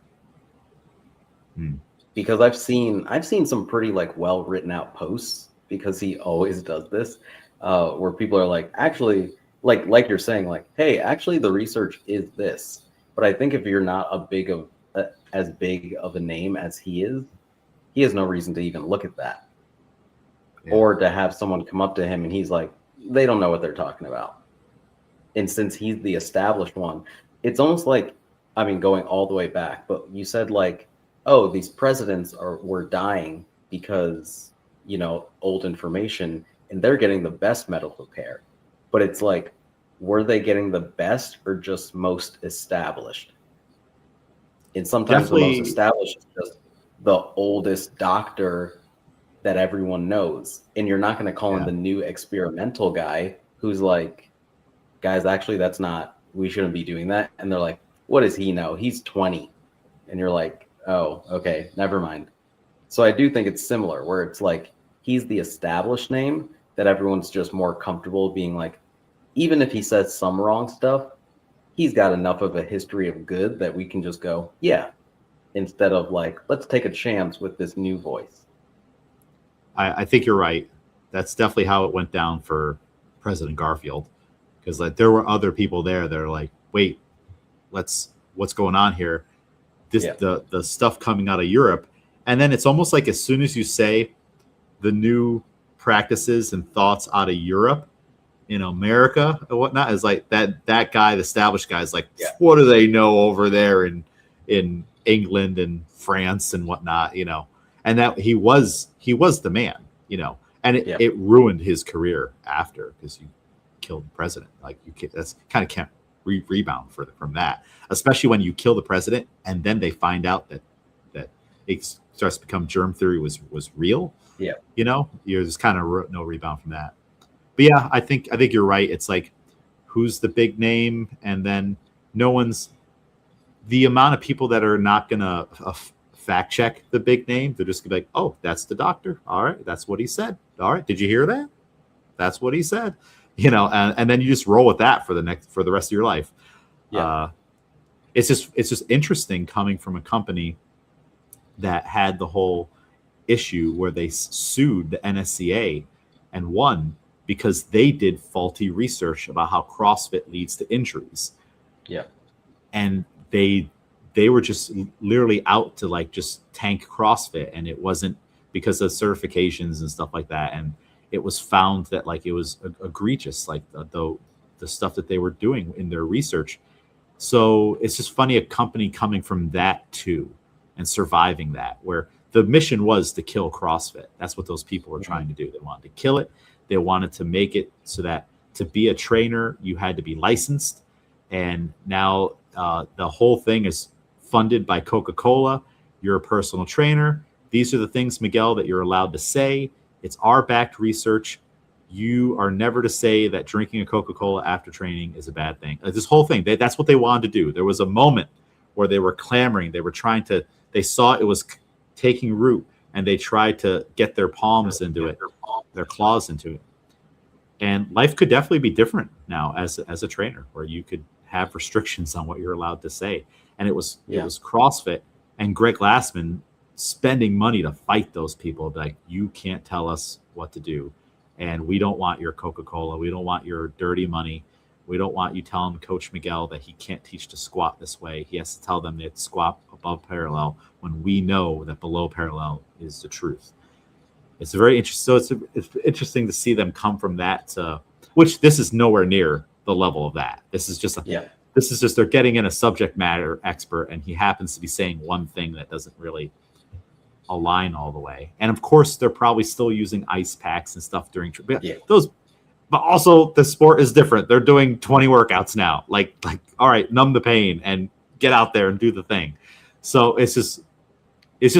Because I've seen some pretty like well written out posts because he always does this, where people are like, actually, like you're saying, like, hey, actually the research is this. But I think if you're not as big of a name as he has no reason to even look at that. Yeah. Or to have someone come up to him and he's like, they don't know what they're talking about. And since he's the established one, it's almost like, I mean, going all the way back, but you said like, oh, these presidents were dying because, old information and they're getting the best medical care. But it's like, were they getting the best or just most established? And sometimes the most Definitely. established is just the oldest doctor that everyone knows. And you're not going to call in Yeah. the new experimental guy who's like, guys, actually, we shouldn't be doing that. And they're like, what does he know? He's 20. And you're like, oh, okay, never mind. So I do think it's similar where it's like, he's the established name that everyone's just more comfortable being like, even if he says some wrong stuff, he's got enough of a history of good that we can just go, yeah, instead of like, let's take a chance with this new voice. I think you're right. That's definitely how it went down for President Garfield, because like there were other people there that are like, wait, what's going on here? The stuff coming out of Europe, and then it's almost like as soon as you say the new practices and thoughts out of Europe in America and whatnot, is like that guy, the established guy, is like, what do they know over there in England and France and whatnot, and that he was the man, and it ruined his career after, because you killed the president. Like that's kind of can't rebound from that, especially when you kill the president and then they find out that it starts to become germ theory was real. Yeah, there's kind of no rebound from that. But yeah, I think you're right. It's like, who's the big name, and then the amount of people that are not gonna fact check the big name. They're just gonna be like, oh, that's the doctor. All right, that's what he said. All right, did you hear that? That's what he said. And then you just roll with that for the rest of your life. Yeah. It's just interesting coming from a company that had the whole issue where they sued the NSCA and won because they did faulty research about how CrossFit leads to injuries. Yeah. And they were just literally out to like just tank CrossFit, and it wasn't because of certifications and stuff like that. And it was found that like it was egregious, like the stuff that they were doing in their research. So it's just funny, a company coming from that too and surviving that, where the mission was to kill CrossFit. That's what those people were trying to do. They wanted to kill it. They wanted to make it so that to be a trainer, you had to be licensed. And now the whole thing is funded by Coca-Cola. You're a personal trainer. these are the things, Miguel, that you're allowed to say. It's our backed research. You are never to say that drinking a Coca-Cola after training is a bad thing. This whole thing, that's what they wanted to do. There was a moment where they were clamoring. They were trying to, they saw it was taking root, and they tried to get their palms into it, their claws into it. And life could definitely be different now as a trainer, where you could have restrictions on what you're allowed to say. And it was CrossFit and Greg Glassman spending money to fight those people. Like, you can't tell us what to do. And we don't want your Coca-Cola. We don't want your dirty money. We don't want you telling Coach Miguel that he can't teach to squat this way. He has to tell them that squat above parallel when we know that below parallel is the truth. It's very interesting. So it's interesting to see them come from that, which this is nowhere near the level of that. This is just this is just they're getting in a subject matter expert, and he happens to be saying one thing that doesn't really align all the way. And of course, they're probably still using ice packs and stuff during those. But also, the sport is different. They're doing 20 workouts now. Like, all right, numb the pain and get out there and do the thing. So it's just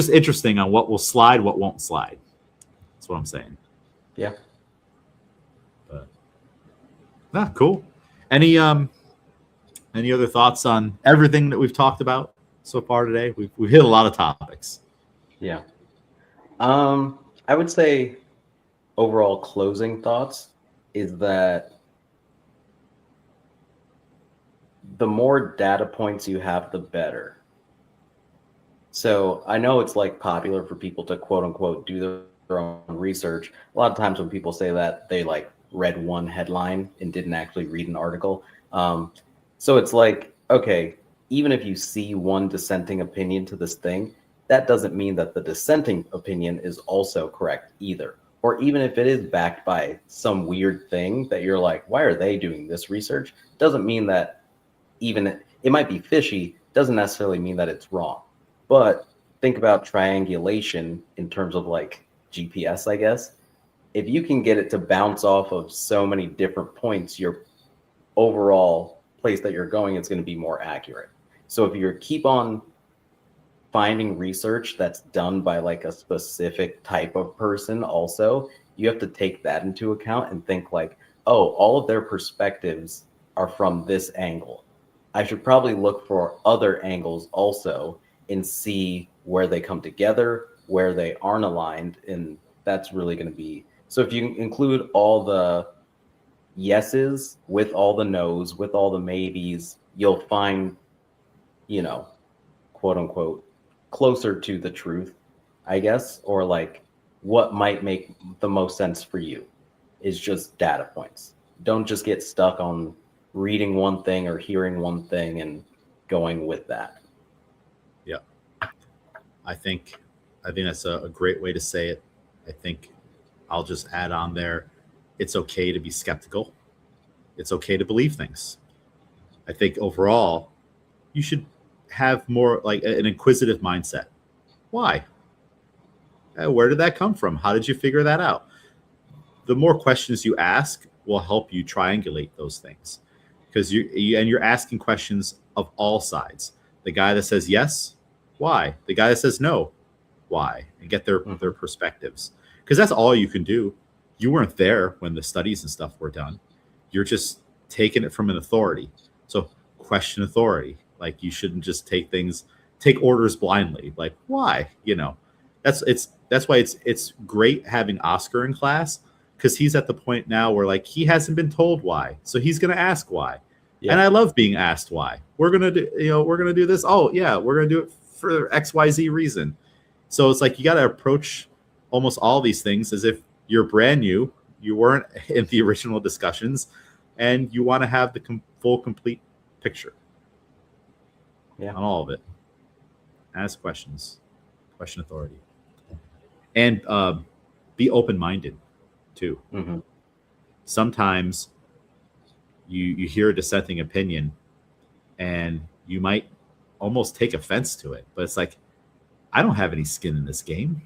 interesting on what will slide, what won't slide. That's what I'm saying. Yeah. But cool. Any other thoughts on everything that we've talked about so far today? We've hit a lot of topics. Yeah. I would say overall closing thoughts is that the more data points you have, the better. So I know it's like popular for people to quote unquote do their own research. A lot of times when people say that, they like read one headline and didn't actually read an article. So it's like, okay, even if you see one dissenting opinion to this thing, that doesn't mean that the dissenting opinion is also correct either. Or even if it is backed by some weird thing that you're like, why are they doing this research? Doesn't mean that even it might be fishy, doesn't necessarily mean that it's wrong. But think about triangulation in terms of like GPS, I guess. If you can get it to bounce off of so many different points, your overall place that you're going is going to be more accurate. So if you keep on finding research that's done by like a specific type of person also, you have to take that into account and think like, oh, all of their perspectives are from this angle. I should probably look for other angles also and see where they come together, where they aren't aligned. And that's really going to be, so if you include all the yeses with all the nos, with all the maybes, you'll find, quote unquote, closer to the truth, I guess, or like what might make the most sense for you is just data points. Don't just get stuck on reading one thing or hearing one thing and going with that. Yeah. I think that's a great way to say it. I think I'll just add on there, it's okay to be skeptical. It's okay to believe things. I think overall, you should have more like an inquisitive mindset. Why? Where did that come from? How did you figure that out? The more questions you ask will help you triangulate those things, because you're asking questions of all sides. The guy that says yes, why? The guy that says no, why? And get their perspectives, because that's all you can do. You weren't there when the studies and stuff were done. You're just taking it from an authority. So question authority. Like, you shouldn't just take orders blindly. Like, why? That's why it's great having Oscar in class, because he's at the point now where like he hasn't been told why, so he's gonna ask why. Yeah. And I love being asked why. We're gonna do this. Oh yeah, we're gonna do it for XYZ reason. So it's like you got to approach almost all these things as if you're brand new. You weren't in the original discussions, and you want to have the full complete picture. Yeah, on all of it. Ask questions, question authority, and be open-minded too. Mm-hmm. Sometimes you hear a dissenting opinion, and you might almost take offense to it, but it's like, I don't have any skin in this game.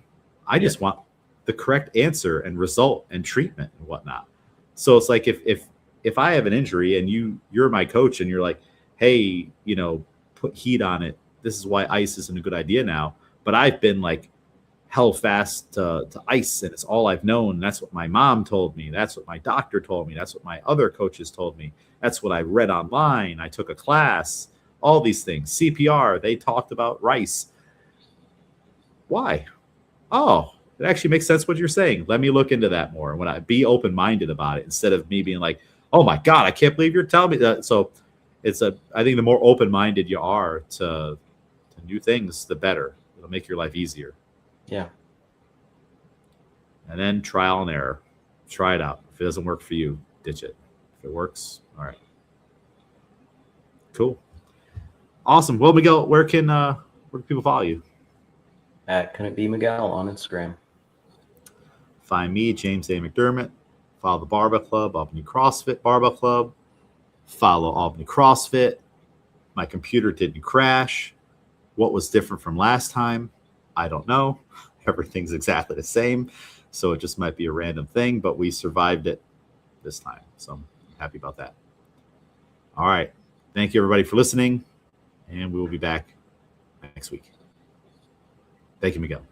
I just want the correct answer and result and treatment and whatnot. So it's like if I have an injury and you're my coach and you're like, hey, put heat on it. This is why ice isn't a good idea now. But I've been like held fast to ice, and it's all I've known. That's what my mom told me. That's what my doctor told me. That's what my other coaches told me. That's what I read online. I took a class. All these things. CPR, they talked about rice. Why? Oh, it actually makes sense what you're saying. Let me look into that more. When I be open-minded about it, instead of me being like, oh my God, I can't believe you're telling me that. So I think the more open-minded you are to new things, the better. It'll make your life easier. Yeah. And then trial and error. Try it out. If it doesn't work for you, ditch it. If it works, all right. Cool. Awesome. Well, Miguel, where can people follow you? At Can It Be Miguel on Instagram. Find me, James A. McDermott. Follow the Barbell Club, Albany CrossFit Barbell Club. Follow Albany CrossFit. My computer didn't crash. What was different from last time? I don't know. Everything's exactly the same. So it just might be a random thing, but we survived it this time. So I'm happy about that. All right. Thank you, everybody, for listening. And we will be back next week. Thank you, Miguel.